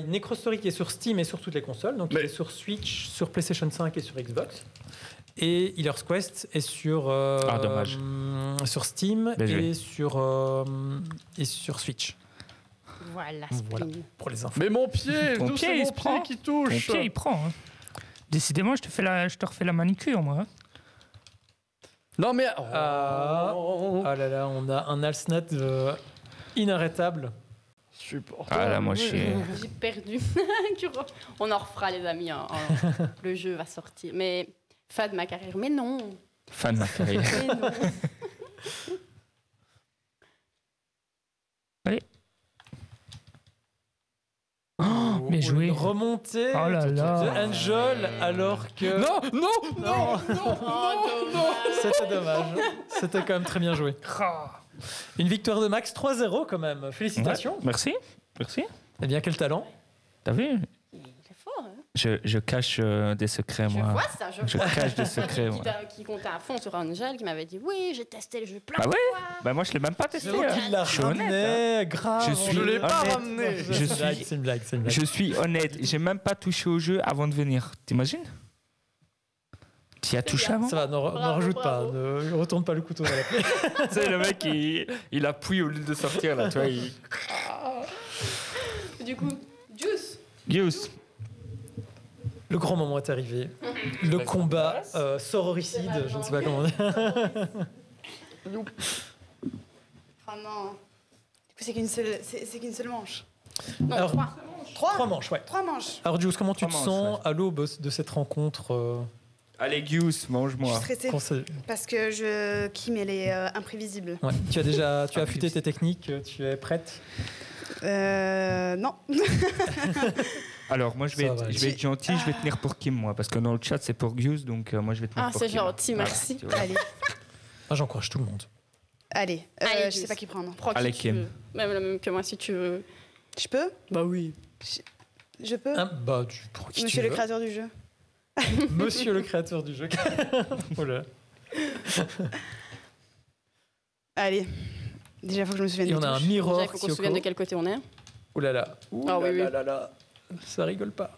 Speaker 4: Necrostory qui est sur Steam et sur toutes les consoles. Donc, il est sur Switch, sur PlayStation 5 et sur Xbox. Et Killer's Quest est sur,
Speaker 2: dommage.
Speaker 4: sur Steam
Speaker 2: Bien joué.
Speaker 4: et sur Switch.
Speaker 1: Voilà,
Speaker 4: Voilà.
Speaker 1: Spleen.
Speaker 4: Pour les infos.
Speaker 3: Mais mon pied,
Speaker 5: Ton
Speaker 3: d'où
Speaker 5: pied,
Speaker 3: c'est
Speaker 5: il
Speaker 3: mon
Speaker 5: se prend.
Speaker 3: pied qui
Speaker 5: Ton
Speaker 3: touche.
Speaker 5: pied, il prend. Hein. Décidément, je te refais la manicure, moi. Hein.
Speaker 3: Non mais
Speaker 4: Oh là là, on a un Alsnat inarrêtable.
Speaker 2: Ah là, moi, je suis.
Speaker 1: J'ai perdu. On en refera, les amis. Le jeu va sortir. Mais fin de ma carrière. Mais non.
Speaker 2: Fan de ma carrière.
Speaker 1: Mais non.
Speaker 2: Allez.
Speaker 5: Oh, bien joué.
Speaker 4: Une remontée
Speaker 5: Oh là là.
Speaker 4: de Angel alors que...
Speaker 3: Non.
Speaker 1: Oh, dommage.
Speaker 4: C'était dommage. C'était quand même très bien joué.
Speaker 5: Ah.
Speaker 4: Une victoire de Max, 3-0 quand même. Félicitations.
Speaker 2: Ouais, merci.
Speaker 4: Eh bien, quel talent.
Speaker 2: T'as vu?
Speaker 1: Il est fort, hein.
Speaker 2: Je cache des secrets, moi.
Speaker 1: Je vois ça,
Speaker 2: Je cache des secrets, moi.
Speaker 1: Qui comptait à fond sur Angel, qui m'avait dit oui, j'ai testé le jeu plein
Speaker 2: Bah
Speaker 1: de
Speaker 2: ouais.
Speaker 1: fois.
Speaker 2: Bah moi, je l'ai même pas testé.
Speaker 4: C'est moi qui l'a
Speaker 2: Je suis honnête,
Speaker 4: ramené, grave.
Speaker 2: Je l'ai pas
Speaker 4: ramené. C'est une blague.
Speaker 2: Je suis honnête. J'ai même pas touché au jeu avant de venir. T'imagines? Tu y as touché avant?
Speaker 4: Ça va, n'en rajoute pas. Ne retourne pas le couteau dans la plaie.
Speaker 2: Tu sais, le mec, il appuie au lieu de sortir, là, tu vois.
Speaker 1: Du coup,
Speaker 2: Juice.
Speaker 4: Le grand moment est arrivé. Le combat sororicide, je ne sais pas comment dire.
Speaker 6: Oh non. Du coup, c'est qu'une seule manche.
Speaker 1: non,
Speaker 4: Alors,
Speaker 1: 3.
Speaker 4: 3 manches, ouais.
Speaker 6: 3 manches.
Speaker 4: Alors, Juice, comment tu te
Speaker 2: 3 manches,
Speaker 4: sens à l'aube de cette rencontre
Speaker 2: Allez, Juice,
Speaker 6: Je
Speaker 2: mange-moi.
Speaker 6: suis stressée parce que Kim, elle est imprévisible.
Speaker 4: Ouais. Tu as affûté tes techniques, tu es prête?
Speaker 6: Non.
Speaker 2: Alors, moi, je vais être gentil, je vais tenir pour Kim, moi, parce que dans le chat, c'est pour Juice, donc moi, je vais tenir pour Kim.
Speaker 1: Ah, c'est gentil, merci.
Speaker 2: Voilà,
Speaker 6: Allez.
Speaker 4: Ah, j'encourage tout le monde.
Speaker 6: Allez,
Speaker 1: Allez,
Speaker 6: je sais pas qui prendre.
Speaker 1: Prends qui
Speaker 2: Allez,
Speaker 1: tu
Speaker 2: Kim.
Speaker 1: veux. Même que moi, si tu veux.
Speaker 6: Je peux?
Speaker 1: Bah oui.
Speaker 6: Je peux?
Speaker 4: Ah, bah, tu prends qui
Speaker 6: Monsieur
Speaker 4: tu
Speaker 6: le
Speaker 4: veux.
Speaker 6: créateur du jeu.
Speaker 4: Monsieur le créateur du jeu. Oh là.
Speaker 6: Allez. Déjà, il faut que je me souvienne
Speaker 4: Et
Speaker 6: des
Speaker 4: on a un
Speaker 6: touches.
Speaker 4: mirror.
Speaker 1: Déjà, il faut qu'on se souvienne de quel côté on est.
Speaker 4: Oh là là. Ouh
Speaker 1: Ah
Speaker 4: là
Speaker 1: oui,
Speaker 4: là
Speaker 1: oui.
Speaker 4: là là. Ça rigole pas.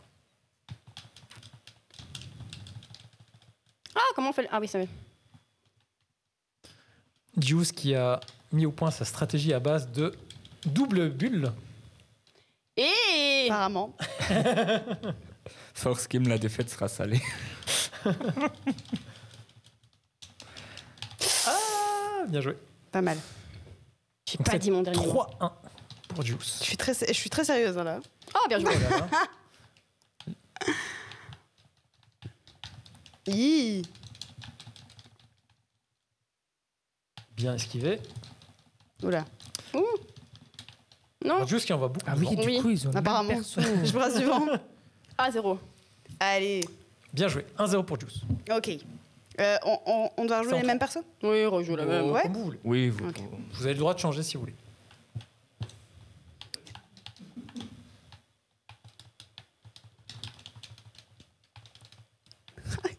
Speaker 1: Ah, comment on fait Ah oui, ça va.
Speaker 4: Juice qui a mis au point sa stratégie à base de double bulle.
Speaker 1: Et
Speaker 6: Apparemment.
Speaker 2: Force Kim, la défaite sera salée.
Speaker 4: Ah, bien joué.
Speaker 6: Pas mal.
Speaker 1: j'ai
Speaker 4: Donc
Speaker 1: pas
Speaker 4: c'est
Speaker 1: dit mon dernier mot.
Speaker 4: 3-1 pour Juice.
Speaker 6: Je suis très sérieuse, hein, là.
Speaker 1: Ah, bien joué.
Speaker 4: Oh là là.
Speaker 6: Hi.
Speaker 4: Bien esquivé.
Speaker 6: Oula.
Speaker 1: Non.
Speaker 4: Alors, Juice qui envoie beaucoup.
Speaker 5: Ah
Speaker 4: de
Speaker 5: oui,
Speaker 4: vent.
Speaker 5: du coup, ils ont le même
Speaker 6: Apparemment.
Speaker 5: perso.
Speaker 6: Je brasse du vent.
Speaker 1: Ah, 0.
Speaker 6: Allez.
Speaker 4: Bien joué. 1-0 pour Juice.
Speaker 6: Ok. On doit rejouer les mêmes persos?
Speaker 1: Oui, rejoue la même.
Speaker 6: Ouais.
Speaker 4: Comme vous voulez.
Speaker 2: Oui,
Speaker 6: Ok.
Speaker 4: Vous avez le droit de changer si vous voulez.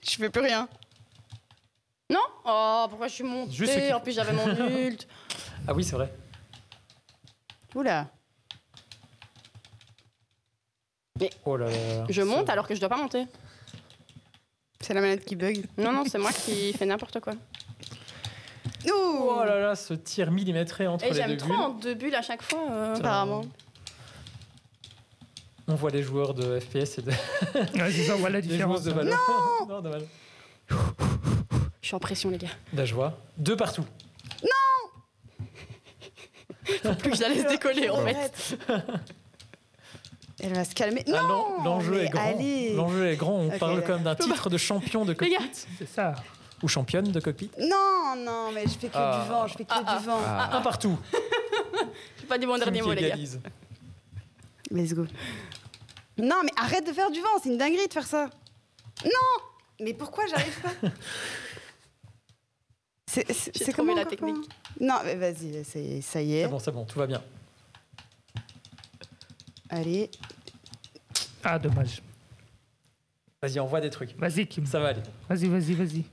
Speaker 6: Je fais plus rien.
Speaker 1: Non. Oh, pourquoi je suis
Speaker 4: Juste ce
Speaker 1: montée
Speaker 4: qui-
Speaker 1: En plus, j'avais mon ult.
Speaker 4: Ah oui, c'est vrai.
Speaker 6: Oula.
Speaker 4: Oh là là.
Speaker 1: Je monte alors que je dois pas monter.
Speaker 6: C'est la manette qui bug.
Speaker 1: Non, non, c'est moi qui fais n'importe quoi.
Speaker 6: Ouh.
Speaker 4: Oh là là, ce tir millimétré entre
Speaker 1: Et
Speaker 4: les
Speaker 1: j'aime
Speaker 4: deux
Speaker 1: trop
Speaker 4: bulles.
Speaker 1: en 2 bulles à chaque fois.
Speaker 6: Apparemment.
Speaker 4: On voit les joueurs de FPS et
Speaker 5: Ouais, c'est ça, on voit la
Speaker 4: les
Speaker 5: différence.
Speaker 4: joueuses de Valo. Non, dommage.
Speaker 1: Je suis en pression, les gars.
Speaker 4: La joie. 2 partout.
Speaker 1: Faut plus que je la laisse décoller, en fait.
Speaker 6: Arrête. Elle va se calmer.
Speaker 4: Ah,
Speaker 6: Non.
Speaker 4: l'enjeu
Speaker 6: mais
Speaker 4: est grand.
Speaker 6: allez.
Speaker 4: L'enjeu est grand. On
Speaker 6: Ok,
Speaker 4: parle quand même d'un titre de champion de
Speaker 1: Les
Speaker 4: cockpit.
Speaker 1: gars.
Speaker 5: C'est ça.
Speaker 4: Ou championne de cockpit.
Speaker 6: Non, mais je fais que
Speaker 4: Ah.
Speaker 6: du vent. Je fais que du vent.
Speaker 4: Un partout.
Speaker 1: J'ai pas dit mon
Speaker 4: Kim
Speaker 1: dernier
Speaker 4: qui
Speaker 1: mot, les gars.
Speaker 4: égalise.
Speaker 6: Let's go. Non, mais arrête de faire du vent. C'est une dinguerie de faire ça. Non. Mais pourquoi j'arrive pas? C'est
Speaker 1: trouvé
Speaker 6: comment
Speaker 1: la
Speaker 6: copain
Speaker 1: technique.
Speaker 6: Non, mais vas-y, ça y est.
Speaker 4: C'est bon, tout va bien.
Speaker 6: Allez.
Speaker 5: Ah, dommage.
Speaker 4: Vas-y, envoie des trucs.
Speaker 5: Vas-y, Kim.
Speaker 4: Ça va aller.
Speaker 5: Vas-y.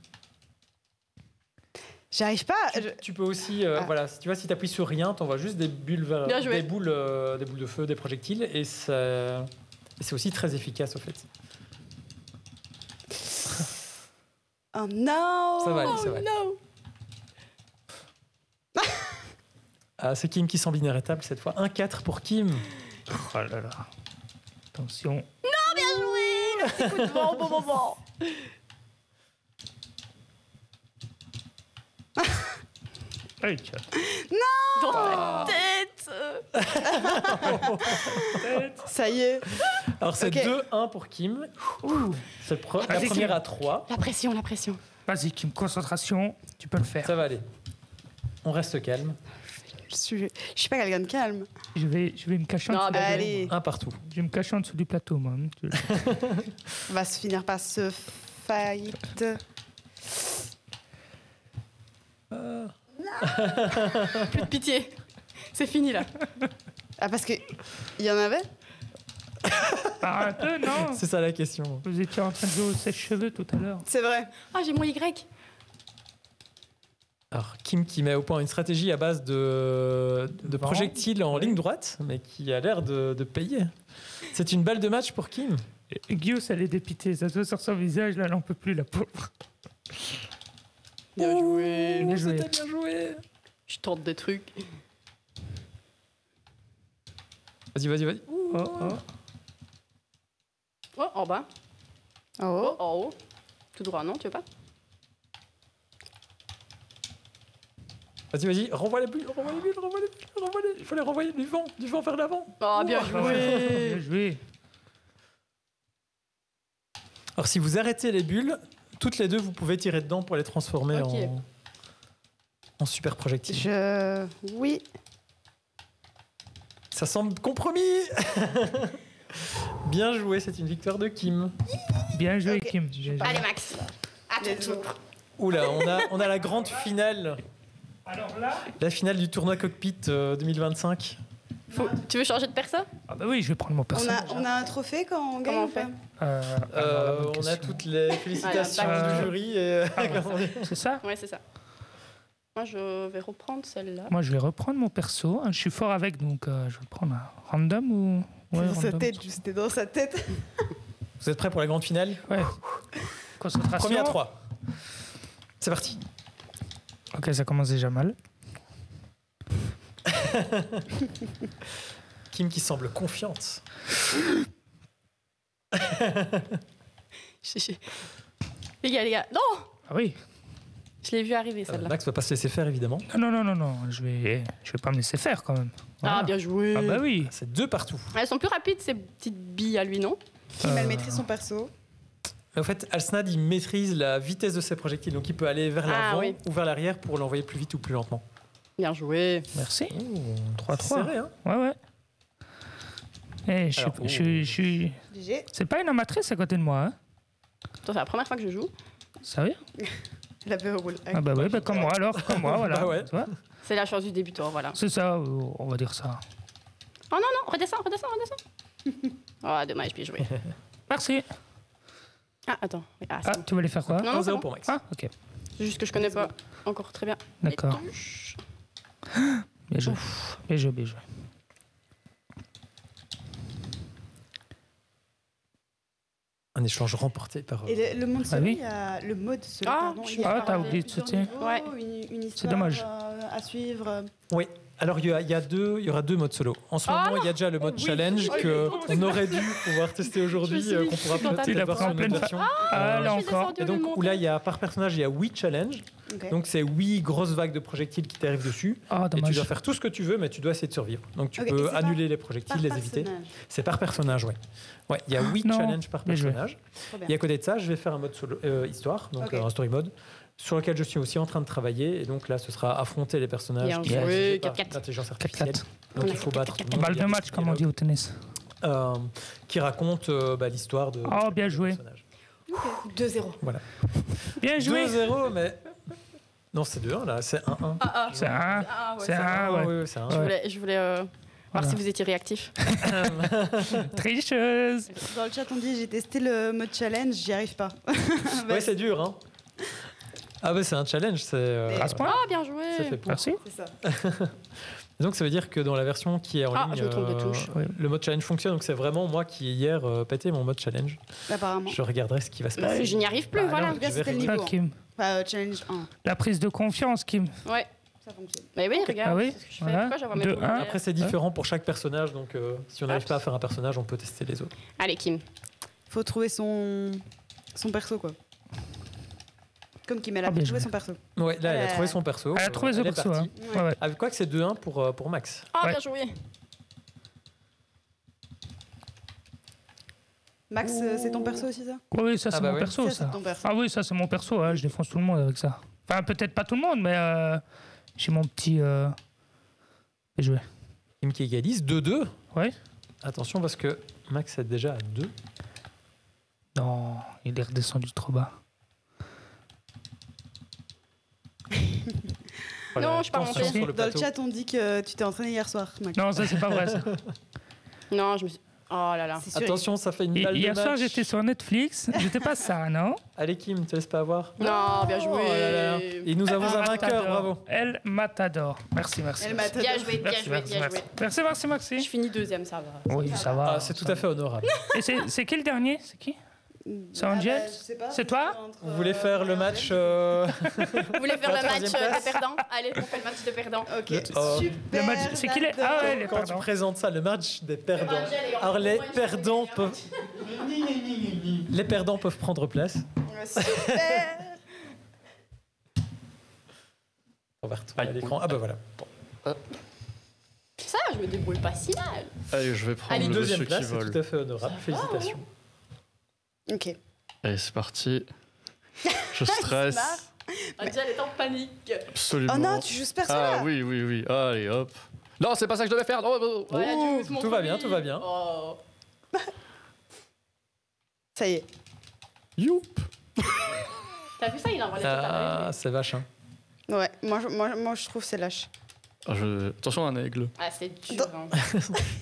Speaker 6: J'arrive pas.
Speaker 4: Tu peux aussi, voilà, si tu vois, si t'appuies sur rien, t'envoies juste des bulles,
Speaker 1: Bien joué.
Speaker 4: des boules de feu, des projectiles, et c'est aussi très efficace au fait.
Speaker 6: Oh non.
Speaker 4: Ça va aller, ça va
Speaker 1: Oh
Speaker 4: aller.
Speaker 1: non.
Speaker 4: Ah, c'est Kim qui s'embine table cette fois. 1-4 pour Kim.
Speaker 5: Oh là là. Attention.
Speaker 1: Coup de vent au bon moment.
Speaker 5: Allez, tiens.
Speaker 1: Dans ta tête.
Speaker 6: Ça y est.
Speaker 4: Alors c'est
Speaker 6: Ok.
Speaker 4: 2-1 pour Kim. C'est la
Speaker 5: Vas-y,
Speaker 4: première
Speaker 5: Kim.
Speaker 4: à 3.
Speaker 1: La pression, la pression.
Speaker 5: Vas-y, Kim, concentration. Tu peux le faire.
Speaker 4: Ça va aller. On reste calme.
Speaker 6: Je suis pas quelqu'un de calme.
Speaker 5: Je vais me cacher en
Speaker 1: Non,
Speaker 5: dessous.
Speaker 1: bah,
Speaker 6: Allez.
Speaker 4: Un partout.
Speaker 5: Je vais me cacher en dessous du plateau, moi.
Speaker 6: On va se finir par ce fight. Non.
Speaker 1: Plus de pitié. C'est fini là.
Speaker 6: Ah, parce qu'il y en avait?
Speaker 5: Un peu, non?
Speaker 4: C'est ça la question.
Speaker 5: Vous étiez en train de jouer aux sèche-cheveux tout à l'heure.
Speaker 6: C'est vrai.
Speaker 1: Ah, j'ai mon Y.
Speaker 4: Alors, Kim qui met au point une stratégie à base de projectiles en ligne droite, mais qui a l'air de payer. C'est une balle de match pour Kim.
Speaker 5: Guillaume, elle est dépitée. Ça se voit sur son visage, là, elle n'en peut plus, la pauvre.
Speaker 1: Bien joué.
Speaker 5: Bien joué.
Speaker 4: C'était bien joué.
Speaker 1: Je tente des trucs.
Speaker 4: Vas-y.
Speaker 5: Oh, oh.
Speaker 1: Oh, en bas.
Speaker 6: Oh.
Speaker 1: Oh, en haut. Tout droit, non, tu veux pas?
Speaker 4: Vas-y, renvoie les bulles. Il faut les renvoyer du vent vers l'avant.
Speaker 1: Oh, bien joué.
Speaker 5: Bien joué.
Speaker 4: Alors, si vous arrêtez les bulles, toutes les deux, vous pouvez tirer dedans pour les transformer
Speaker 1: Ok.
Speaker 4: en super projectiles.
Speaker 6: Oui.
Speaker 4: Ça semble compromis. Bien joué, c'est une victoire de Kim.
Speaker 5: Bien joué,
Speaker 6: Ok.
Speaker 5: Kim. Bien joué.
Speaker 1: Allez, Max. À ton tour.
Speaker 4: Oula, on a la grande finale.
Speaker 5: Alors là...
Speaker 4: La finale du tournoi Cockpit 2025.
Speaker 1: Tu veux changer de perso?
Speaker 5: Ah bah oui, je vais prendre mon personnage.
Speaker 6: On a un trophée quand on gagne
Speaker 1: Comment on
Speaker 6: ou pas?
Speaker 4: On a toutes les félicitations
Speaker 1: Ah,
Speaker 4: du jury. Et,
Speaker 5: C'est ça?
Speaker 1: Ouais, c'est ça. Moi, je vais reprendre celle-là.
Speaker 5: Moi, je vais reprendre mon perso. Je suis fort avec, donc je vais prendre un random ou... Ouais,
Speaker 6: Dans sa
Speaker 5: random.
Speaker 6: tête, juste dans sa tête.
Speaker 4: Vous êtes prêts pour la grande finale?
Speaker 5: Ouais. Concentration.
Speaker 4: Premier à 3. C'est parti.
Speaker 5: Ok, ça commence déjà mal.
Speaker 4: Kim qui semble confiante.
Speaker 1: Les gars. Non!
Speaker 5: Ah oui.
Speaker 1: Je l'ai vu arriver, celle-là.
Speaker 4: Max ne va pas se laisser faire, évidemment.
Speaker 5: Non. Je vais pas me laisser faire, quand même. Voilà.
Speaker 1: Ah, bien joué.
Speaker 5: Ah bah oui.
Speaker 4: C'est 2 partout.
Speaker 1: Elles sont plus rapides, ces petites billes à lui, non?
Speaker 6: Qui mal maîtrise son perso.
Speaker 4: En fait, Alsnad, il maîtrise la vitesse de ses projectiles. Donc, il peut aller vers l'avant
Speaker 1: oui.
Speaker 4: ou vers l'arrière pour l'envoyer plus vite ou plus lentement.
Speaker 1: Bien joué.
Speaker 5: Merci.
Speaker 4: 3-3. Serré, hein?
Speaker 5: Ouais. Eh, je
Speaker 4: Alors,
Speaker 5: suis...
Speaker 6: GG.
Speaker 5: C'est pas une amatrice à côté de moi, hein?
Speaker 1: C'est la première fois que je joue.
Speaker 5: Sérieux?
Speaker 6: La peur roule.
Speaker 5: Ah bah ouais, bah comme moi alors, comme moi, voilà.
Speaker 4: Bah ouais.
Speaker 5: Tu vois,
Speaker 1: C'est la chance du débutant, voilà.
Speaker 5: c'est ça, on va dire ça.
Speaker 1: Oh non, redescends. Oh, dommage, bien joué.
Speaker 5: Merci.
Speaker 1: Ah, attends. Ah, c'est
Speaker 5: Ah,
Speaker 1: bon.
Speaker 5: tu voulais faire quoi?
Speaker 1: Non, c'est
Speaker 4: 1-0
Speaker 1: bon.
Speaker 4: pour Max.
Speaker 5: Ah, ok.
Speaker 1: C'est juste que je connais pas encore très bien.
Speaker 5: D'accord.
Speaker 1: Les touches.
Speaker 5: Bien joué. Bien joué.
Speaker 4: Un échange remporté par...
Speaker 6: Et le mode solo,
Speaker 5: oui.
Speaker 6: il y a le mode solo,
Speaker 1: Ah,
Speaker 6: pardon,
Speaker 1: je
Speaker 6: il y a
Speaker 1: suis
Speaker 5: Ah, t'as oublié de
Speaker 6: plusieurs
Speaker 5: sauter.
Speaker 6: niveaux,
Speaker 1: Ouais.
Speaker 6: une histoire
Speaker 5: C'est dommage.
Speaker 6: à suivre.
Speaker 4: Oui. Alors, il y aura 2 modes solo. En ce moment, il y a déjà le mode challenge qu'on aurait dû pouvoir tester aujourd'hui,
Speaker 1: Je me suis
Speaker 4: qu'on pourra
Speaker 1: dit, je suis
Speaker 4: peut-être
Speaker 5: tentée.
Speaker 4: voir sur
Speaker 5: Il a
Speaker 4: une
Speaker 5: pris en
Speaker 4: autre
Speaker 5: pleine
Speaker 4: version.
Speaker 5: Ah, là
Speaker 1: Je suis
Speaker 5: encore.
Speaker 1: descendue
Speaker 4: Et donc,
Speaker 1: le
Speaker 4: où là, il y a, par personnage, il y a 8 challenges.
Speaker 6: Ok.
Speaker 4: Donc, c'est 8 grosses vagues de projectiles qui t'arrivent dessus.
Speaker 5: Ah,
Speaker 4: Et tu
Speaker 5: dommage.
Speaker 4: dois faire tout ce que tu veux, mais tu dois essayer de survivre. Donc, tu
Speaker 6: Ok, et
Speaker 4: peux
Speaker 6: c'est
Speaker 4: annuler les projectiles,
Speaker 6: Par
Speaker 4: les éviter.
Speaker 6: personnage.
Speaker 4: C'est par personnage, ouais. Ouais, il y a 8
Speaker 5: non.
Speaker 4: challenges par
Speaker 5: Bien joué.
Speaker 4: personnage.
Speaker 6: Trop bien.
Speaker 4: Et à côté de ça, je vais faire un mode solo, histoire, donc
Speaker 6: Ok.
Speaker 4: un story mode, sur lequel je suis aussi en train de travailler. Et donc là, ce sera affronter les personnages
Speaker 1: Bien
Speaker 4: qui
Speaker 1: joué,
Speaker 4: sont dirigés
Speaker 1: 4-4.
Speaker 4: par l'intelligence artificielle.
Speaker 5: 4-4.
Speaker 4: Donc il faut battre tout le monde.
Speaker 5: Balle
Speaker 4: Il y a
Speaker 5: de
Speaker 4: des
Speaker 5: match, comme on dit au tennis.
Speaker 4: qui raconte l'histoire de
Speaker 5: Oh, bien
Speaker 4: des
Speaker 5: joué.
Speaker 4: personnages.
Speaker 1: 2-0.
Speaker 5: Bien joué.
Speaker 4: 2-0, mais... Non, c'est 2-1, là, c'est 1-1.
Speaker 5: C'est un.
Speaker 1: Ah, ouais,
Speaker 5: C'est un,
Speaker 4: Ah,
Speaker 5: ouais.
Speaker 4: oui, c'est 1.
Speaker 1: Je voulais voir
Speaker 5: Voilà.
Speaker 1: si vous étiez réactif.
Speaker 5: Tricheuse.
Speaker 6: Dans le chat, on dit j'ai testé le mode challenge, j'y arrive pas.
Speaker 4: Ouais, c'est dur, hein. Ah bah c'est un challenge, c'est...
Speaker 5: À ce point.
Speaker 1: Ah, bien joué.
Speaker 4: c'est fait pour.
Speaker 5: Merci.
Speaker 6: C'est ça.
Speaker 4: Et donc ça veut dire que dans la version qui est en
Speaker 1: Ah,
Speaker 4: ligne,
Speaker 1: je me trompe de touche.
Speaker 4: le mode challenge fonctionne. Donc c'est vraiment moi qui hier pété mon mode challenge.
Speaker 6: Apparemment.
Speaker 4: Je regarderai ce qui va se passer.
Speaker 1: Je n'y arrive plus,
Speaker 5: Bah,
Speaker 1: voilà.
Speaker 6: En tout cas, c'était le
Speaker 4: Je
Speaker 6: niveau
Speaker 5: Ah,
Speaker 6: 1.
Speaker 5: Kim.
Speaker 6: Enfin, challenge 1.
Speaker 5: La prise de confiance, Kim.
Speaker 1: Ouais.
Speaker 6: Ça fonctionne.
Speaker 1: Mais oui, regarde.
Speaker 5: Ah oui,
Speaker 1: C'est ce que je fais.
Speaker 5: voilà.
Speaker 1: Pourquoi j'envoie mes
Speaker 5: 2-1.
Speaker 1: premières
Speaker 4: Après c'est différent pour chaque personnage. Donc si on n'arrive
Speaker 1: Hop.
Speaker 4: pas à faire un personnage, on peut tester les autres.
Speaker 1: Allez, Kim.
Speaker 6: Faut trouver son perso, quoi. Comme Kim, elle a
Speaker 5: Ah, bien
Speaker 6: trouvé
Speaker 5: joué.
Speaker 6: son perso.
Speaker 4: Ouais, là elle a trouvé son perso.
Speaker 5: Elle a trouvé son
Speaker 4: est
Speaker 5: perso.
Speaker 4: partie.
Speaker 5: Hein. Ouais, ouais.
Speaker 4: Avec quoi que c'est 2-1 pour Max.
Speaker 1: Ah,
Speaker 5: Ouais.
Speaker 1: bien joué.
Speaker 6: Max, c'est ton perso aussi, ça?
Speaker 5: Oui, ça c'est
Speaker 4: Ah bah
Speaker 5: mon
Speaker 4: ouais.
Speaker 5: perso,
Speaker 6: Ça,
Speaker 5: ça.
Speaker 6: c'est ton perso.
Speaker 5: Ah oui, ça c'est mon perso, hein. Je défonce tout le monde avec ça. Enfin, peut-être pas tout le monde, mais j'ai mon petit... Bien joué.
Speaker 4: Kim qui égalise 2-2.
Speaker 5: Ouais.
Speaker 4: Attention parce que Max est déjà à 2.
Speaker 5: Non, il est redescendu trop bas.
Speaker 1: Non, je suis pas
Speaker 4: Tension
Speaker 1: montée.
Speaker 4: sur le
Speaker 6: Dans le
Speaker 4: plateau.
Speaker 6: chat, on dit que tu t'es entraîné hier soir, Mac.
Speaker 5: Non, ça, c'est pas vrai. Ça.
Speaker 1: Non, je me suis. Oh là là.
Speaker 6: C'est sûr.
Speaker 4: Attention, ça fait une balle de
Speaker 5: Hier soir,
Speaker 4: match.
Speaker 5: j'étais sur Netflix. J'étais pas ça, non?
Speaker 4: Allez, Kim, te laisse pas avoir.
Speaker 1: Non, bien joué.
Speaker 4: Oh là là. Et nous avons un vainqueur, bravo.
Speaker 5: El Matador. Merci, merci.
Speaker 6: Elle m'a
Speaker 1: Bien joué, bien
Speaker 5: Merci,
Speaker 1: joué,
Speaker 5: merci,
Speaker 1: bien
Speaker 5: merci.
Speaker 1: joué.
Speaker 5: Merci, merci.
Speaker 1: Je finis deuxième, ça va.
Speaker 5: Oui, ça va.
Speaker 4: Ah, c'est tout à fait honorable.
Speaker 5: Et c'est qui le dernier? C'est qui? C'est Angel? C'est toi?
Speaker 4: Vous voulez faire le match
Speaker 1: Vous voulez faire
Speaker 4: La
Speaker 1: le match
Speaker 4: troisième place.
Speaker 1: des perdants? Allez, on fait le match des perdants.
Speaker 6: Ok,
Speaker 4: Oh.
Speaker 6: super.
Speaker 5: Le match, c'est qui les... Ah ouais, les
Speaker 4: Quand tu
Speaker 5: pardons.
Speaker 4: présentes ça, le match des perdants.
Speaker 1: Angel et
Speaker 4: Alors les
Speaker 1: Antoine,
Speaker 4: perdants
Speaker 1: je
Speaker 4: peuvent... Les perdants peuvent prendre place.
Speaker 6: Super.
Speaker 4: On va retourner à l'écran. Ah bah voilà.
Speaker 1: Ça, je me débrouille pas si mal.
Speaker 3: Allez, je vais prendre
Speaker 1: Allez,
Speaker 3: le
Speaker 4: Deuxième
Speaker 3: monsieur qui
Speaker 4: place, c'est
Speaker 3: vole.
Speaker 4: tout à fait honorable. Félicitations.
Speaker 6: Ok.
Speaker 3: Allez, c'est parti. Je
Speaker 6: marre.
Speaker 3: stresse.
Speaker 1: Angel est en panique.
Speaker 3: Absolument.
Speaker 6: Oh non, tu joues ce perso-là.
Speaker 3: Ah oui, oui, oui. Allez, hop. Non, c'est pas ça que je devais faire. Non, non.
Speaker 1: Voilà,
Speaker 4: Oh,
Speaker 1: Jules,
Speaker 4: tout va
Speaker 1: montre-lui.
Speaker 4: bien, tout va bien.
Speaker 1: Oh.
Speaker 6: Ça y est.
Speaker 3: Youp.
Speaker 1: T'as vu ça, il a envoyé tout à
Speaker 4: Ah,
Speaker 1: l'heure.
Speaker 4: c'est vache. Hein.
Speaker 6: Ouais, moi je trouve c'est lâche.
Speaker 3: Ah, attention, un aigle.
Speaker 1: Ah, c'est dur. Hein.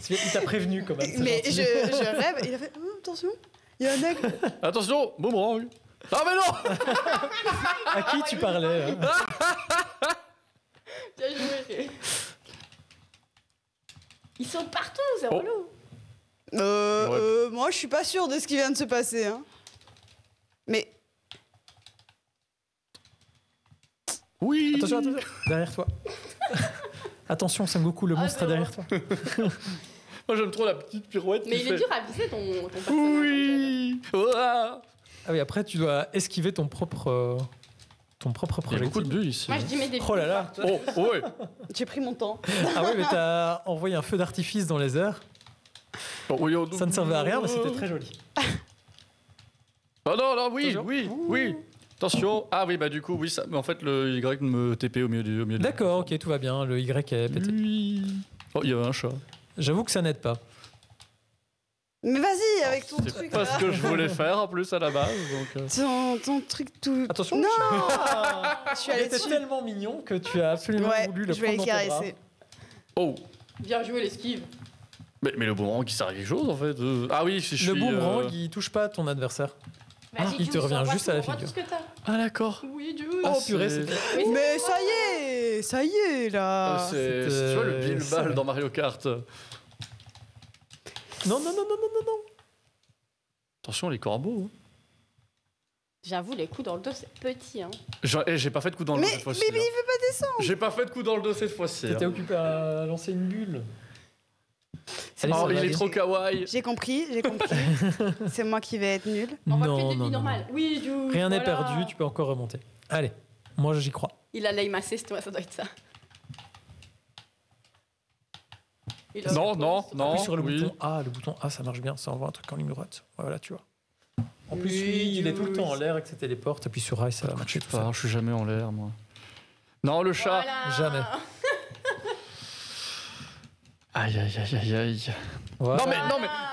Speaker 4: Il t'a prévenu quand même. c'est
Speaker 6: Mais
Speaker 4: gentil.
Speaker 6: je rêve, il a fait attention, il y a un aigle.
Speaker 3: Attention, boomerang. Ah, mais non.
Speaker 4: À qui tu parlais hein
Speaker 1: Bien joué. Ils sont partout, c'est
Speaker 3: Oh.
Speaker 1: relou.
Speaker 6: Moi je suis pas sûre de ce qui vient de se passer. Hein. Mais
Speaker 3: Oui.
Speaker 4: Attention, attention. Derrière toi. Attention, Sengoku, le monstre
Speaker 1: c'est
Speaker 4: est derrière toi.
Speaker 3: Moi, j'aime trop la petite pirouette.
Speaker 1: Mais
Speaker 3: qu'il
Speaker 1: il est
Speaker 3: fait.
Speaker 1: dur à viser ton personnage.
Speaker 3: Oui. Ouah.
Speaker 4: Ah oui, après tu dois esquiver ton propre
Speaker 3: Il y a beaucoup de
Speaker 4: projectile.
Speaker 3: bulles ici.
Speaker 1: Moi, je dis mes défis.
Speaker 4: Oh là là.
Speaker 3: Oh, ouais.
Speaker 6: j'ai pris mon temps.
Speaker 4: Ah ouais, mais t'as envoyé un feu d'artifice dans les airs.
Speaker 3: Oh, oui, oh,
Speaker 4: Ça ne servait à rien, mais c'était très joli.
Speaker 3: Ah non, non, oui,
Speaker 4: Toujours
Speaker 3: oui, oui. Attention. Ah oui, bah du coup, oui, ça. Mais en fait, le Y me TP au milieu du.
Speaker 4: D'accord, ok, tout va bien. Le Y est pété.
Speaker 3: Oui. Oh, il y avait un chat.
Speaker 4: J'avoue que ça n'aide pas.
Speaker 6: Mais vas-y avec ton
Speaker 3: C'est
Speaker 6: truc.
Speaker 3: pas
Speaker 6: là.
Speaker 3: ce que je voulais faire en plus à la base. Donc,
Speaker 6: Ton truc tout.
Speaker 4: Attention.
Speaker 6: Non.
Speaker 4: Ah,
Speaker 6: Je suis
Speaker 4: il
Speaker 6: allée
Speaker 4: était
Speaker 6: dessus.
Speaker 4: tellement mignon que tu as absolument
Speaker 6: Ouais,
Speaker 4: voulu le
Speaker 6: je vais
Speaker 4: prendre
Speaker 6: les
Speaker 4: dans tes bras.
Speaker 6: caresser.
Speaker 3: Oh.
Speaker 1: Bien joué, l'esquive.
Speaker 3: Mais le boomerang qui sert à quelque chose en fait. Ah oui, si je
Speaker 4: Le
Speaker 3: suis.
Speaker 4: boomerang, il touche pas à ton adversaire.
Speaker 1: Vas-y,
Speaker 4: il te
Speaker 1: Jules,
Speaker 4: revient
Speaker 1: envoie
Speaker 4: juste
Speaker 1: tout,
Speaker 4: à la
Speaker 1: envoie
Speaker 4: figure.
Speaker 1: tout ce que t'as.
Speaker 3: Ah d'accord.
Speaker 1: Oui, Jules.
Speaker 4: Oh
Speaker 3: c'est-
Speaker 4: purée, c'était...
Speaker 1: Oui,
Speaker 6: Mais ça y est là.
Speaker 3: Ah, c'est tu vois le Bill
Speaker 4: c'est
Speaker 3: Ball
Speaker 4: vrai.
Speaker 3: dans Mario Kart.
Speaker 4: Non, non, non, non, non, non, non.
Speaker 3: Attention les corbeaux.
Speaker 1: J'avoue, les coups dans le dos, c'est petit. Hein.
Speaker 3: J'ai pas fait de coup dans le dos
Speaker 6: Mais
Speaker 3: cette fois-ci.
Speaker 6: il veut pas descendre.
Speaker 3: J'ai pas fait de coup dans le dos cette fois-ci.
Speaker 4: T'étais
Speaker 3: hein.
Speaker 4: occupé à lancer une bulle.
Speaker 6: C'est
Speaker 4: Allez,
Speaker 3: Oh,
Speaker 4: ça va
Speaker 3: il est
Speaker 4: aller.
Speaker 3: trop kawaii.
Speaker 6: J'ai compris. C'est moi qui vais être nulle.
Speaker 1: On va
Speaker 4: Non,
Speaker 1: plus
Speaker 4: non,
Speaker 1: des
Speaker 4: non,
Speaker 1: vies normales. Oui, Jules.
Speaker 4: Rien n'est
Speaker 1: voilà.
Speaker 4: perdu, tu peux encore remonter. Allez, moi j'y crois.
Speaker 1: Il a l'aim assist, ouais, ça doit être ça. Il a-
Speaker 3: Non, non, non.
Speaker 4: Appuie sur le
Speaker 3: oui.
Speaker 4: bouton A, ça marche bien, ça envoie un truc en ligne droite. Voilà, tu vois. En plus,
Speaker 1: Oui,
Speaker 4: lui, il est tout le
Speaker 1: oui.
Speaker 4: temps en l'air et que ça téléporte, appuie sur A et ça va
Speaker 3: Je
Speaker 4: marcher
Speaker 3: sais
Speaker 4: tout ça.
Speaker 3: pas, je suis jamais en l'air moi. Non, le chat.
Speaker 1: Voilà.
Speaker 4: Jamais.
Speaker 3: Aïe aïe aïe aïe aïe.
Speaker 4: Voilà.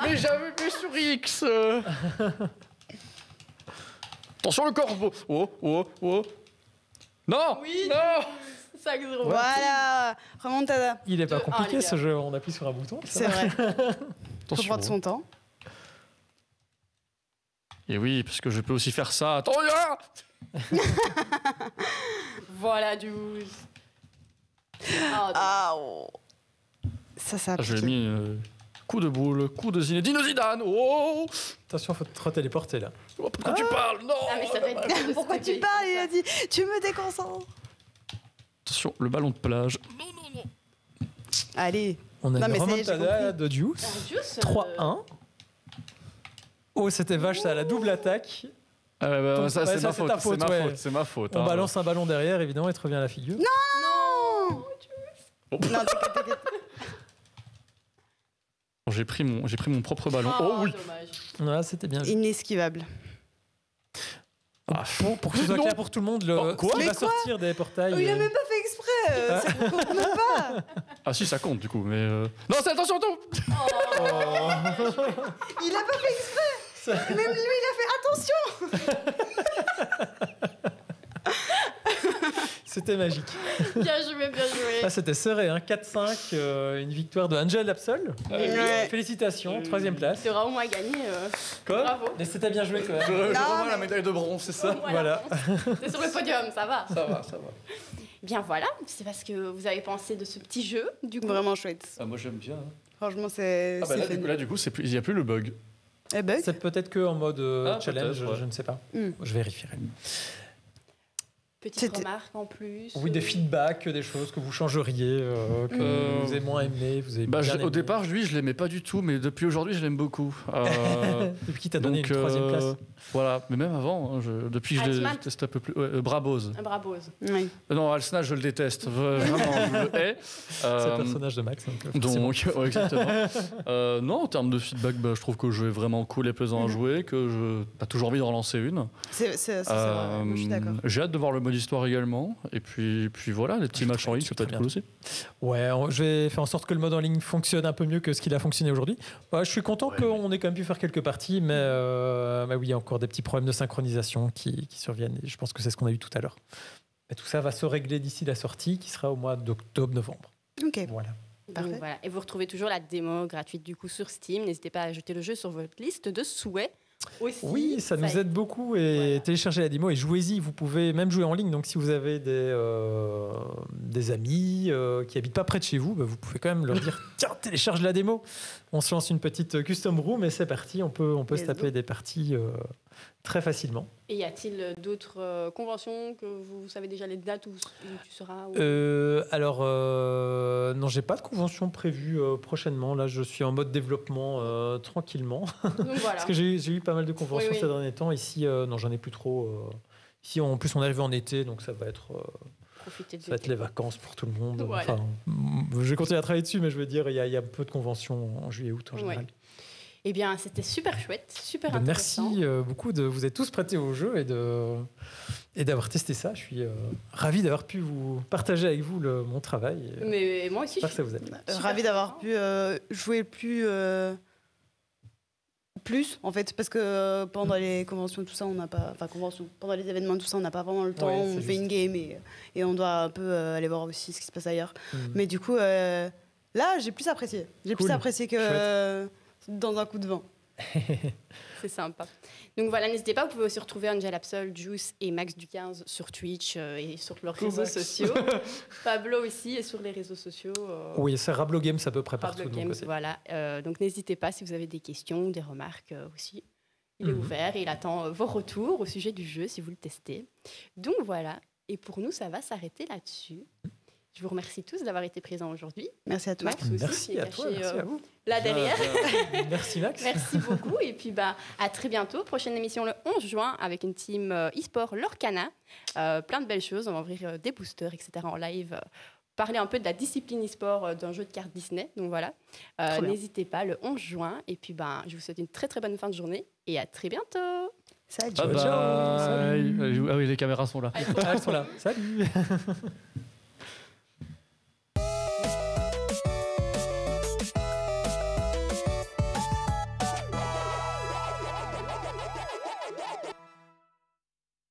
Speaker 3: Mais j'avais vu sur X. Attention le corbeau. Oh oh oh. Non.
Speaker 1: Oui,
Speaker 3: Non.
Speaker 1: 5-0.
Speaker 6: Voilà. Remontada.
Speaker 4: Il est pas
Speaker 1: Deux, un,
Speaker 4: compliqué
Speaker 1: les
Speaker 4: ce
Speaker 1: gars.
Speaker 4: jeu, on appuie sur un bouton. ça
Speaker 6: C'est
Speaker 4: va.
Speaker 6: vrai. Faut
Speaker 3: Attention.
Speaker 6: prendre son temps.
Speaker 3: Et oui, parce que je peux aussi faire ça. Attends, là.
Speaker 1: Voilà, Jules. Ah,
Speaker 6: Ah. Oh. Ça a
Speaker 3: J'ai
Speaker 6: piqué.
Speaker 3: mis coup de boule, coup de Zinedine Zidane. Oh.
Speaker 4: Attention, faut te téléporter là.
Speaker 3: Oh, pourquoi tu parles? Non.
Speaker 1: Ah, mais ça va être...
Speaker 6: Pourquoi tu parles? Il a dit tu me déconcentres.
Speaker 3: Attention, le ballon de plage.
Speaker 6: Allez.
Speaker 4: On a
Speaker 6: Non,
Speaker 4: une
Speaker 6: mais ça y est, j'ai
Speaker 4: remontada
Speaker 6: compris.
Speaker 4: de Juice.
Speaker 1: Ah, Jules,
Speaker 4: 3-1. Oh, c'était vache, ça a la double attaque.
Speaker 3: Ça,
Speaker 4: Ouais,
Speaker 3: c'est
Speaker 4: ça,
Speaker 3: ma
Speaker 4: c'est ta
Speaker 3: faute.
Speaker 4: faute,
Speaker 3: C'est ma
Speaker 4: ouais.
Speaker 3: faute. C'est ma faute.
Speaker 4: On
Speaker 3: hein.
Speaker 4: balance un ballon derrière, évidemment, il te revient à la figure.
Speaker 6: Non.
Speaker 3: Oh.
Speaker 6: Non, t'inquiète.
Speaker 3: J'ai pris mon propre ballon.
Speaker 1: Oh,
Speaker 3: Oh oui.
Speaker 1: dommage.
Speaker 4: Voilà, c'était bien.
Speaker 6: Inesquivable.
Speaker 3: Ah,
Speaker 4: Bon, pour que ce soit
Speaker 3: Non.
Speaker 4: clair pour tout le monde,
Speaker 3: Oh, quoi
Speaker 4: ce qui
Speaker 6: Mais
Speaker 4: va
Speaker 6: quoi
Speaker 4: sortir des portails.
Speaker 6: Il a même pas fait exprès. Ça compte même pas.
Speaker 3: Ah si, ça compte du coup, mais non, c'est attention, attends.
Speaker 6: Il a pas fait exprès. Même lui, il a fait attention.
Speaker 4: C'était magique.
Speaker 1: Bien joué, bien joué.
Speaker 4: Ah, c'était serré, hein, 4-5, une victoire de Angel Absol. Félicitations, 3e place.
Speaker 1: Tu auras au moins gagné.
Speaker 4: Quoi?
Speaker 1: Bravo.
Speaker 4: Mais c'était bien joué quand même.
Speaker 3: J'aurais la médaille de bronze, c'est ça?
Speaker 4: Voilà.
Speaker 1: T'es sur le podium, ça va.
Speaker 3: Ça va.
Speaker 1: Bien voilà, c'est parce que vous avez pensé de ce petit jeu, du coup.
Speaker 6: Vraiment chouette.
Speaker 3: Ah, moi j'aime bien.
Speaker 6: Franchement, c'est.
Speaker 3: Là, du coup, il n'y a plus le bug.
Speaker 6: Eh ben,
Speaker 4: C'est peut-être que en mode challenge,
Speaker 3: ouais.
Speaker 4: je ne sais pas.
Speaker 6: Mm.
Speaker 4: Je vérifierai.
Speaker 1: Petite remarque en plus.
Speaker 4: Oui, des feedbacks, des choses que vous changeriez, que vous avez moins aimé, vous avez bien aimé.
Speaker 3: Au départ, lui, je l'aimais pas du tout, mais depuis aujourd'hui, je l'aime beaucoup.
Speaker 4: Depuis qu'il t'a donné une 3e place.
Speaker 3: Voilà, mais même avant, hein, depuis que je teste un peu plus. Brabose.
Speaker 1: Brabose.
Speaker 6: Oui.
Speaker 3: Non, Alsna, je le déteste. Vraiment, je le hais.
Speaker 4: C'est le personnage de Max.
Speaker 3: Donc, ouais, exactement. Non, en termes de feedback, je trouve que le jeu est vraiment cool et plaisant à jouer, que je toujours envie de relancer une.
Speaker 6: C'est vrai, moi, je suis d'accord.
Speaker 3: J'ai hâte de voir le mode histoire également. Et puis voilà, les petits matchs en ligne, ça peut être cool aussi.
Speaker 4: Ouais, je vais faire en sorte que le mode en ligne fonctionne un peu mieux que ce qu'il a fonctionné aujourd'hui. Je suis content qu'on ait quand même pu faire quelques parties, mais oui, il y a encore des petits problèmes de synchronisation qui surviennent. Et je pense que c'est ce qu'on a eu tout à l'heure. Et tout ça va se régler d'ici la sortie, qui sera au mois d'octobre-novembre.
Speaker 6: Ok.
Speaker 4: Voilà.
Speaker 1: Donc, voilà. Et vous retrouvez toujours la démo gratuite du coup sur Steam. N'hésitez pas à ajouter le jeu sur votre liste de souhaits. Aussi,
Speaker 4: oui, ça nous aide beaucoup et téléchargez la démo et jouez-y. Vous pouvez même jouer en ligne. Donc, si vous avez des amis qui habitent pas près de chez vous, vous pouvez quand même leur dire tiens, télécharge la démo. On se lance une petite custom room et c'est parti. On peut se taper des parties très facilement.
Speaker 1: Et y a-t-il d'autres conventions que vous savez déjà les dates où tu seras
Speaker 4: Alors, non, j'ai pas de convention prévue prochainement. Là, je suis en mode développement tranquillement.
Speaker 1: Donc, voilà.
Speaker 4: Parce que j'ai eu pas mal de conventions ces derniers temps. Ici, non, j'en ai plus trop. Ici, en plus, on arrive en été, donc ça va être... ça va être les vacances pour tout le monde.
Speaker 1: Voilà.
Speaker 4: Enfin, je vais continuer à travailler dessus, mais je veux dire, il y a peu de conventions en juillet-août en général.
Speaker 1: Eh bien, c'était super chouette, super intéressant.
Speaker 4: Merci beaucoup de vous être tous prêtés au jeu et d'avoir testé ça. Je suis ravi d'avoir pu vous partager avec vous mon travail.
Speaker 1: Mais moi aussi,
Speaker 4: j'espère que ça vous aide.
Speaker 6: Ravi d'avoir pu jouer plus en fait, parce que pendant les conventions tout ça on n'a pas, pendant les événements tout ça on n'a pas vraiment le temps, on fait une game et on doit un peu aller voir aussi ce qui se passe ailleurs. Mais du coup là j'ai plus apprécié que dans un coup de vent.
Speaker 1: C'est sympa. Donc voilà, n'hésitez pas, vous pouvez aussi retrouver Angel Absol, Juice et Max du 15 sur Twitch et sur leurs réseaux sociaux. Pablo aussi est sur les réseaux sociaux.
Speaker 4: Oui, c'est Rablo Games à peu près partout.
Speaker 1: Rablo Games, voilà. Donc n'hésitez pas si vous avez des questions ou des remarques aussi. Il est ouvert et il attend vos retours au sujet du jeu si vous le testez. Donc voilà, et pour nous ça va s'arrêter là-dessus. Je vous remercie tous d'avoir été présents aujourd'hui.
Speaker 6: Merci à toi.
Speaker 1: Max aussi,
Speaker 4: merci à toi, merci à vous.
Speaker 1: Là derrière.
Speaker 4: Merci Max.
Speaker 1: Merci beaucoup. Et puis à très bientôt. Prochaine émission le 11 juin avec une team e-sport Lorcana. Plein de belles choses. On va ouvrir des boosters, etc. en live. Parler un peu de la discipline e-sport d'un jeu de cartes Disney. Donc voilà. N'hésitez pas le 11 juin. Et puis je vous souhaite une très très bonne fin de journée. Et à très bientôt.
Speaker 6: Salut.
Speaker 3: Bye bye.
Speaker 4: Ciao.
Speaker 3: Ah oui, les caméras sont là.
Speaker 4: Elles sont là. Salut.